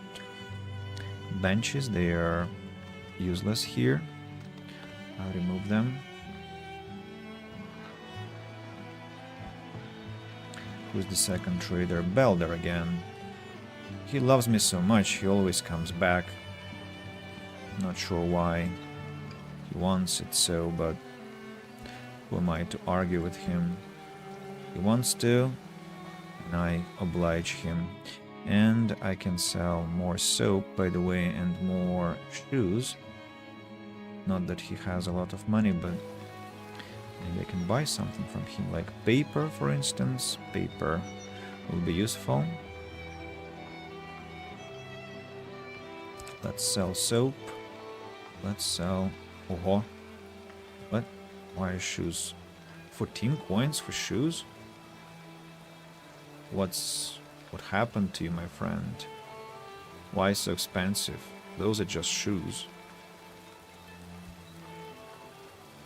benches. They are useless here. I'll remove them. Who's the second trader? Belder again. He loves me so much, he always comes back. Not sure why he wants it so, but who am I to argue with him? He wants to, and I oblige him. And I can sell more soap, by the way, and more shoes. Not that he has a lot of money, but maybe I can buy something from him, like paper, for instance. Paper will be useful. Let's sell soap. Let's sell... Oh, what? Why are shoes? 14 coins for shoes? What happened to you, my friend? Why so expensive? Those are just shoes.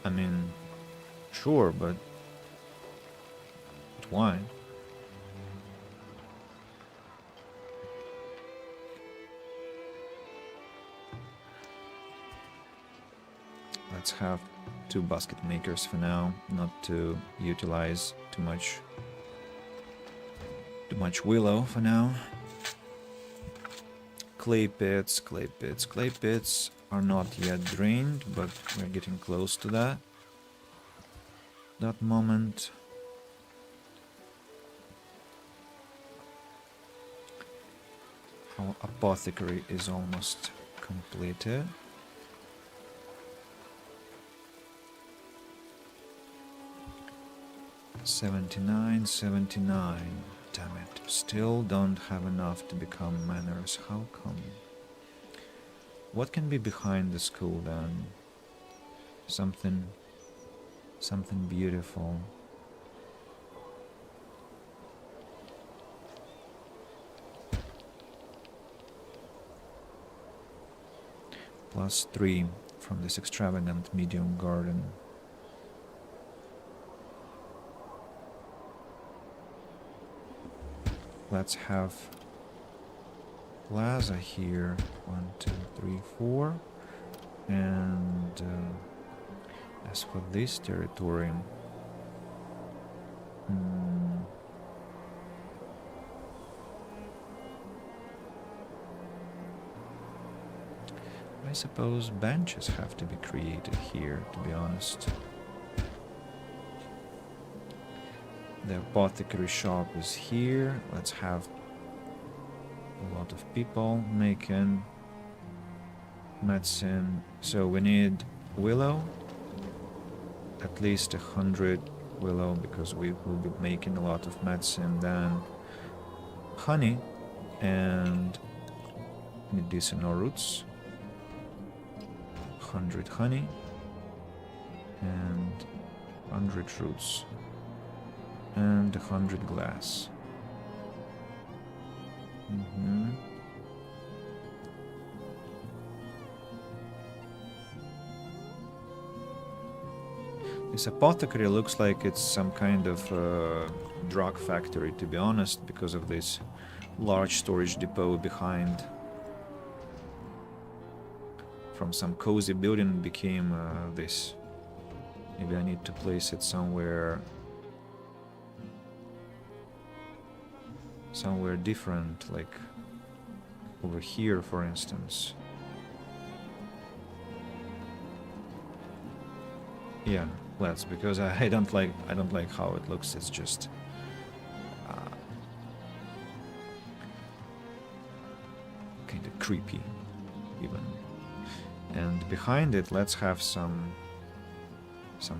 I mean, sure, but why? Let's have 2 basket makers for now, not to utilize too much willow for now. Clay pits are not yet drained, but we're getting close to that moment. Our apothecary is almost completed. $79. Damn it. Still don't have enough to become manors. How come? What can be behind the school then? Something beautiful. +3 from this extravagant medium garden. Let's have plaza here. 1, 2, 3, 4. And as for this territory, I suppose benches have to be created here, to be honest. The apothecary shop is here. Let's have a lot of people making medicine. So we need willow, at least 100 willow, because we will be making a lot of medicine. Then honey, and medicinal roots, 100 honey, and 100 roots, and 100 glass. This apothecary looks like it's some kind of drug factory, to be honest, because of this large storage depot behind. From some cozy building became this. Maybe I need to place it somewhere different, like over here, for instance. Yeah, let's, because I don't like how it looks. It's just kind of creepy, even. And behind it, let's have some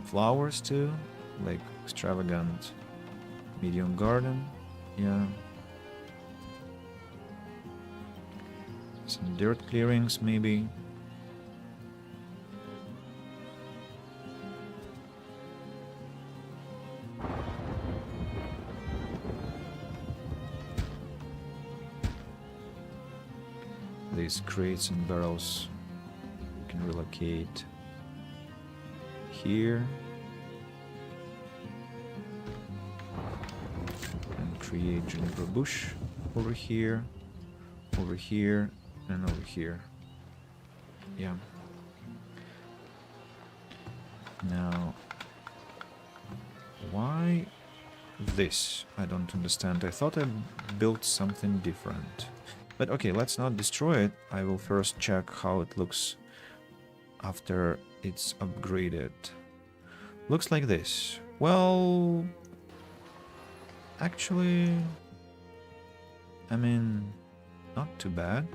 flowers too, like extravagant medium garden. Yeah. Some dirt clearings, maybe. These crates and barrels we can relocate here and create juniper bush over here, and over here. Yeah. Now, why this? I don't understand. I thought I built something different. But okay, let's not destroy it. I will first check how it looks after it's upgraded. Looks like this. Well, actually, I mean, not too bad.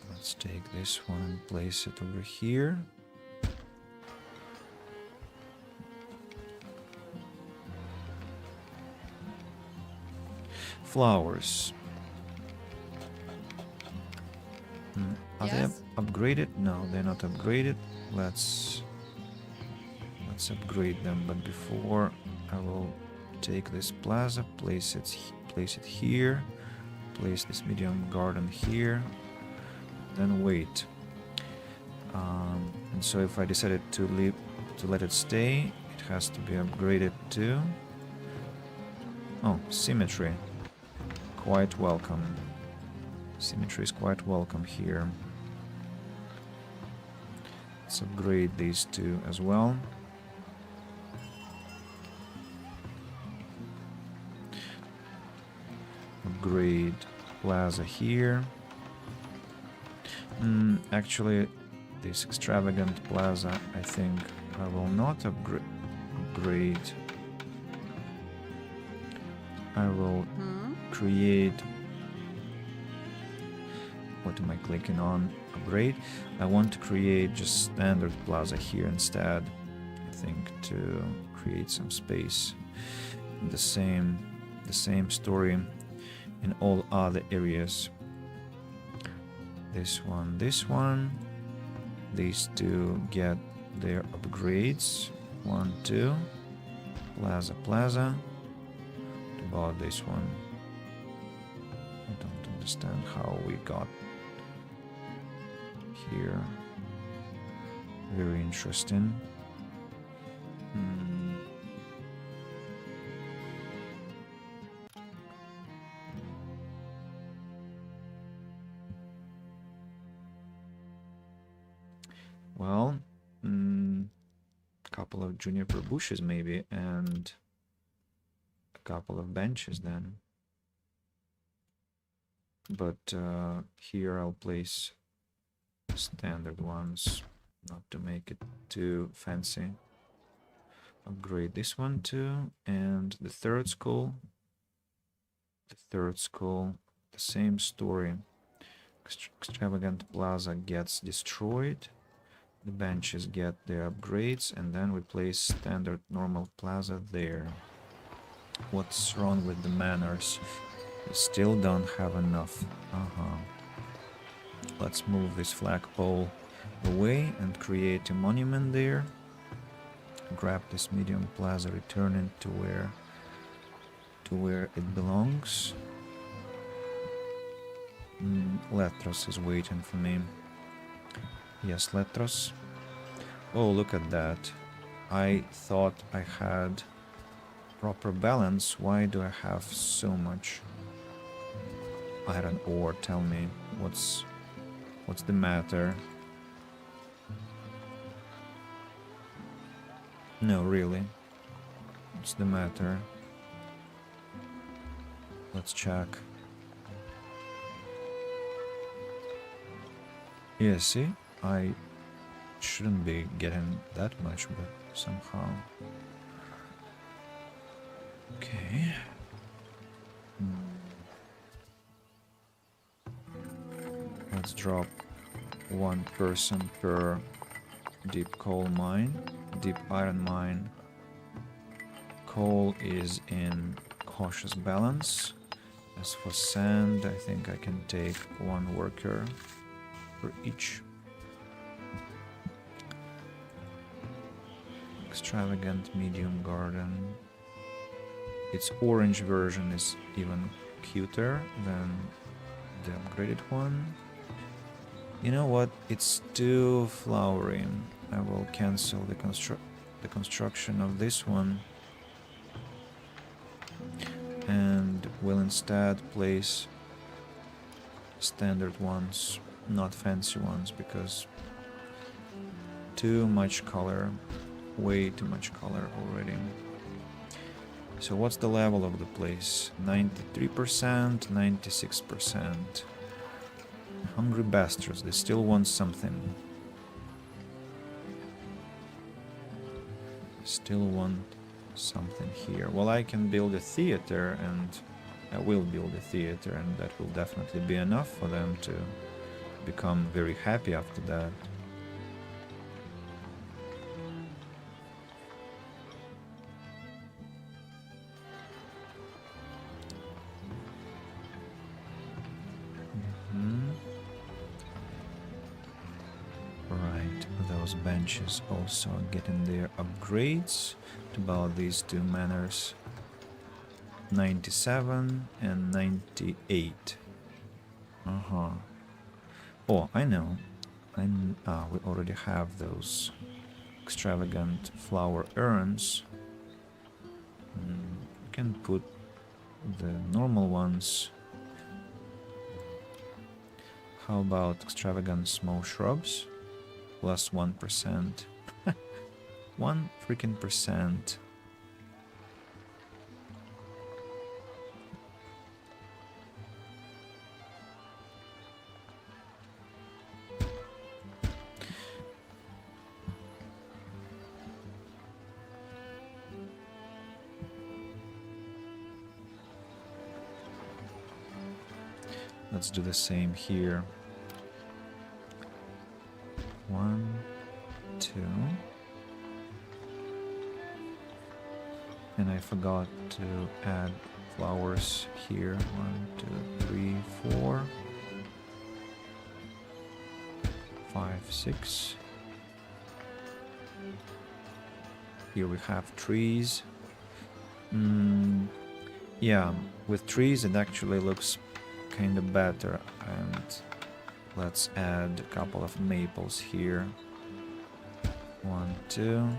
Let's take this one and place it over here. Flowers. Are they upgraded? No, they're not upgraded. Let's upgrade them. But before, I will take this plaza, place it here, place this medium garden here. Then wait. And so if I decided to let it stay, it has to be upgraded to. Oh, symmetry. Quite welcome. Symmetry is quite welcome here. Let's upgrade these two as well. Upgrade plaza here. Actually, this extravagant plaza, I think I will not upgrade. I will create. What am I clicking on? Upgrade. I want to create just standard plaza here instead. I think to create some space. The same story in all other areas. This one. These two get their upgrades. 1, 2. Plaza. What about this one? I don't understand how we got here. Very interesting. Well, couple of juniper bushes maybe, and a couple of benches then. But here I'll place standard ones, not to make it too fancy. Upgrade this one too, and the third school. The same story. Extravagant Plaza gets destroyed. The benches get their upgrades, and then we place standard normal plaza there. What's wrong with the manors? We still don't have enough. Let's move this flagpole away and create a monument there. Grab this medium plaza, return it to where it belongs. Letros is waiting for me. Yes, Letros. Oh, look at that. I thought I had proper balance. Why do I have so much iron ore? Tell me, what's the matter? No, really. What's the matter? Let's check. Yeah, see? I shouldn't be getting that much, but somehow. Okay. Let's drop one person per deep coal mine, deep iron mine. Coal is in cautious balance. As for sand, I think I can take one worker for each. Extravagant medium garden. Its orange version is even cuter than the upgraded one. You know what? It's too flowery. I will cancel the construction of this one and will instead place standard ones, not fancy ones, because too much color, way too much color already. So what's the level of the place? 93%, 96%. Hungry bastards, they still want something. Still want something here. Well, I can build a theater, and I will build a theater, and that will definitely be enough for them to become very happy after that. Those benches also getting their upgrades to about these two manors. 97 and 98. Oh, I know. We already have those extravagant flower urns. We can put the normal ones. How about extravagant small shrubs? Plus 1%. 1 freaking percent. Let's do the same here. 1, 2. And I forgot to add flowers here. 1, 2, 3, 4, 5, 6. Here we have trees. Yeah, with trees it actually looks kind of better. And let's add a couple of maples here. 1, 2.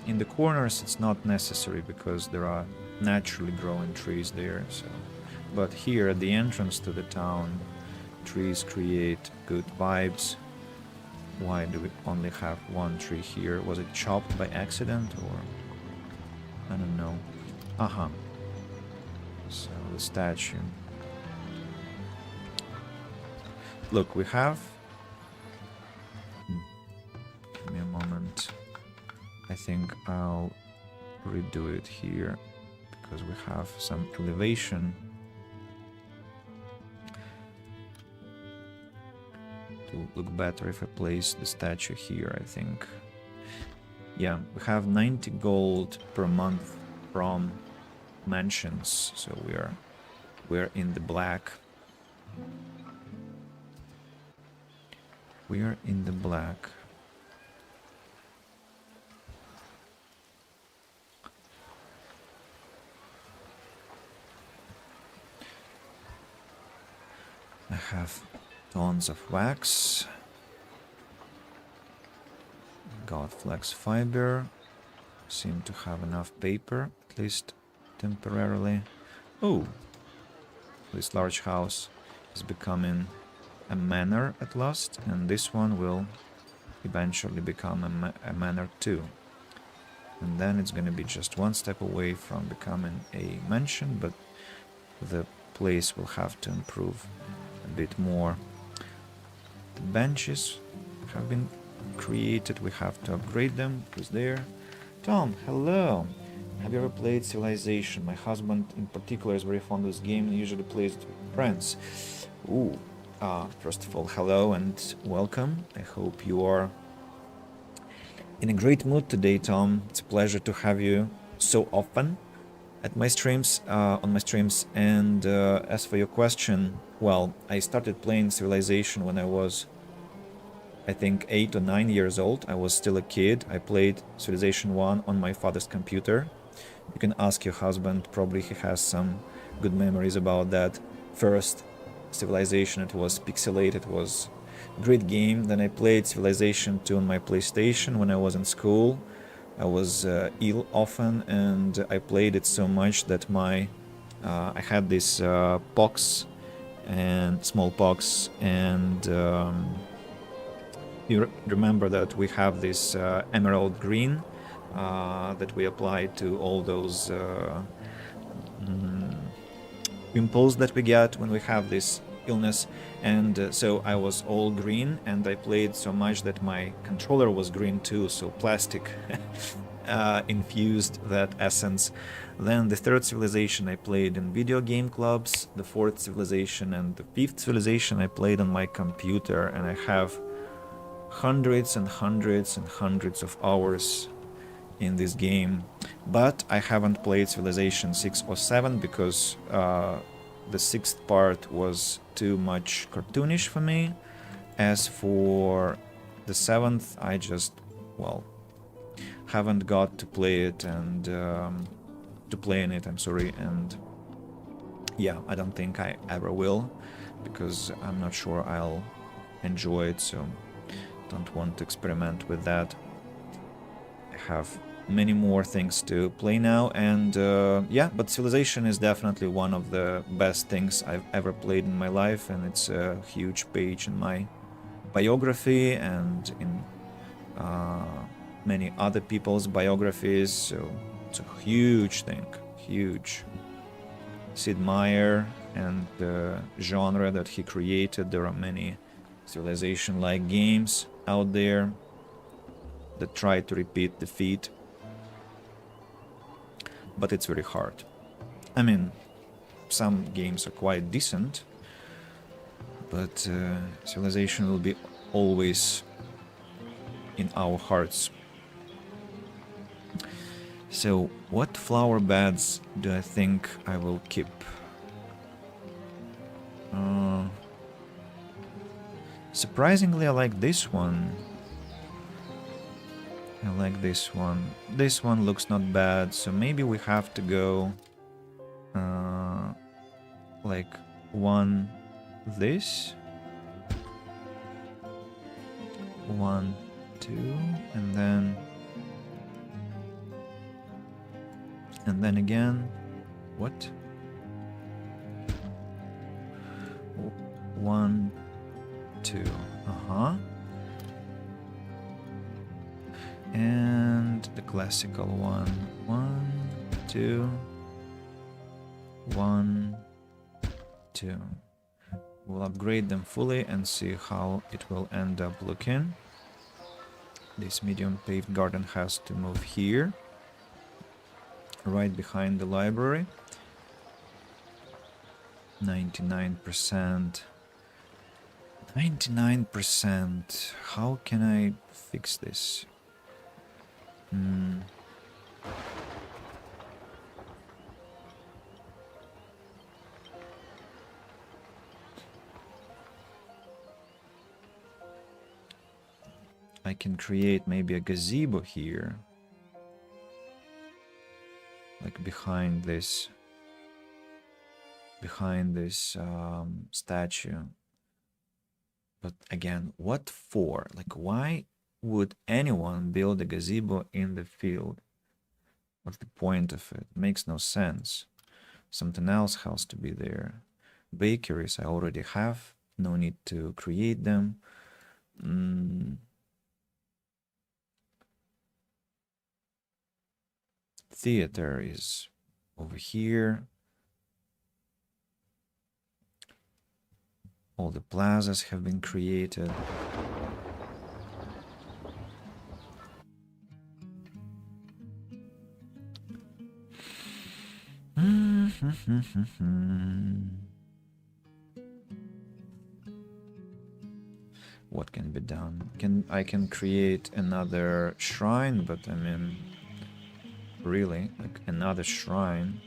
In the corners it's not necessary because there are naturally growing trees there. So, but here at the entrance to the town, trees create good vibes. Why do we only have one tree here? Was it chopped by accident, or I don't know. So the statue. Look, we have... Give me a moment. I think I'll redo it here because we have some elevation. It would look better if I place the statue here, I think. Yeah, we have 90 gold per month from mansions, so we're in the black. We are in the black. I have tons of wax. Got flax fiber. Seem to have enough paper, at least temporarily. Oh, this large house is becoming a manor at last, and this one will eventually become a manor too. And then it's going to be just one step away from becoming a mansion, but the place will have to improve a bit more. The benches have been created, we have to upgrade them. Who's there? Tom, hello! Have you ever played Civilization? My husband in particular is very fond of this game and usually plays it with friends. Ooh, first of all, hello and welcome. I hope you are in a great mood today, Tom. It's a pleasure to have you so often at my streams, on my streams. And as for your question, well, I started playing Civilization when I was, I think, 8 or 9 years old. I was still a kid. I played Civilization 1 on my father's computer. You can ask your husband, probably he has some good memories about that first Civilization. It was pixelated, it was a great game. Then I played Civilization 2 on my PlayStation when I was in school. I was ill often, and I played it so much that I had this pox and smallpox, and you remember that we have this emerald green that we apply to all those pimples that we get when we have this illness, and so I was all green, and I played so much that my controller was green too, so plastic infused that essence. Then the third Civilization I played in video game clubs, the fourth Civilization and the fifth Civilization I played on my computer, and I have hundreds and hundreds and hundreds of hours in this game. But I haven't played Civilization 6 or 7 because the sixth part was too much cartoonish for me. As for the seventh, I just, well, haven't got to play it and to play in it, I'm sorry, and yeah, I don't think I ever will because I'm not sure I'll enjoy it, so don't want to experiment with that. I have many more things to play now, and yeah, but Civilization is definitely one of the best things I've ever played in my life, and it's a huge page in my biography and in many other people's biographies, so it's a huge thing, huge. Sid Meier and the genre that he created, there are many Civilization-like games out there that try to repeat the feat, but it's very hard. I mean, some games are quite decent, but Civilization will be always in our hearts. So, what flower beds do I think I will keep? Surprisingly, I like this one. I like this one. This one looks not bad, so maybe we have to go like one this, one, two, and then again, what? One, two, and the classical one. One, two, one, two. We'll upgrade them fully and see how it will end up looking. This medium paved garden has to move here. right behind the library. 99%. 99%. How can I fix this? I can create maybe a gazebo here. Like behind this statue. But again, what for? Like, why would anyone build a gazebo in the field? What's the point of it? Makes no sense. Something else has to be there. Bakeries I already have. No need to create them. Theater is over here. All the plazas have been created. What can be done? I can create another shrine, but I mean, really, like another shrine.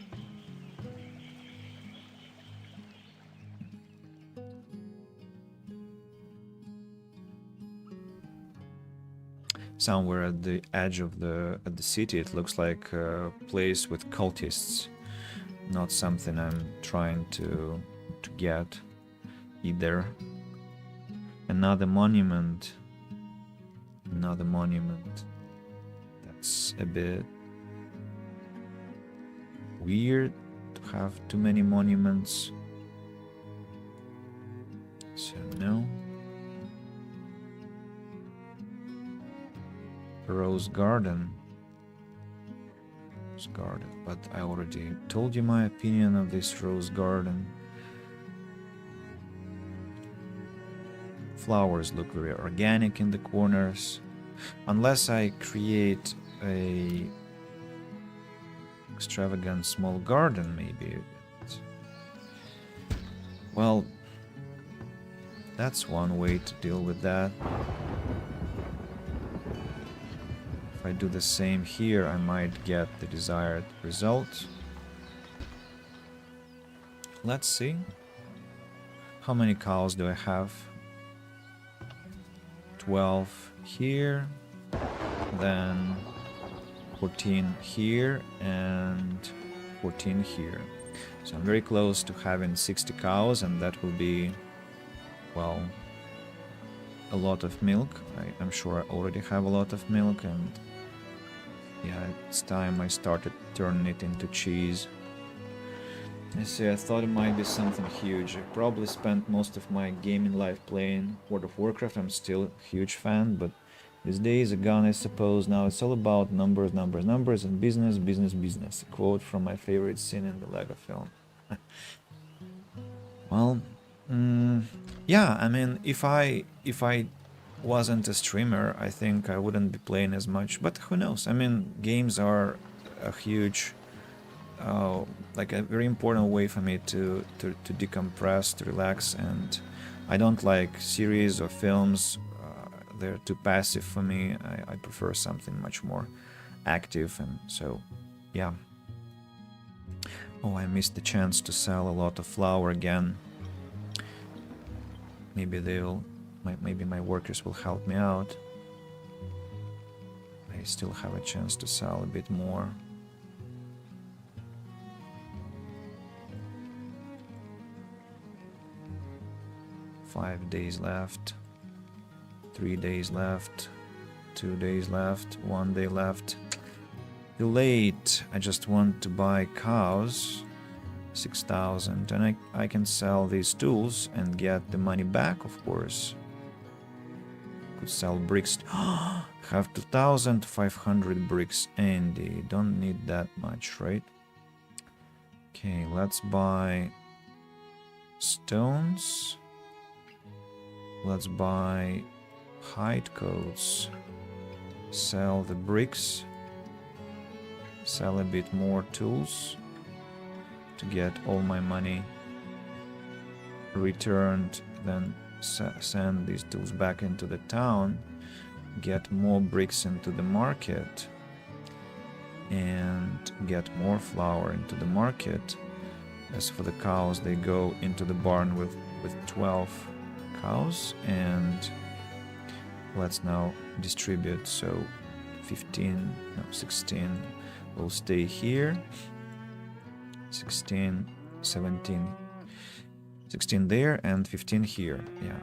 Somewhere at the edge of the city, it looks like a place with cultists. Not something I'm trying to get either. Another monument. Another monument. That's a bit weird to have too many monuments. So no. Rose garden. Rose garden. But I already told you my opinion of this rose garden. Flowers look very organic in the corners. Unless I create a extravagant small garden, maybe. Well, that's one way to deal with that. If I do the same here, I might get the desired result. Let's see. How many cows do I have? 12 here, then 14 here, and 14 here. So I'm very close to having 60 cows, and that will be, well, a lot of milk. I'm sure I already have a lot of milk, and yeah, it's time I started turning it into cheese. I see, I thought it might be something huge. I probably spent most of my gaming life playing World of Warcraft. I'm still a huge fan, but these days are gone, I suppose. Now it's all about numbers, numbers, numbers, and business, business, business. A quote from my favorite scene in the Lego film. Well, yeah, I mean, if I wasn't a streamer, I think I wouldn't be playing as much. But who knows? I mean, games are a huge... like a very important way for me to decompress, to relax, and I don't like series or films. They're too passive for me. I prefer something much more active, and so, yeah. Oh, I missed the chance to sell a lot of flour again. Maybe maybe my workers will help me out. I still have a chance to sell a bit more. 5 days left, 3 days left, 2 days left, 1 day left. Too late. I just want to buy cows, 6,000, and I can sell these tools and get the money back, of course. Could sell bricks. Have 2,500 bricks, Andy. Don't need that much, right? Okay, let's buy stones. Let's buy hide coats. Sell the bricks. sell a bit more tools to get all my money returned, then send these tools back into the town, get more bricks into the market, and get more flour into the market. As for the cows, they go into the barn with 12 cows, and let's now distribute. So 16 will stay here, 16, 17, 16 there, and 15 here. Yeah,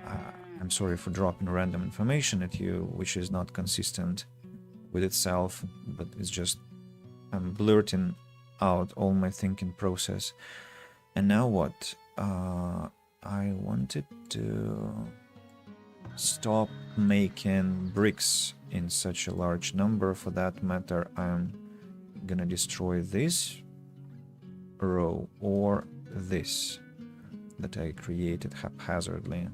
I'm sorry for dropping random information at you, which is not consistent with itself, but it's just I'm blurting out all my thinking process. And now what? I wanted to stop making bricks in such a large number. For that matter, I'm gonna destroy this row or this that I created haphazardly.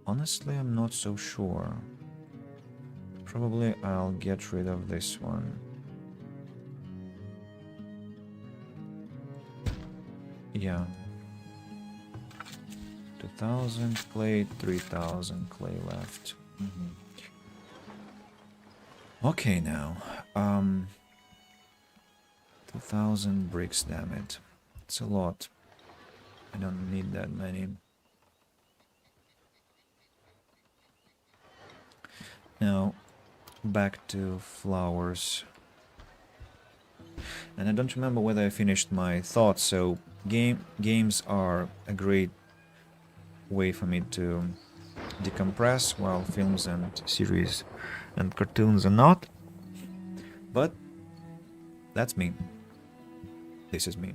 Honestly, I'm not so sure. Probably I'll get rid of this one. Yeah. 2000 clay, 3000 clay left. Okay, now. 2000 bricks, damn it. It's a lot. I don't need that many. Now, back to flowers. And I don't remember whether I finished my thoughts, so games are a great way for me to decompress, while films and series and cartoons are not. But that's me. This is me.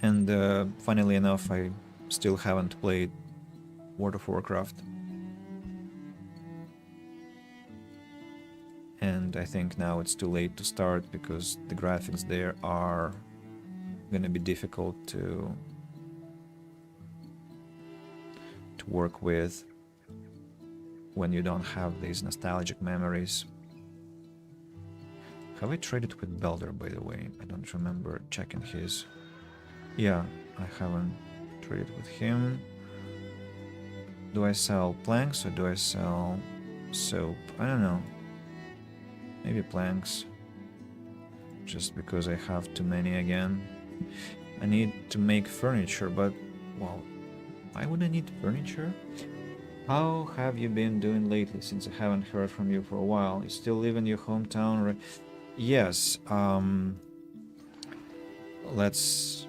And funnily enough, I still haven't played World of Warcraft. And I think now it's too late to start because the graphics there are gonna be difficult to work with when you don't have these nostalgic memories. Have I traded with Belder, by the way? I don't remember checking his. Yeah, I haven't traded with him. Do I sell planks or do I sell soap? I don't know. Maybe planks. Just because I have too many again. I need to make furniture, but, well, why would I need furniture? How have you been doing lately, since I haven't heard from you for a while? You still live in your hometown, right? Yes, let's...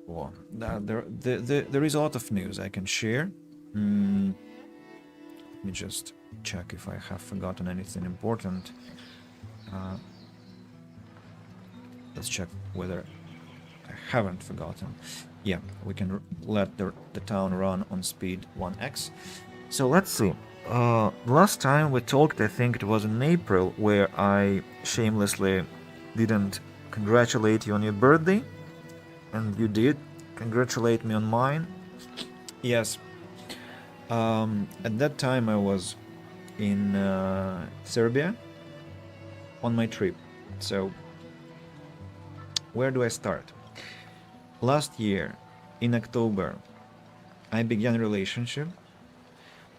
Well, there is a lot of news I can share. Let me just check if I have forgotten anything important. Let's check whether I haven't forgotten. Yeah, we can let the town run on speed 1x. So let's see. Last time we talked, I think it was in April, where I shamelessly didn't congratulate you on your birthday. And you did congratulate me on mine. Yes. At that time I was in Serbia on my trip. So where do I start? Last year, in October, I began a relationship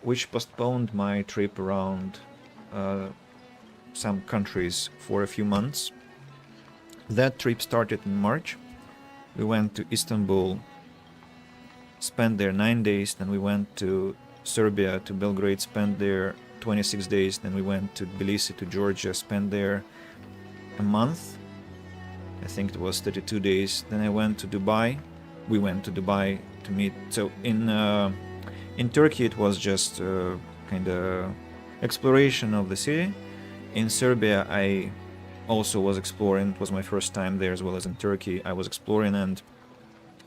which postponed my trip around some countries for a few months. That trip started in March. We went to Istanbul, spent there 9 days, then we went to Serbia, to Belgrade, spent there 26 days, then we went to Tbilisi, to Georgia, spent there a month. I think it was 32 days. Then I went to Dubai. We went to Dubai to meet. So in Turkey it was just kind of exploration of the city. In Serbia I also was exploring. It was my first time there, as well as in Turkey. I was exploring and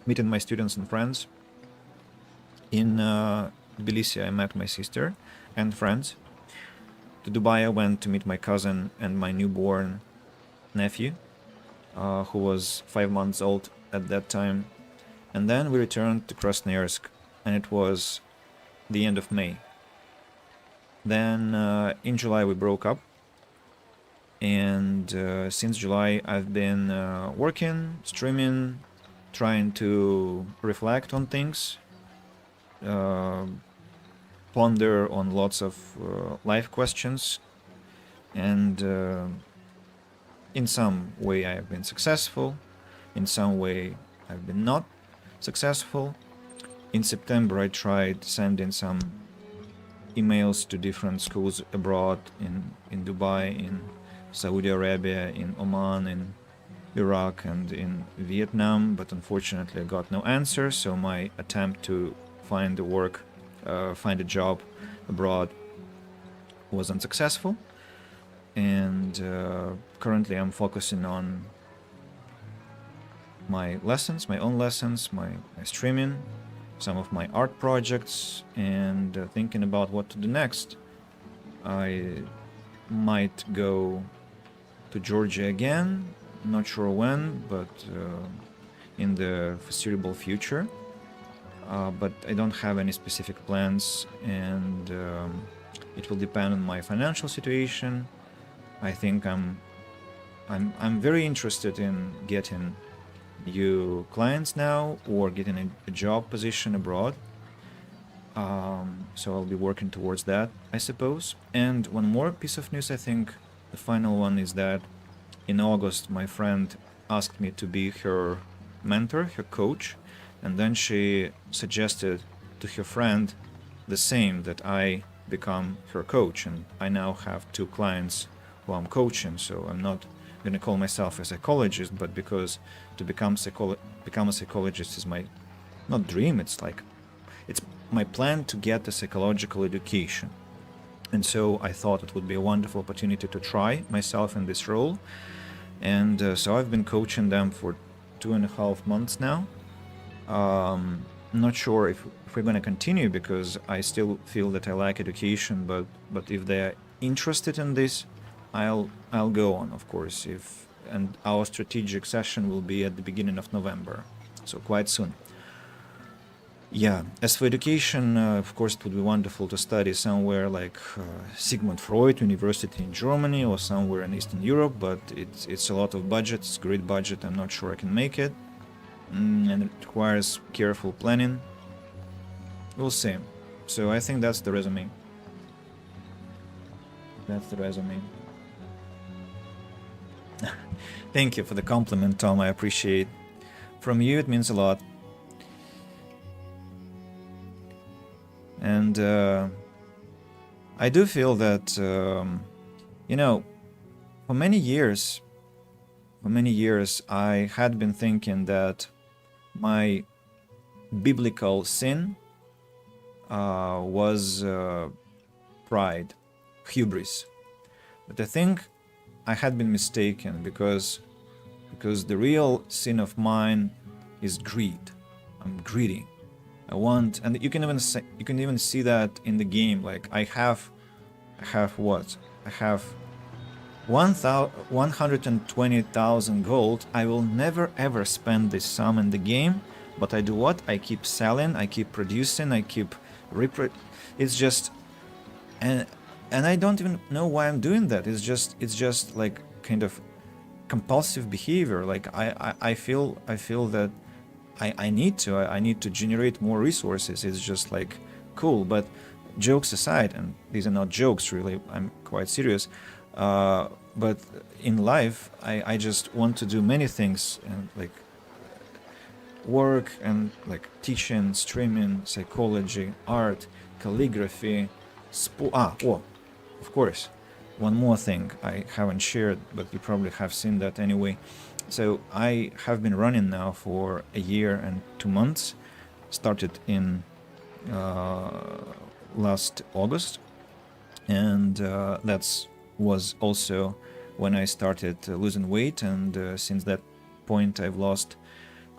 meeting my students and friends. In Tbilisi I met my sister and friends. To Dubai I went to meet my cousin and my newborn nephew, who was 5 months old at that time. And then we returned to Krasnoyarsk, and it was the end of May. Then in July we broke up. And since July, I've been working, streaming, trying to reflect on things, uh, ponder on lots of life questions, and in some way I've been successful, in some way I've been not successful. In September I tried sending some emails to different schools abroad in Dubai, in Saudi Arabia, in Oman, in Iraq, and in Vietnam, but unfortunately I got no answer, so my attempt to find a job abroad was unsuccessful. And currently I'm focusing on my lessons, my own lessons, my streaming, some of my art projects, and thinking about what to do next. I might go to Georgia again, not sure when, but in the foreseeable future. But I don't have any specific plans, and it will depend on my financial situation. I think I'm very interested in getting new clients now, or getting a job position abroad. So I'll be working towards that, I suppose. And one more piece of news, I think the final one, is that in August my friend asked me to be her mentor, her coach, and then she suggested to her friend the same, that I become her coach, and I now have 2 clients who I'm coaching. So I'm not going to call myself a psychologist, but because to become a psychologist is my not dream, it's my plan to get a psychological education. And so I thought it would be a wonderful opportunity to try myself in this role. And so I've been coaching them for 2.5 months now. Not sure if we're going to continue, because I still feel that I like education, but if they're interested in this, I'll go on, of course. And our strategic session will be at the beginning of November, so quite soon. Yeah, as for education, of course, it would be wonderful to study somewhere like Sigmund Freud University in Germany, or somewhere in Eastern Europe, but it's a lot of budget, it's a great budget, I'm not sure I can make it. And it requires careful planning. We'll see. So I think that's the resume. Thank you for the compliment, Tom. I appreciate. From you, it means a lot. And I do feel that, for many years, I had been thinking that my biblical sin was pride, hubris. But I think I had been mistaken, because the real sin of mine is greed. I'm greedy. I want, and you can even see that in the game. Like I have what? I have 120,000 gold. I will never ever spend this sum in the game, but I do what? I keep selling, I keep producing, I keep it's just, and I don't even know why I'm doing that. It's just like kind of compulsive behavior. Like I feel that I need to generate more resources. It's just like cool. But jokes aside, and these are not jokes really, I'm quite serious. But in life, I just want to do many things, and like work, and like teaching, streaming, psychology, art, calligraphy, of course, one more thing I haven't shared, but you probably have seen that anyway. So I have been running now for a year and 2 months. Started in last August, and that was also when I started losing weight. And since that point, I've lost,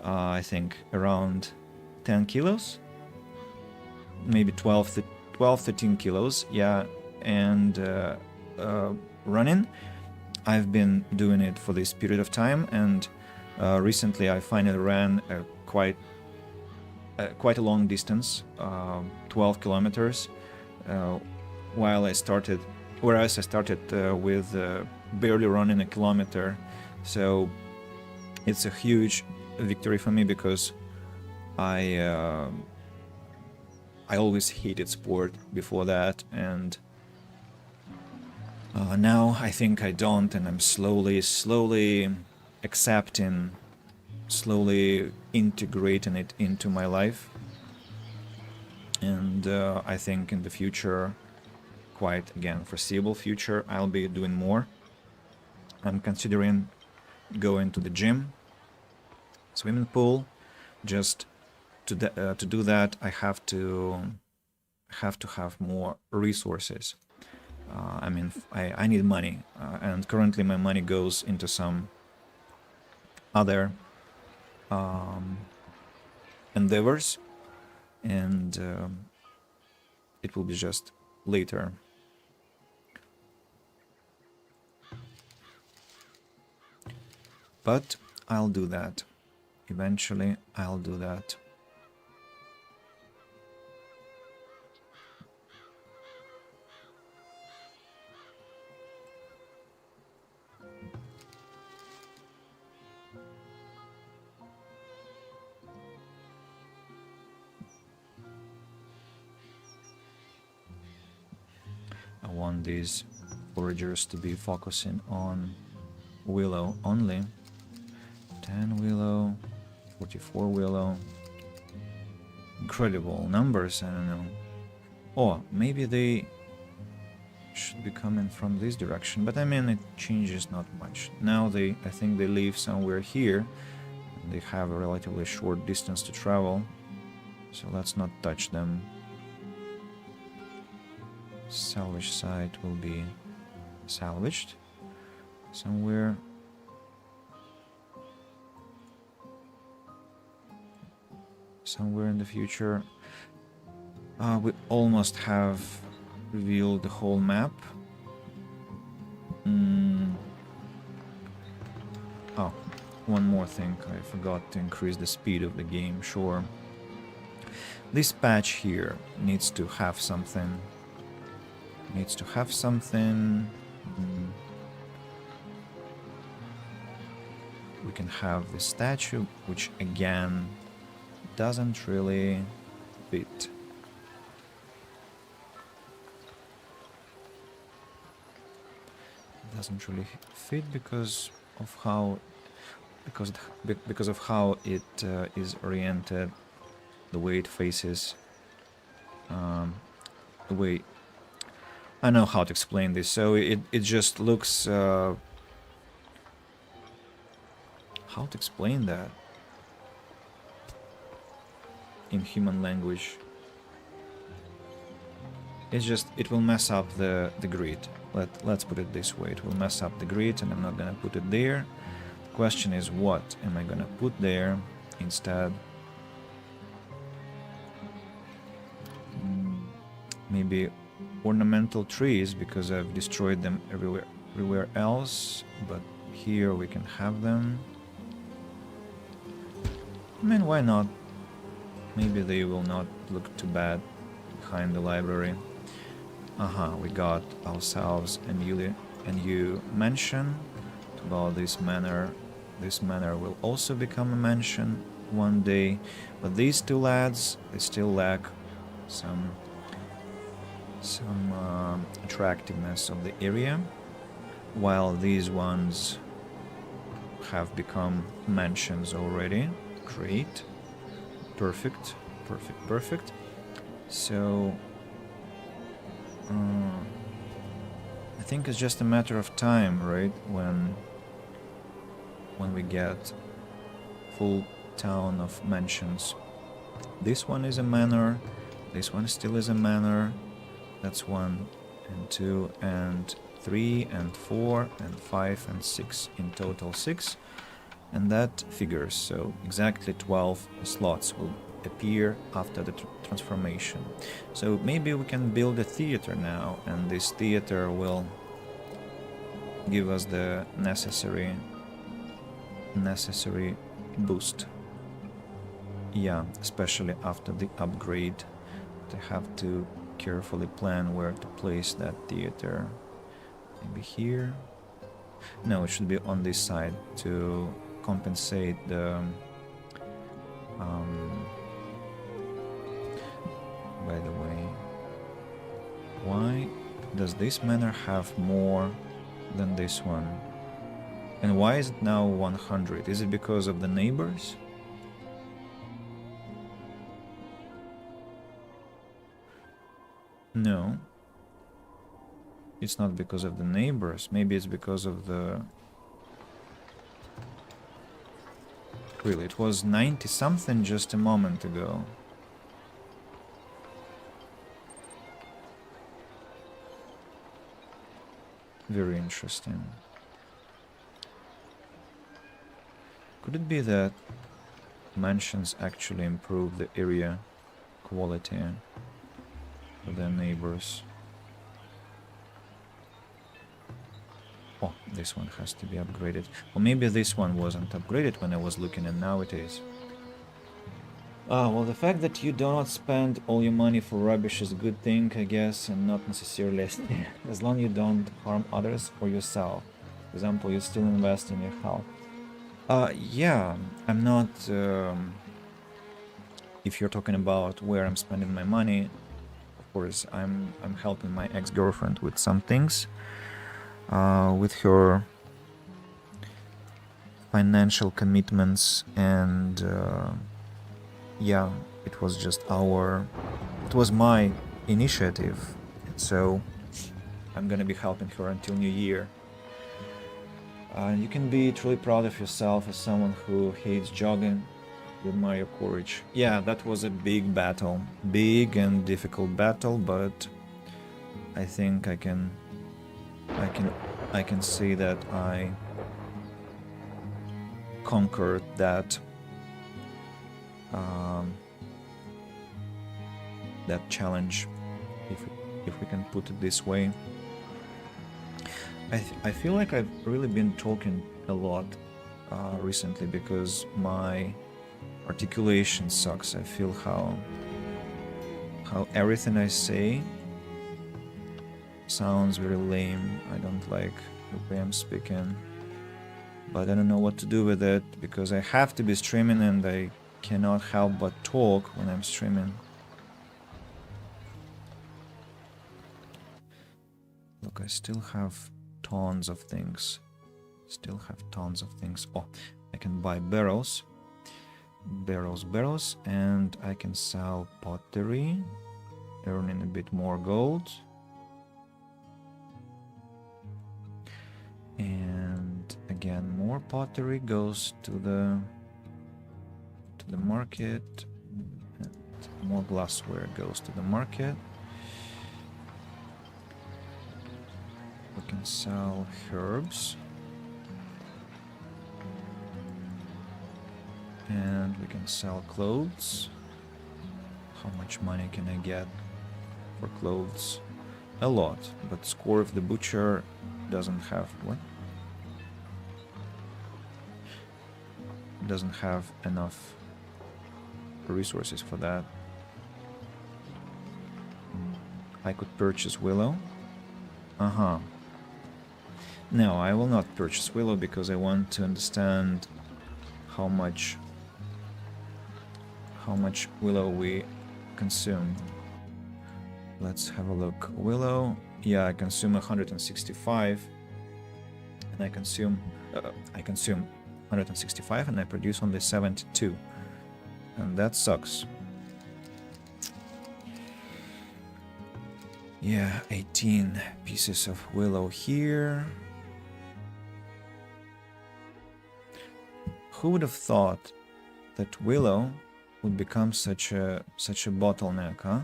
I think, around 10 kilos, maybe 12, 13 kilos. Yeah, and running, I've been doing it for this period of time, and recently I finally ran quite a long distance, 12 kilometers, while I started whereas I started with barely running a kilometer. So it's a huge victory for me, because I always hated sport before that, and now I think I don't, and I'm slowly accepting, slowly integrating it into my life. And I think in the future, quite again foreseeable future, I'll be doing more. I'm considering going to the gym, swimming pool. Just to do that, I have to have more resources. I mean, I need money, and currently my money goes into some other endeavors, and it will be just later. But I'll do that. Eventually, I'll do that. I want these foragers to be focusing on willow only. 10 willow, 44 willow. Incredible numbers, I don't know. Oh, maybe they should be coming from this direction, but I mean, it changes not much. Now I think they live somewhere here. They have a relatively short distance to travel, so let's not touch them. Salvage site will be salvaged somewhere. Somewhere in the future. We almost have revealed the whole map. Oh, one more thing. I forgot to increase the speed of the game, sure. This patch here needs to have something. We can have the statue, which again doesn't really fit. Doesn't really fit because of how it is oriented, the way it faces, the way I know how to explain this. So it just looks how to explain that in human language. It's just, it will mess up the grid. Let's put it this way. It will mess up the grid, and I'm not gonna put it there. The question is, what am I gonna put there instead? Maybe ornamental trees, because I've destroyed them everywhere else, but here we can have them. I mean, why not? Maybe they will not look too bad behind the library. We got ourselves a new mansion. About this manor. This manor will also become a mansion one day. But these two lads, they still lack some attractiveness of the area, while these ones have become mansions already. Great. Perfect. So I think it's just a matter of time, right? When we get full town of mansions. This one is a manor. This one still is a manor. That's 1 and 2 and 3 and 4 and 5 and 6. In total 6. And that figures, so exactly 12 slots will appear after the transformation. So maybe we can build a theater now, and this theater will give us the necessary boost. Yeah, especially after the upgrade. I have to carefully plan where to place that theater. Maybe here. No, it should be on this side to compensate the... by the way, why does this manor have more than this one? And why is it now 100? Is it because of the neighbors? No. It's not because of the neighbors. Maybe it's because of the... Really, it was 90 something just a moment ago. Very interesting. Could it be that mansions actually improve the area quality of their neighbors? Oh, this one has to be upgraded. Or maybe this one wasn't upgraded when I was looking, and now it is. Well, the fact that you do not spend all your money for rubbish is a good thing, I guess, and not necessarily as long as you don't harm others or yourself. For example, you still invest in your health. Yeah, I'm not... if you're talking about where I'm spending my money, of course, I'm helping my ex-girlfriend with some things. With her financial commitments, and yeah, it was just it was my initiative, so I'm gonna be helping her until New Year. You can be truly proud of yourself as someone who hates jogging. You admire your courage. Yeah, that was a big battle, big and difficult battle, but I think I can say that I conquered that that challenge, if we can put it this way. I feel like I've really been talking a lot recently because my articulation sucks. I feel how everything I say sounds very lame. I don't like the way I'm speaking, but I don't know what to do with it because I have to be streaming and I cannot help but talk when I'm streaming. Look, I still have tons of things. Oh, I can buy barrels, and I can sell pottery, earning a bit more gold. And again, more pottery goes to the market, and more glassware goes to the market. We can sell herbs, and we can sell clothes. How much money can I get for clothes? A lot, but Scorf the butcher doesn't have what? Doesn't have enough resources for that. I could purchase willow. No, I will not purchase willow because I want to understand how much willow we consume. Let's have a look. Willow, yeah, I consume 165, and I consume 165, and I produce only 72, and that sucks. Yeah, 18 pieces of willow here. Who would have thought that willow would become such a bottleneck, huh?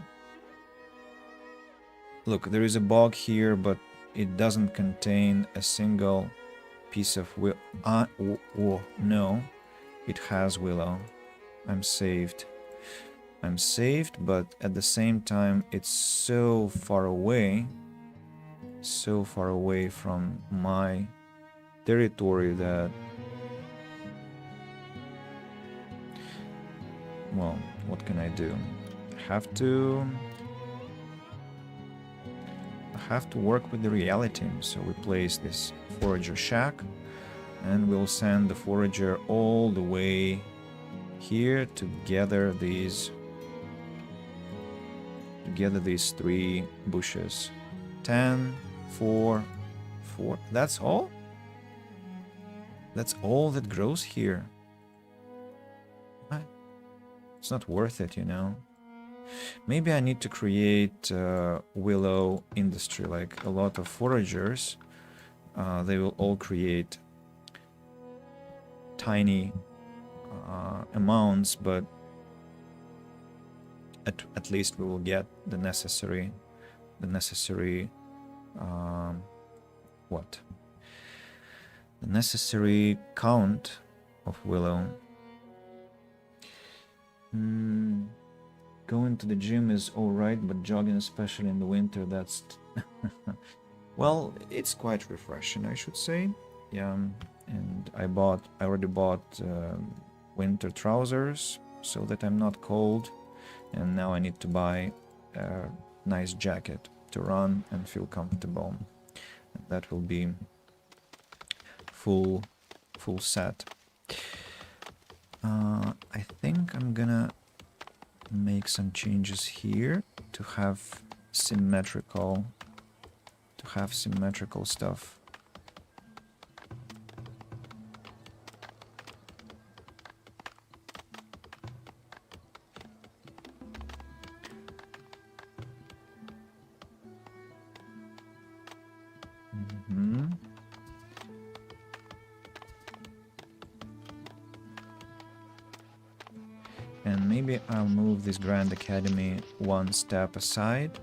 Look, there is a bog here, but it doesn't contain a single piece of willow. No, it has willow. I'm saved, but at the same time, it's so far away from my territory that, well, have to work with the reality. So we place this forager shack, and we'll send the forager all the way here to gather these 3 bushes. 10, 4, 4. That's all? That's all that grows here. It's not worth it, you know. Maybe I need to create willow industry, like a lot of foragers. They will all create tiny amounts, but at least we will get the necessary what? The necessary count of willow. Going to the gym is alright, but jogging, especially in the winter, that's... Well, it's quite refreshing, I should say. Yeah, and I already bought winter trousers so that I'm not cold. And now I need to buy a nice jacket to run and feel comfortable. That will be full set. I think I'm gonna make some changes here to have symmetrical stuff. And maybe I'll move this Grand Academy one step aside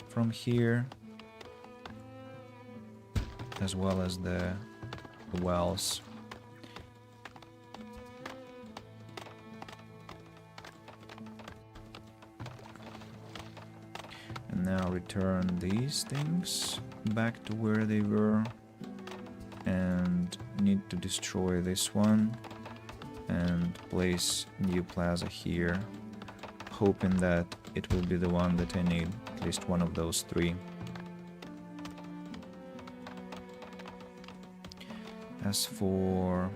from here, as well as the wells. And now return these things back to where they were, and need to destroy this one and place new plaza here, hoping that it will be the one that I need, at least one of those 3. As for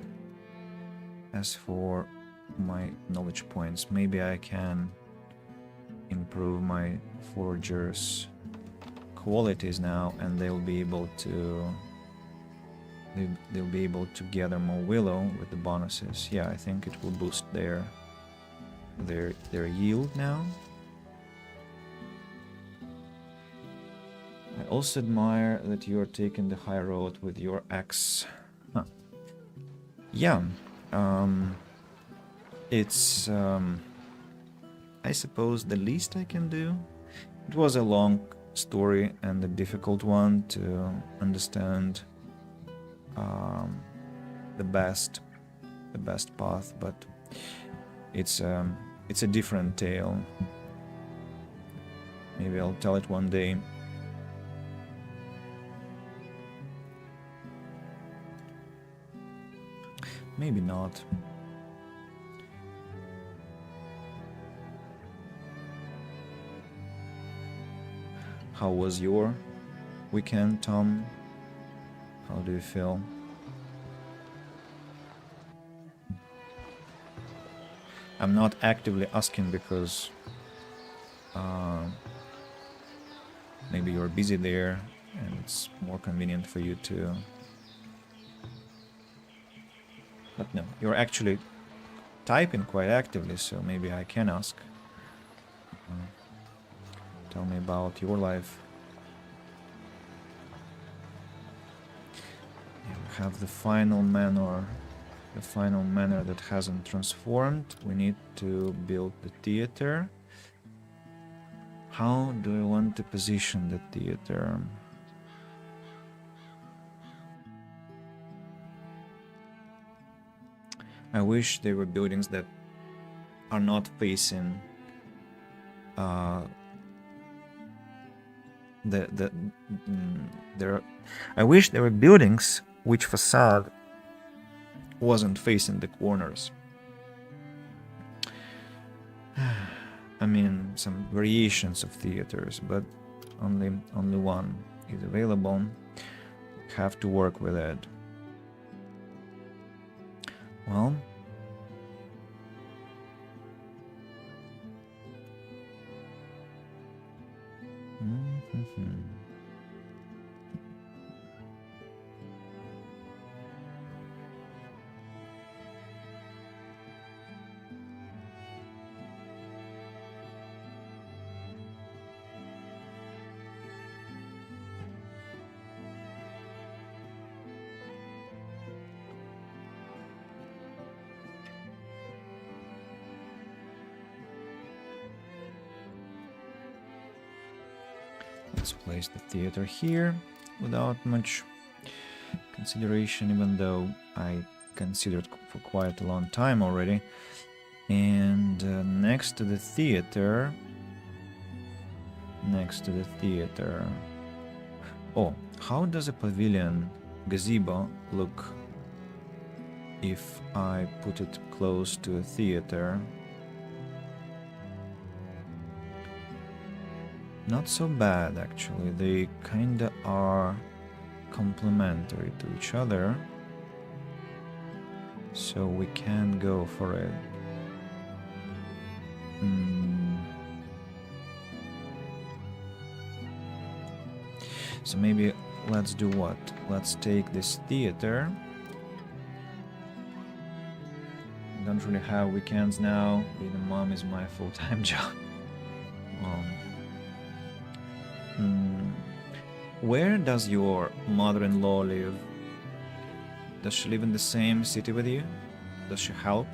my knowledge points, maybe I can improve my foragers' qualities now, and they'll be able to gather more willow with the bonuses. Yeah, I think it will boost their yield now. I also admire that you're taking the high road with your axe. Huh. Yeah, it's I suppose the least I can do. It was a long story and a difficult one to understand the best path, but it's a different tale. Maybe I'll tell it one day. Maybe not. How was your weekend, Tom? How do you feel? I'm not actively asking because maybe you're busy there and it's more convenient for you to... But no, you're actually typing quite actively, so maybe I can ask. Tell me about your life. Yeah, we have the final manor that hasn't transformed. We need to build the theater. How do I want to position the theater? I wish there were buildings that are not facing I wish there were buildings which facade wasn't facing the corners. I mean, some variations of theaters, but Only one is available. Have to work with it. Well, let's place the theater here without much consideration, even though I considered for quite a long time already. And next to the theater, oh, how does a pavilion gazebo look if I put it close to a theater? Not so bad, actually. They kinda are complementary to each other, so we can go for it. So maybe let's do what? Let's take this theater. I don't really have weekends now. Being a mom is my full-time job. Where does your mother-in-law live? Does she live in the same city with you? Does she help?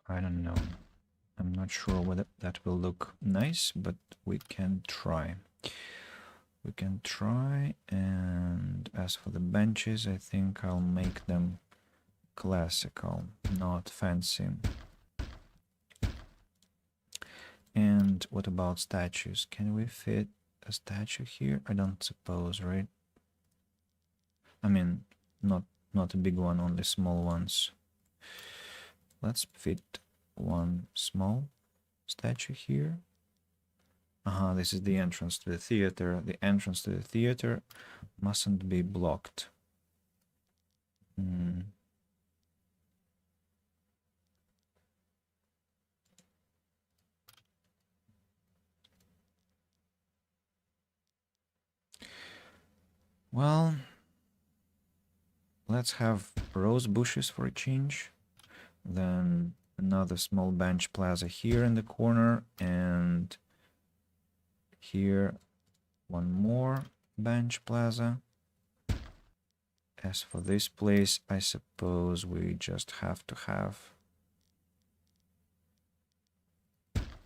I don't know. I'm not sure whether that will look nice, but we can try. We can try, and as for the benches, I think I'll make them classical, not fancy. And what about statues? Can we fit a statue here? I don't suppose, right? I mean, not a big one, only small ones. Let's fit one small statue here. This is the entrance to the theater. The entrance to the theater mustn't be blocked. Well, let's have rose bushes for a change. Then another small bench plaza here in the corner, and here one more bench plaza. As for this place, I suppose we just have to have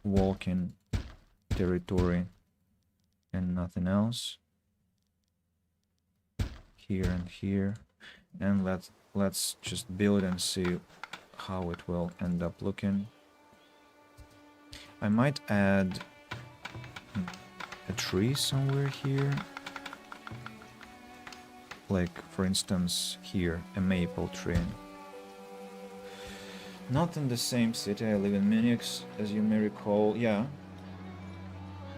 walking territory and nothing else. Here and here, and let's just build and see how it will end up looking. I might add a tree somewhere here, like for instance here, a maple tree. Not in the same city. I live in Munich, as you may recall. Yeah,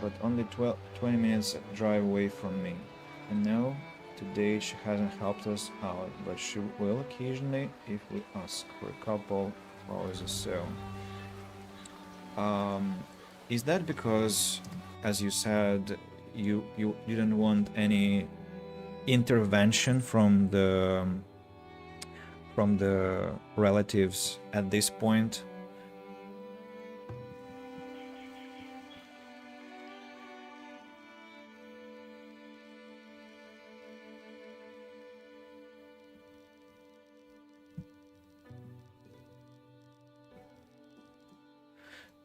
but only 20 minutes drive away from me. And no, to date she hasn't helped us out, but she will occasionally if we ask for a couple of hours or so. Um, is that because, as you said, you didn't want any intervention from the relatives at this point?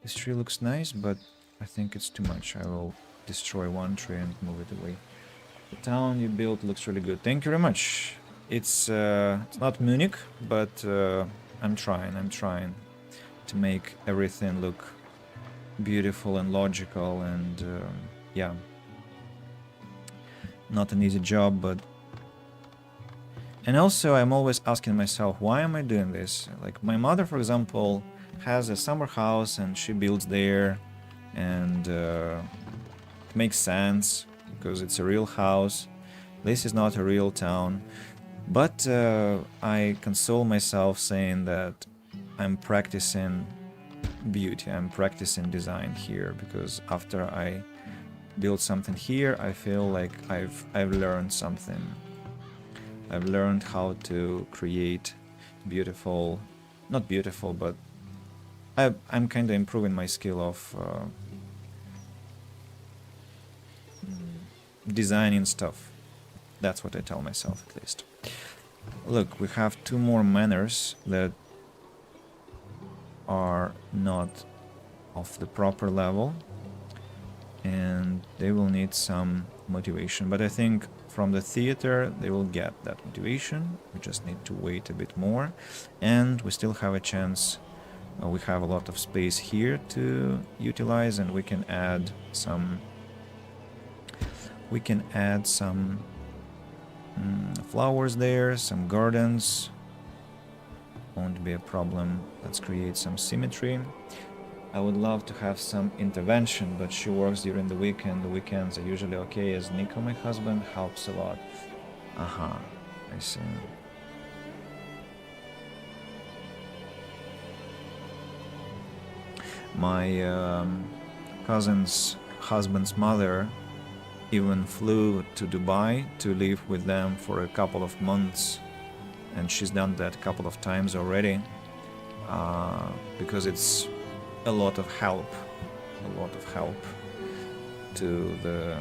This tree looks nice, but I think it's too much. I will destroy one tree and move it away. The town you built looks really good. Thank you very much. It's not Munich, but I'm trying. I'm trying to make everything look beautiful and logical, and yeah, not an easy job, but. And also, I'm always asking myself, why am I doing this? Like my mother, for example, has a summer house and she builds there, and it makes sense because it's a real house. This is not a real town. But I console myself saying that I'm practicing beauty, I'm practicing design here, because after I build something here, I feel like I've learned something. I've learned how to create beautiful, not beautiful, but I'm kind of improving my skill of designing stuff. That's what I tell myself, at least. Look, we have two more manors that are not of the proper level, and they will need some motivation. But I think from the theater they will get that motivation. We just need to wait a bit more, and we still have a chance. We have a lot of space here to utilize, and we can add some. We can add some flowers there, some gardens. Won't be a problem. Let's create some symmetry. I would love to have some intervention, but she works during the weekend. The weekends are usually okay, as Nico, my husband, helps a lot. Aha, I see. My cousin's husband's mother even flew to Dubai to live with them for a couple of months, and she's done that a couple of times already, because it's a lot of help to the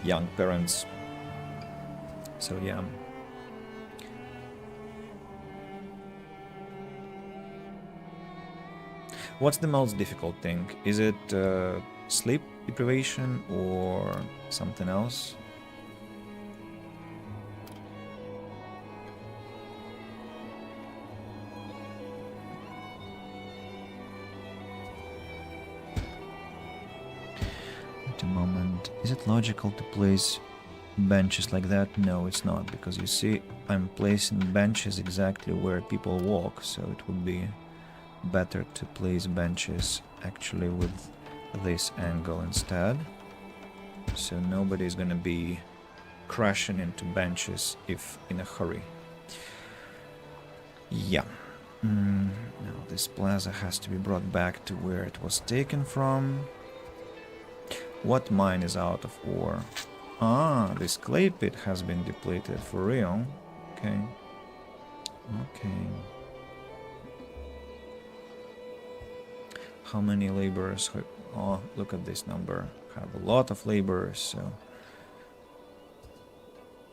young parents. So yeah. What's the most difficult thing? Is it sleep deprivation or something else? Wait a moment. Is it logical to place benches like that? No, it's not, because you see, I'm placing benches exactly where people walk, so it would be better to place benches actually with this angle instead, so nobody is gonna be crashing into benches if in a hurry. Yeah. Now this plaza has to be brought back to where it was taken from. What mine is out of ore? Ah, this clay pit has been depleted for real. Okay. Okay. How many laborers? Oh, look at this number. Have a lot of laborers, so.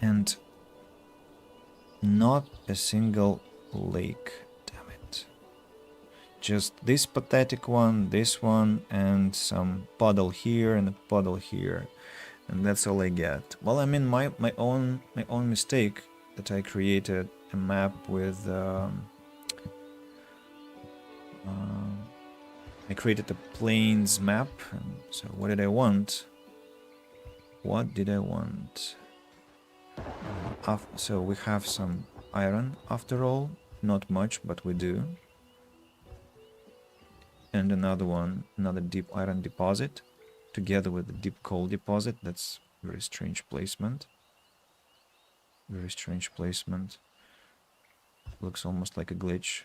And not a single lake. Damn it. Just this pathetic one, this one, and some puddle here and a puddle here. And that's all I get. Well, I mean, my own mistake that I created a map with I created a plains map. And so what did I want? What did I want? So we have some iron after all. Not much, but we do. And another one, another deep iron deposit, together with the deep coal deposit. That's very strange placement. Very strange placement. Looks almost like a glitch.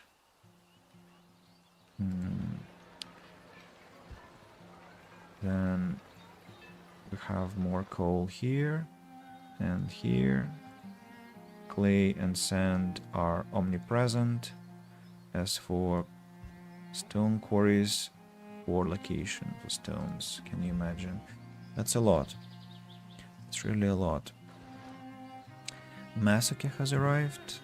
Then we have more coal here and here. Clay and sand are omnipresent. As for stone quarries, 4 location for stones. Can you imagine? That's a lot. It's really a lot. Masuke has arrived.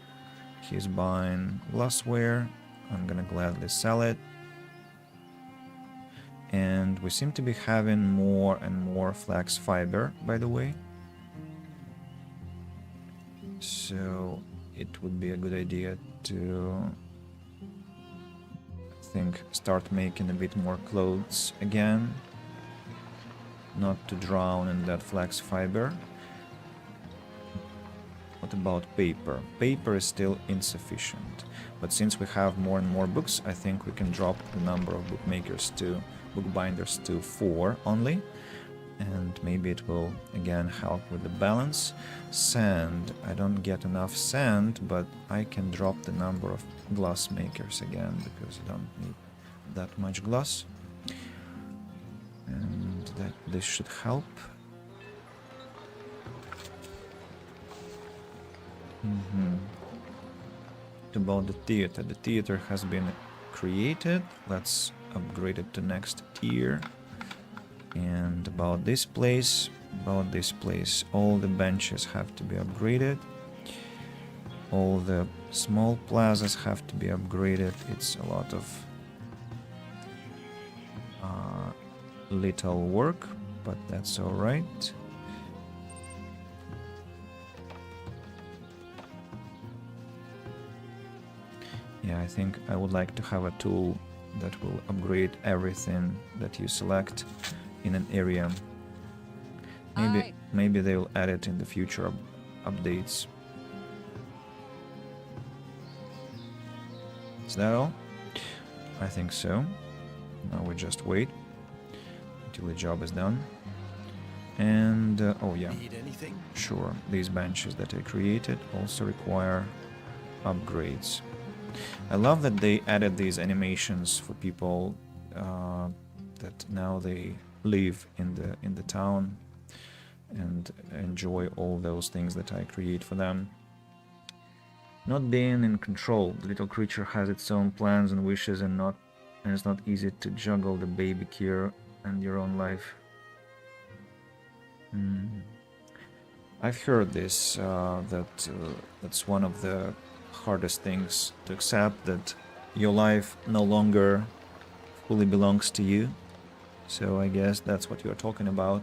He's buying glassware. I'm gonna gladly sell it. And we seem to be having more and more flax fiber, by the way. So it would be a good idea to, I think, start making a bit more clothes again. Not to drown in that flax fiber. What about paper? Paper is still insufficient. But since we have more and more books, I think we can drop the number of bookbinders to 4 only. And maybe it will again help with the balance. Sand, I don't get enough sand, but I can drop the number of glass makers again because you don't need that much glass. And this should help. About the theater. The theater has been created. Let's upgrade it to next tier. And about this place, all the benches have to be upgraded. All the small plazas have to be upgraded. It's a lot of little work, but that's all right. Yeah, I think I would like to have a tool that will upgrade everything that you select in an area. Maybe they will add it in the future updates. Is that all? I think so. Now we just wait until the job is done. And oh yeah, sure, these benches that I created also require upgrades. I love that they added these animations for people that now they live in the town and enjoy all those things that I create for them. Not being in control, the little creature has its own plans and wishes, and it's not easy to juggle the baby care and your own life. I've heard this, that's one of the hardest things to accept, that your life no longer fully belongs to you. So I guess that's what you're talking about.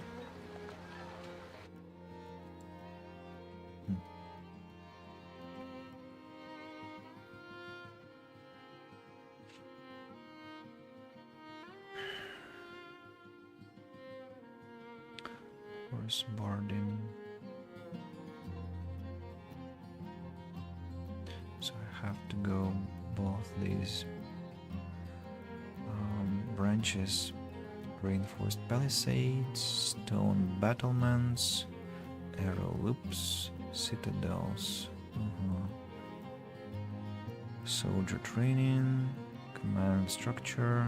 Horse barding. So I have to go both these branches. Reinforced palisades, stone battlements, arrow loops, citadels, soldier training, command structure,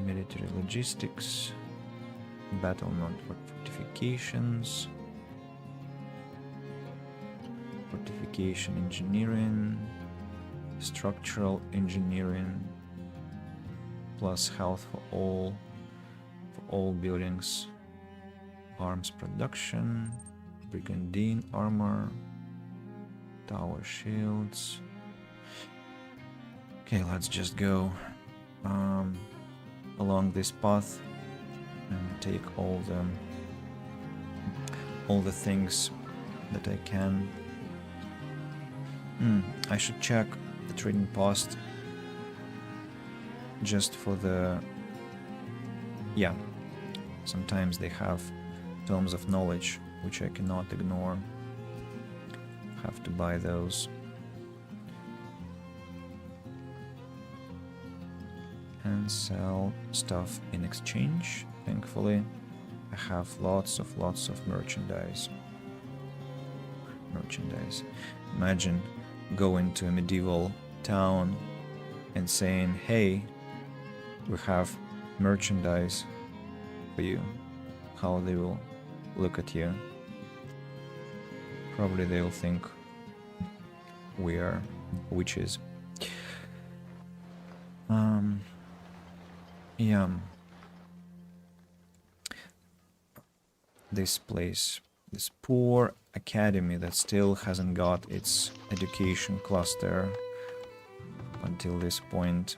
military logistics, battlement fortifications, fortification engineering, structural engineering, plus health for all buildings, arms production, brigandine armor, tower shields. Okay, let's just go along this path and take all the things that I can. I should check the trading post just for the... Yeah, sometimes they have tomes of knowledge, which I cannot ignore. Have to buy those. And sell stuff in exchange. Thankfully, I have lots of merchandise. Imagine going to a medieval town and saying, hey, we have merchandise for you, how they will look at you. Probably they'll think we are witches. Yeah. This place, this poor academy that still hasn't got its education cluster until this point.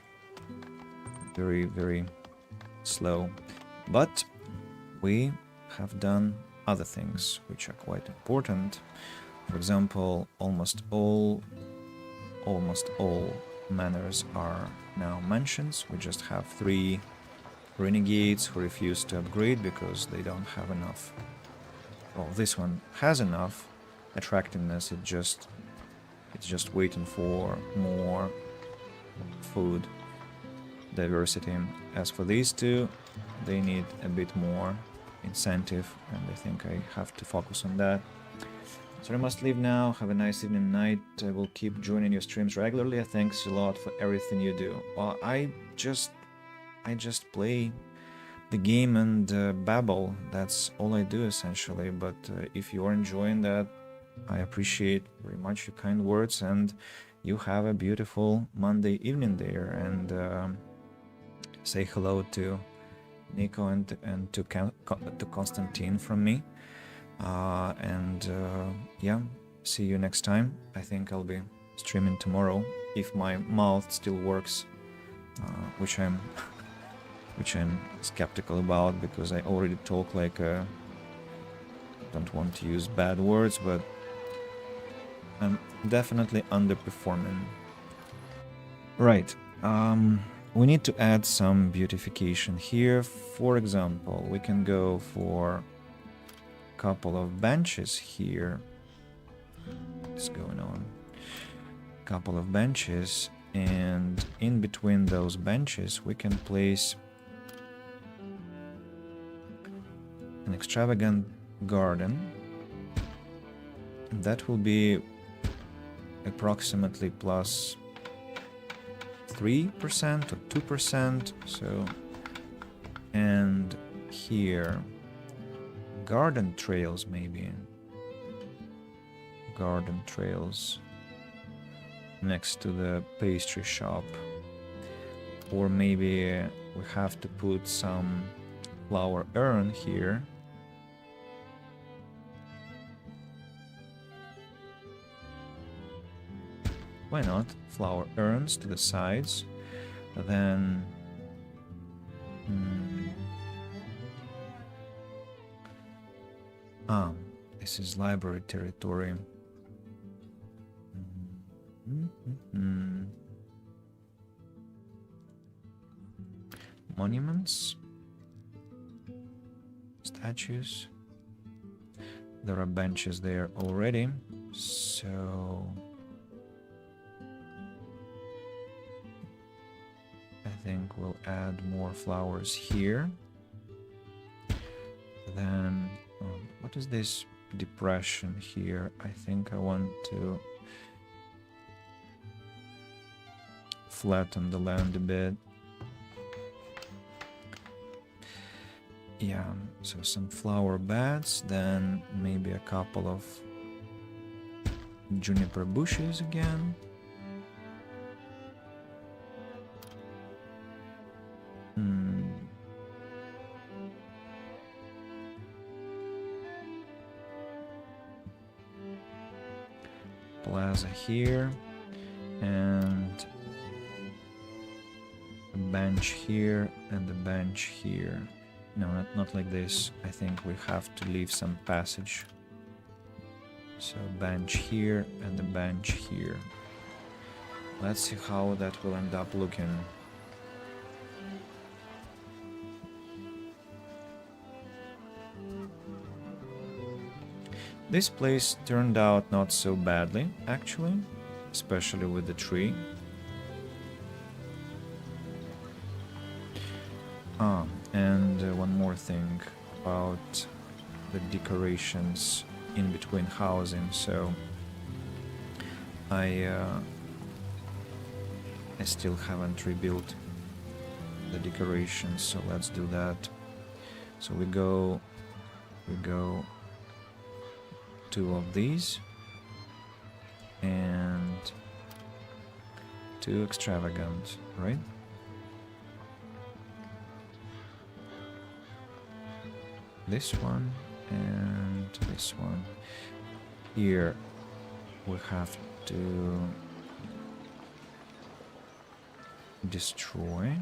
Very, very slow. But we have done other things which are quite important. For example, almost all manors are now mansions. We just have 3 renegades who refuse to upgrade because they don't have enough. Well, this one has enough attractiveness. It's just waiting for more food diversity. As for these 2, they need a bit more incentive, and I think I have to focus on that. So I must leave now. Have a nice evening, night. I will keep joining your streams regularly. Thanks a lot for everything you do. Well, I just play the game and babble. That's all I do essentially. But if you are enjoying that, I appreciate very much your kind words, and you have a beautiful Monday evening there. And say hello to Nico and to Konstantin from me. Yeah, see you next time. I think I'll be streaming tomorrow if my mouth still works, which I'm skeptical about because I already talk like a, don't want to use bad words, but I'm definitely underperforming. Right. We need to add some beautification here. For example, we can go for couple of benches here. What's going on? Couple of benches, and in between those benches we can place an extravagant garden. That will be approximately plus 3% or 2%. So, and here garden trails, maybe garden trails next to the pastry shop, or maybe we have to put some flower urn here. Why not? Flower urns to the sides. Then this is library territory. Monuments, statues. There are benches there already, so I think we'll add more flowers here. Then what is this depression here? I think I want to flatten the land a bit. Yeah, so some flower beds, then maybe a couple of juniper bushes again. Plaza here, and a bench here, and a bench here. No, not like this. I think we have to leave some passage. So bench here and a bench here. Let's see how that will end up looking. This place turned out not so badly, actually, especially with the tree. And one more thing about the decorations in between housing. So I still haven't rebuilt the decorations, so let's do that. So we go 2 of these and 2 extravagant, right? This one and this one. Here we have to destroy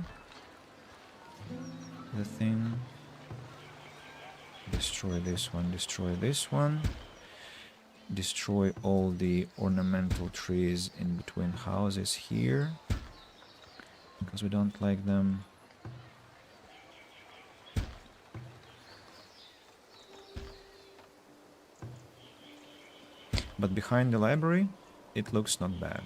the thing. Destroy this one, destroy this one. Destroy all the ornamental trees in between houses here, because we don't like them. But behind the library, it looks not bad.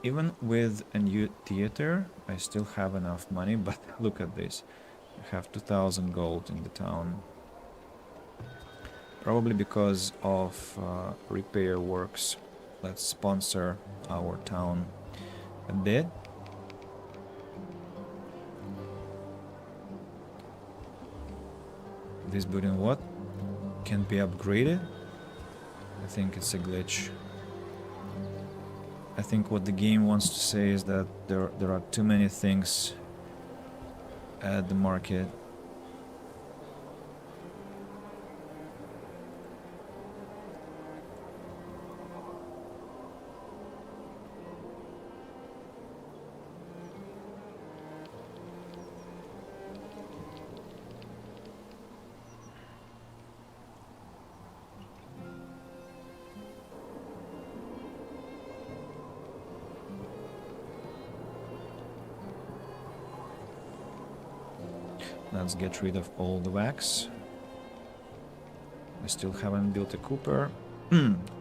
Even with a new theater, I still have enough money, but look at this. I have 2000 gold in the town. Probably because of repair works. Let's sponsor our town a bit. This building, what? Can be upgraded? I think it's a glitch. I think what the game wants to say is that there are too many things at the market. Let's get rid of all the wax. I still haven't built a cooper.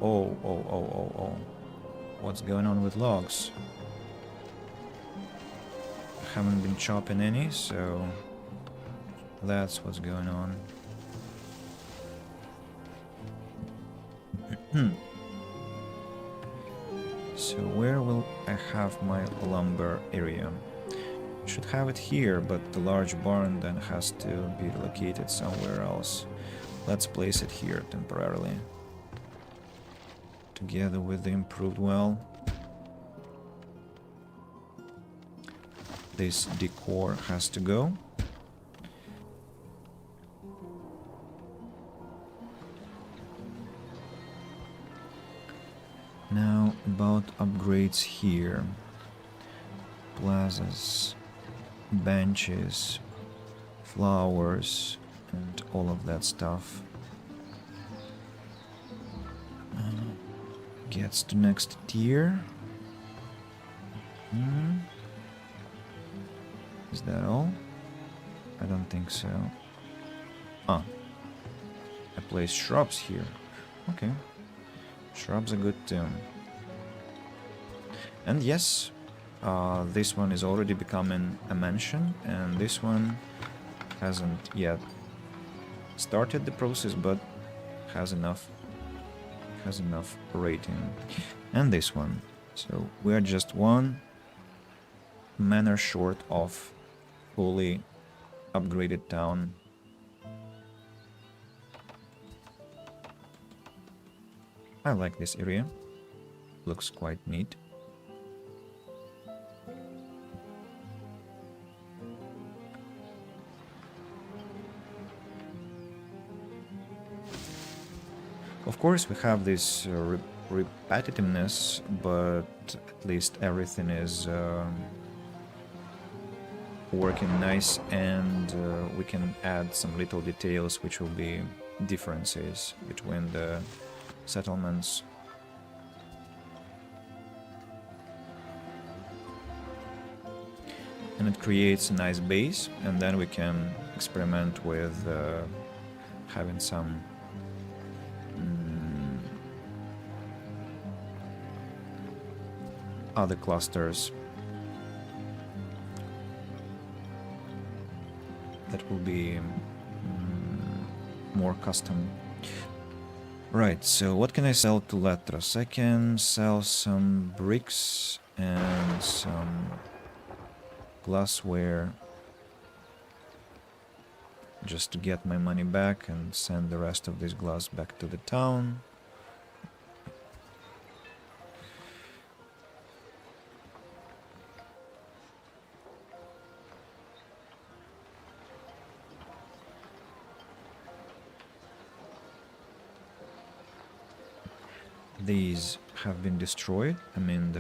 Oh. What's going on with logs? I haven't been chopping any, so that's what's going on. So where will I have my lumber area? Should have it here, but the large barn then has to be relocated somewhere else. Let's place it here temporarily, together with the improved well. This decor has to go. Now about upgrades here. Plazas, benches, flowers, and all of that stuff. Gets to next tier. Is that all? I don't think so. I place shrubs here. Okay. Shrubs are good too. And yes, this one is already becoming a mansion, and this one hasn't yet started the process, but has enough rating. And this one. So we're just one manor short of fully upgraded town. I like this area. Looks quite neat. Of course, we have this repetitiveness, but at least everything is working nice, and we can add some little details which will be differences between the settlements. And it creates a nice base, and then we can experiment with having some other clusters that will be more custom. Right, so what can I sell to Letras? I can sell some bricks and some glassware just to get my money back and send the rest of this glass back to the town. These have been destroyed. I mean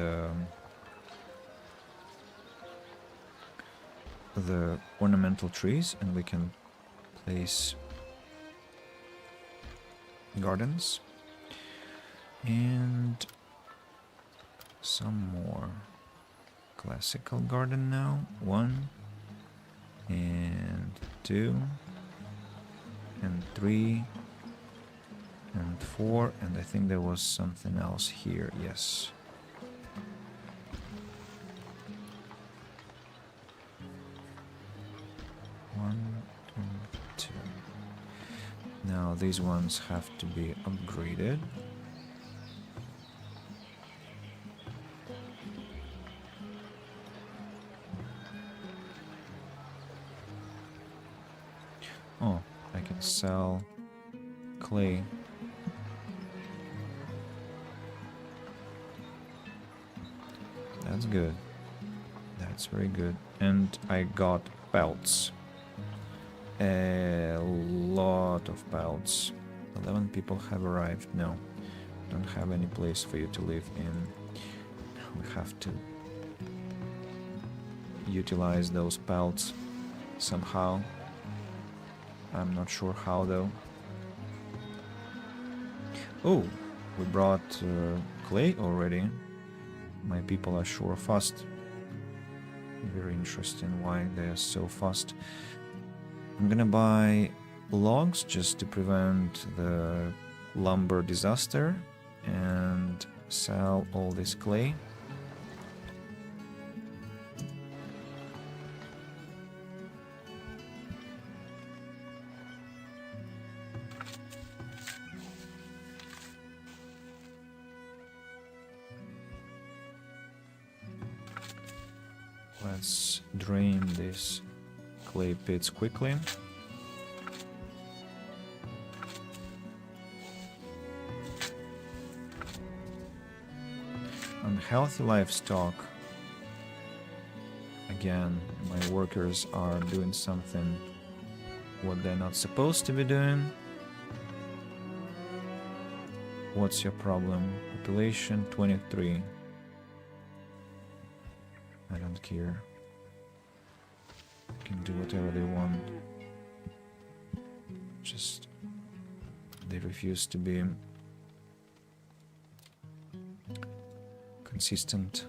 the ornamental trees, and we can place gardens and some more classical garden now. 1 and 2 and 3 and 4, and I think there was something else here. Yes. One and 2. Now these ones have to be upgraded. Oh, I can sell clay. That's good. That's very good. And I got pelts. A lot of pelts. 11 people have arrived. No, don't have any place for you to live in. We have to utilize those pelts somehow. I'm not sure how though. Oh, we brought clay already. My people are sure fast. Very interesting why they are so fast. I'm gonna buy logs just to prevent the lumber disaster and sell all this clay. Let's drain these clay pits quickly. Unhealthy livestock. Again, my workers are doing something what they're not supposed to be doing. What's your problem? Population 23. I don't care. They can do whatever they want. Just they refuse to be consistent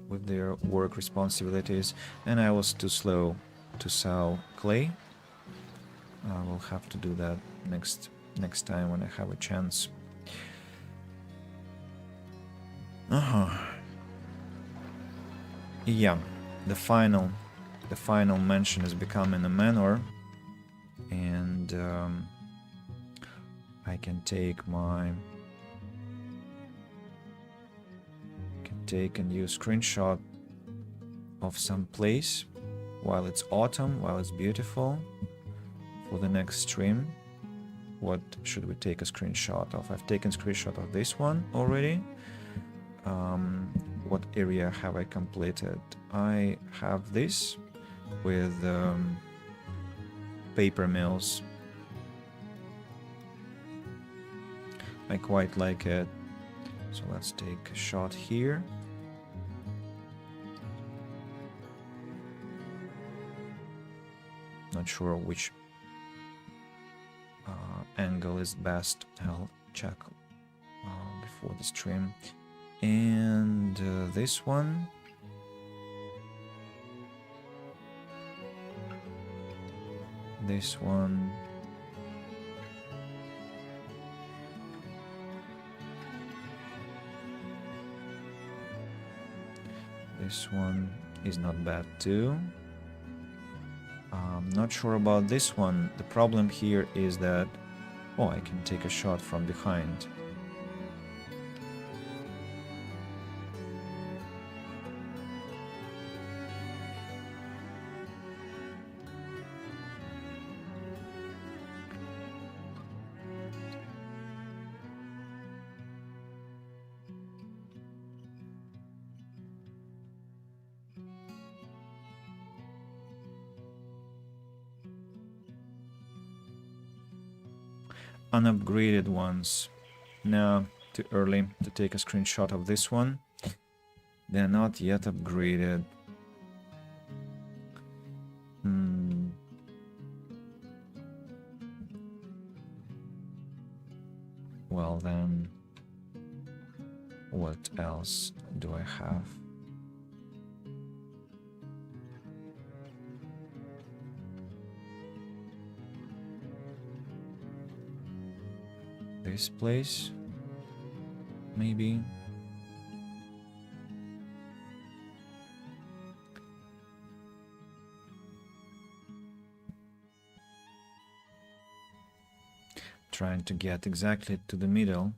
with their work responsibilities, and I was too slow to sell clay. I will have to do that next time when I have a chance. Yeah, the final mansion is becoming a manor, and I can take a new screenshot of some place while it's autumn, while it's beautiful, for the next stream. What should we take a screenshot of? I've taken a screenshot of this one already. What area have I completed? I have this with paper mills. I quite like it. So let's take a shot here. Not sure which angle is best. I'll check before the stream. And this one. This one. This one is not bad too. I'm not sure about this one. The problem here is that Oh, I can take a shot from behind. Unupgraded ones. No, too early to take a screenshot of this one. They're not yet upgraded. Well then, what else do I have? This place, maybe. Trying to get exactly to the middle.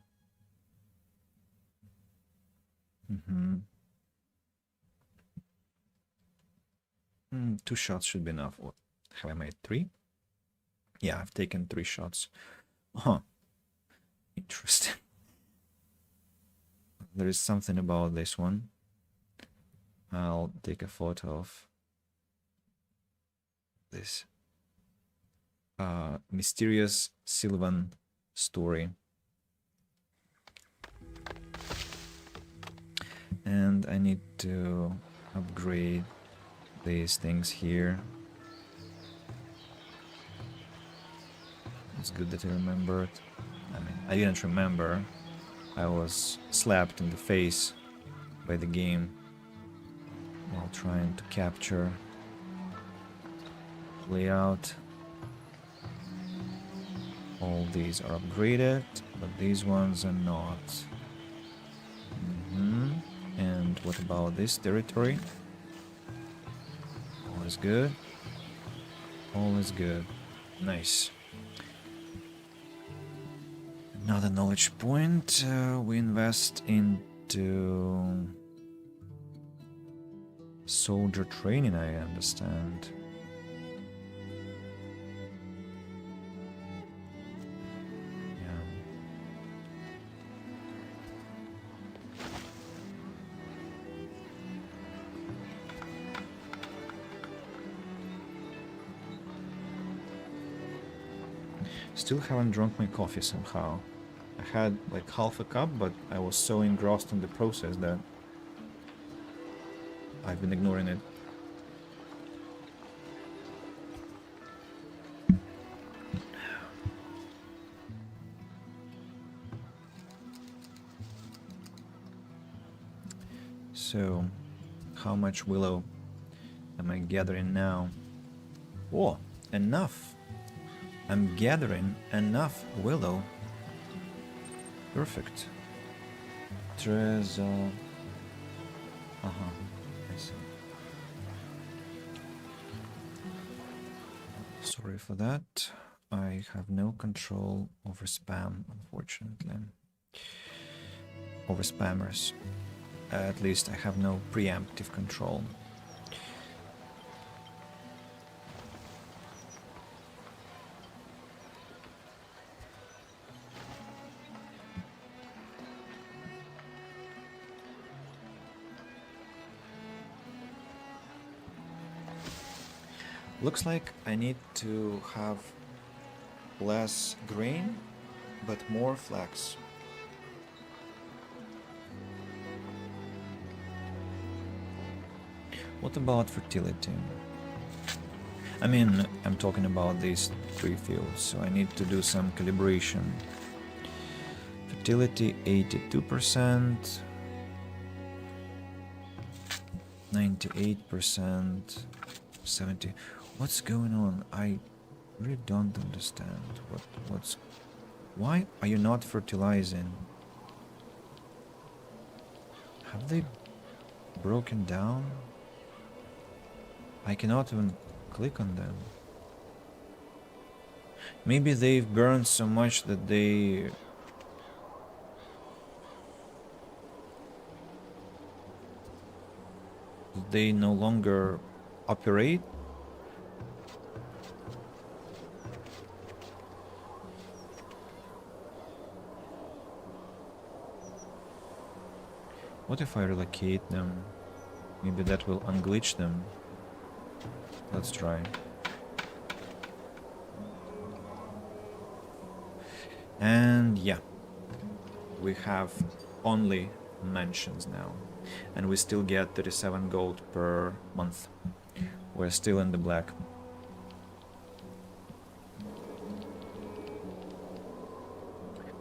Two shots should be enough. What, have I made 3? Yeah, I've taken 3 shots. Huh. Interesting. There is something about this one. I'll take a photo of this mysterious Sylvan story. And I need to upgrade these things here. It's good that I remembered. I mean, I didn't remember. I was slapped in the face by the game while trying to capture layout. All these are upgraded, but these ones are not. And what about this territory? All is good. All is good. Nice. Another knowledge point. We invest into soldier training, I understand. Still haven't drunk my coffee somehow. I had like half a cup, but I was so engrossed in the process that I've been ignoring it. So, how much willow am I gathering now? Oh, enough! I'm gathering enough willow. Perfect. Treasure. I see. Sorry for that. I have no control over spam, unfortunately. Over spammers. At least I have no preemptive control. Looks like I need to have less grain, but more flax. What about fertility? I mean, I'm talking about these 3 fields, so I need to do some calibration. Fertility 82%, 98%, 70%. What's going on? I really don't understand. What's... Why are you not fertilizing? Have they broken down? I cannot even click on them. Maybe they've burned so much that they no longer operate. What if I relocate them? Maybe that will unglitch them. Let's try. And yeah, we have only mansions now. And we still get 37 gold per month. We're still in the black.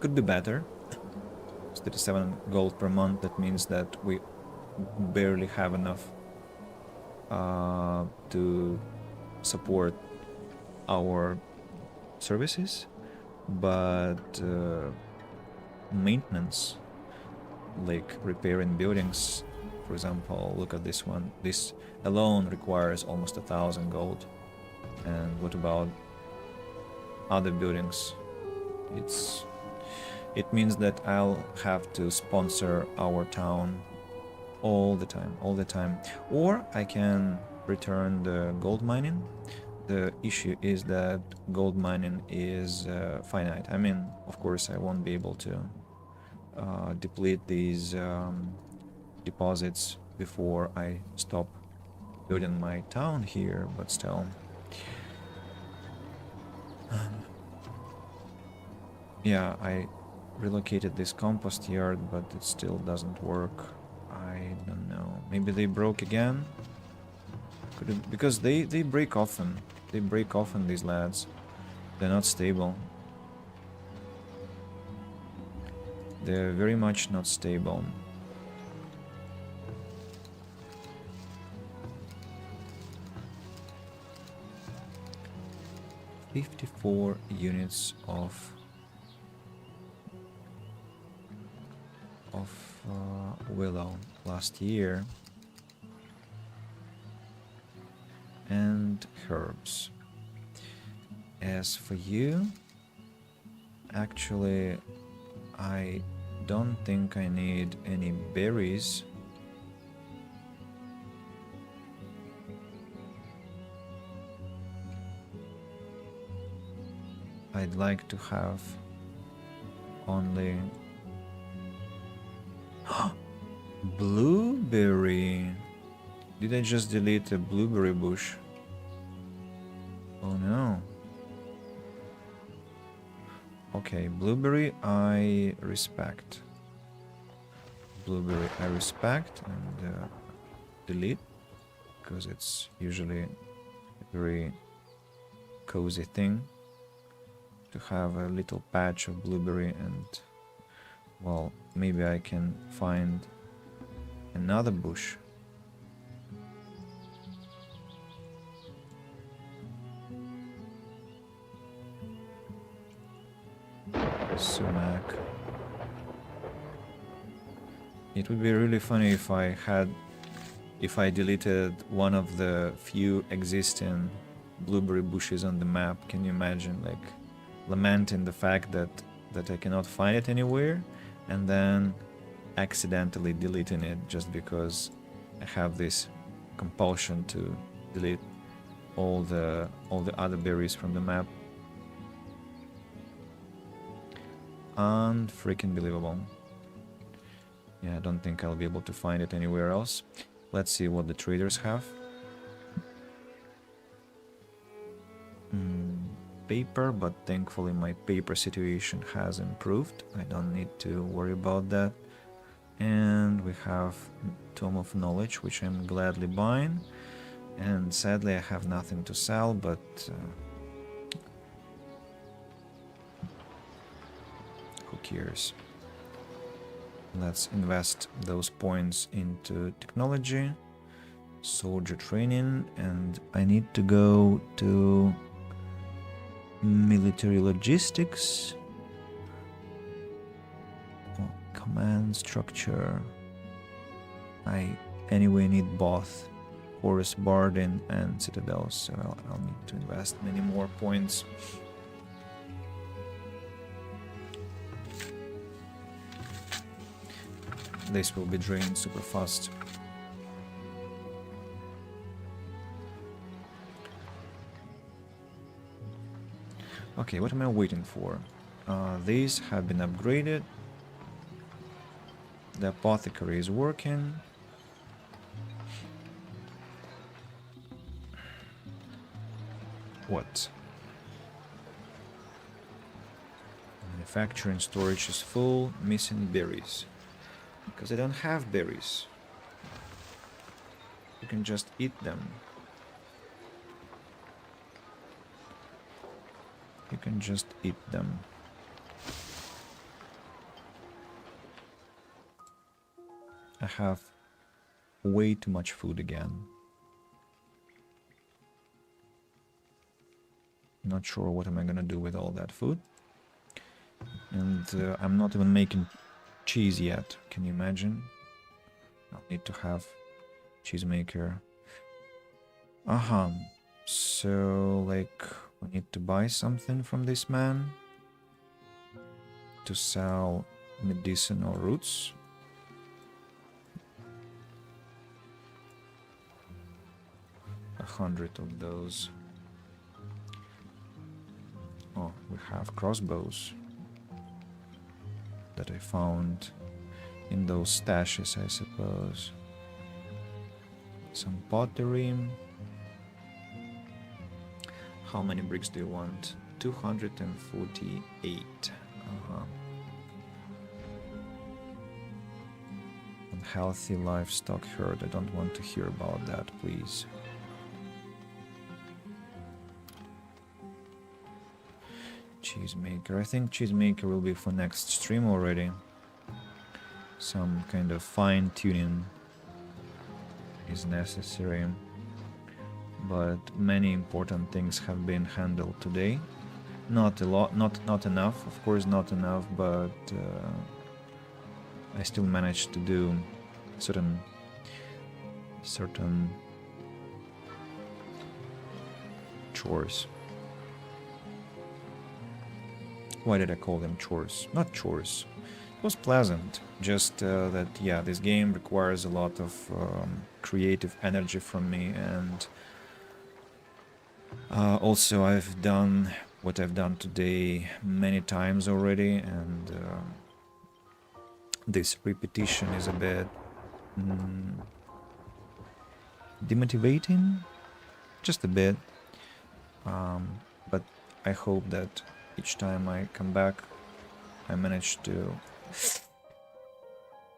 Could be better. It's 37 gold per month, that means that we barely have enough to support our services, but maintenance, like repairing buildings, for example, look at this one. This alone requires almost 1,000 gold. And what about other buildings? It means that I'll have to sponsor our town all the time. Or I can return the gold mining. The issue is that gold mining is finite. I mean, of course, I won't be able to deplete these deposits before I stop building my town here, but still. Yeah, I relocated this compost yard, but it still doesn't work. I don't know. Maybe they broke again? Could it, because they break often. They break often, these lads. They're not stable. They're very much not stable. $54 units of willow last year, and herbs. As for you, actually, I don't think I need any berries. I'd like to have only blueberry. Did I just delete a blueberry bush? Oh no. Okay, blueberry I respect. Blueberry I respect and delete, because it's usually a very cozy thing to have a little patch of blueberry. And well, maybe I can find another bush. Sumac. It would be really funny if I deleted one of the few existing blueberry bushes on the map. Can you imagine, like, lamenting the fact that I cannot find it anywhere, and then accidentally deleting it just because I have this compulsion to delete all the other berries from the map. Unfreaking believable. Yeah, I don't think I'll be able to find it anywhere else. Let's see what the traders have. Paper, but thankfully my paper situation has improved. I don't need to worry about that. And we have Tome of Knowledge, which I'm gladly buying. And sadly I have nothing to sell, but who cares? Let's invest those points into technology, soldier training, and I need to go to military logistics. Oh, command structure. I anyway need both Forest Bardin and Citadels, so I'll need to invest many more points. this will be drained super fast. Okay, what am I waiting for? These have been upgraded. The apothecary is working. What? Manufacturing storage is full, missing berries. Because I don't have berries. You can just eat them. You can just eat them. I have way too much food again. Not sure what am I gonna do with all that food. And I'm not even making cheese yet. Can you imagine? I'll need to have cheesemaker. So, like, we need to buy something from this man to sell medicinal roots. $100 of those. Oh, we have crossbows that I found in those stashes, I suppose. Some pottery. How many bricks do you want? 248. Unhealthy livestock herd. I don't want to hear about that, please. Cheesemaker. I think cheesemaker will be for next stream already. Some kind of fine-tuning is necessary. But many important things have been handled today. Not a lot, not enough, of course not enough, but I still managed to do certain chores. Why did I call them chores? Not chores. It was pleasant. Just that, yeah, this game requires a lot of creative energy from me, and also I've done what I've done today many times already, and this repetition is a bit demotivating, just a bit, but I hope that each time I come back I manage to...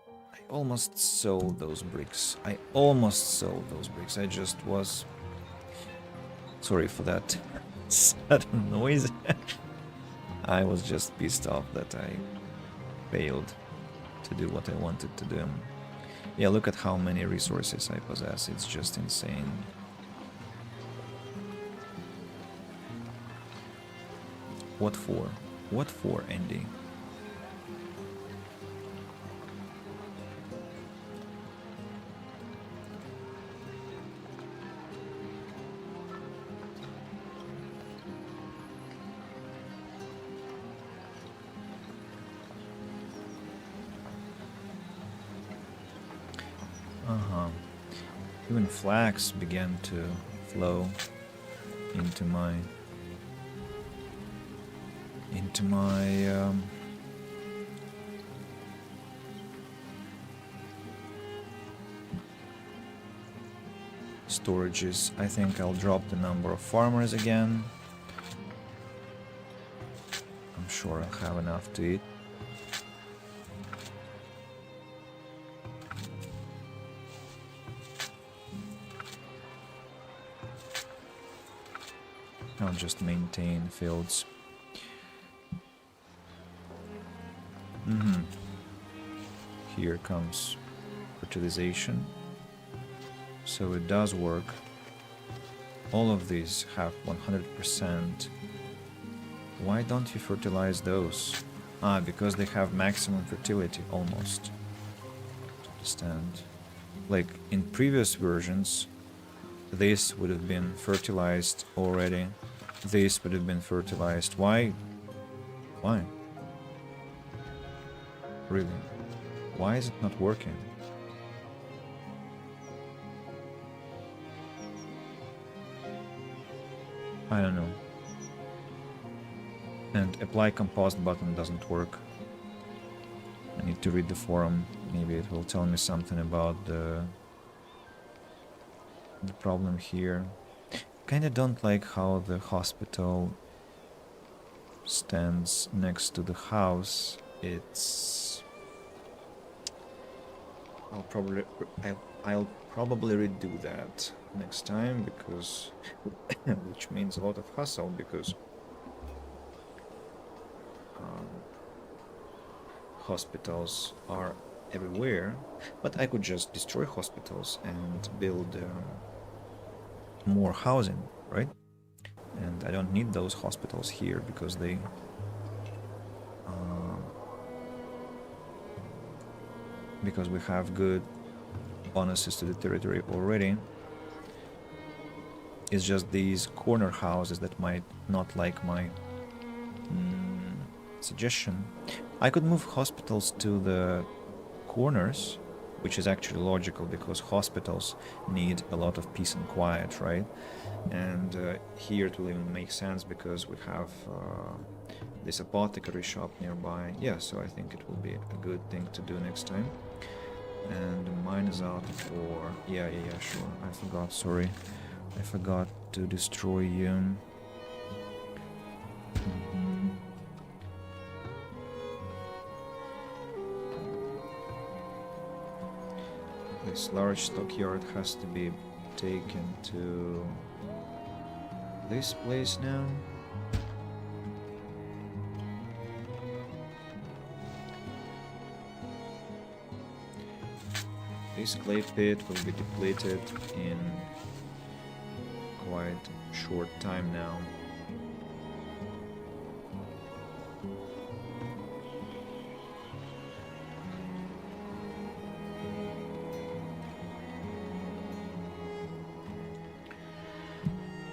I almost sold those bricks. I just was... Sorry for that sudden noise. I was just pissed off that I failed to do what I wanted to do. Yeah, look at how many resources I possess. It's just insane. What for? What for, Andy? Even flax began to flow into my storages. I think I'll drop the number of farmers again. I'm sure I'll have enough to eat. I'll just maintain fields. Here comes fertilization. So it does work. All of these have 100%. Why don't you fertilize those? Because they have maximum fertility almost. To understand. Like in previous versions, this would have been fertilized already. This would have been fertilized. Why? Why? Really? Why is it not working? I don't know. And apply compost button doesn't work. I need to read the forum. Maybe it will tell me something about the problem here. Kinda don't like how the hospital stands next to the house. It's... I'll probably redo that next time, because which means a lot of hassle, because hospitals are everywhere. But I could just destroy hospitals and build more housing, right? And I don't need those hospitals here because they because we have good bonuses to the territory already. It's just these corner houses that might not like my suggestion. I could move hospitals to the corners, which is actually logical because hospitals need a lot of peace and quiet, right? And here it will even make sense because we have this apothecary shop nearby. Yeah, so I think it will be a good thing to do next time. And mine is out of ore. Yeah, sure. I forgot, sorry. I forgot to destroy you. This large stockyard has to be taken to this place now. This clay pit will be depleted in quite short time now.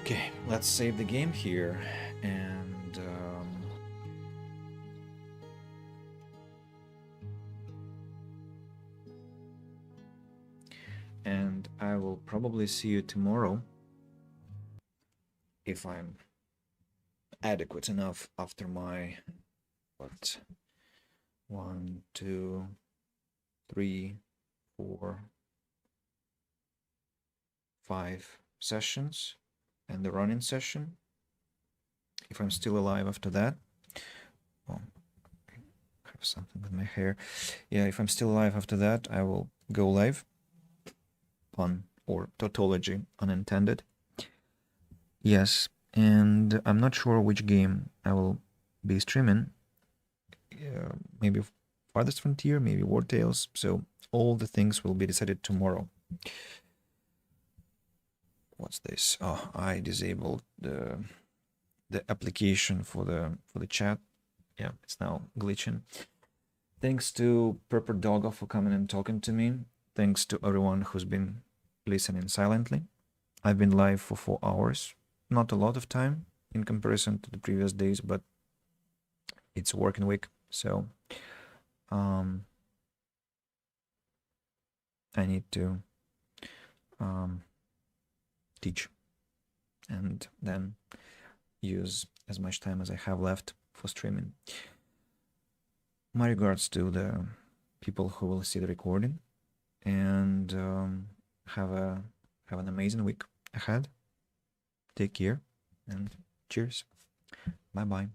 Okay, let's save the game here and I will probably see you tomorrow if I'm adequate enough after my 1, 2, 3, 4, 5 sessions and the running session. If I'm still alive after that. Oh, I have something with my hair. Yeah, if I'm still alive after that, I will go live. Pun or tautology unintended. Yes, and I'm not sure which game I will be streaming. Maybe Farthest Frontier, maybe War Tales. So all the things will be decided tomorrow. What's this? Oh, I disabled the application for the chat. Yeah, it's now glitching. Thanks to Purple Doggo for coming and talking to me. Thanks to everyone who's been listening silently. I've been live for 4 hours. Not a lot of time in comparison to the previous days, but it's a working week, so I need to teach and then use as much time as I have left for streaming. My regards to the people who will see the recording, and have an amazing week ahead. Take care and cheers. Bye bye.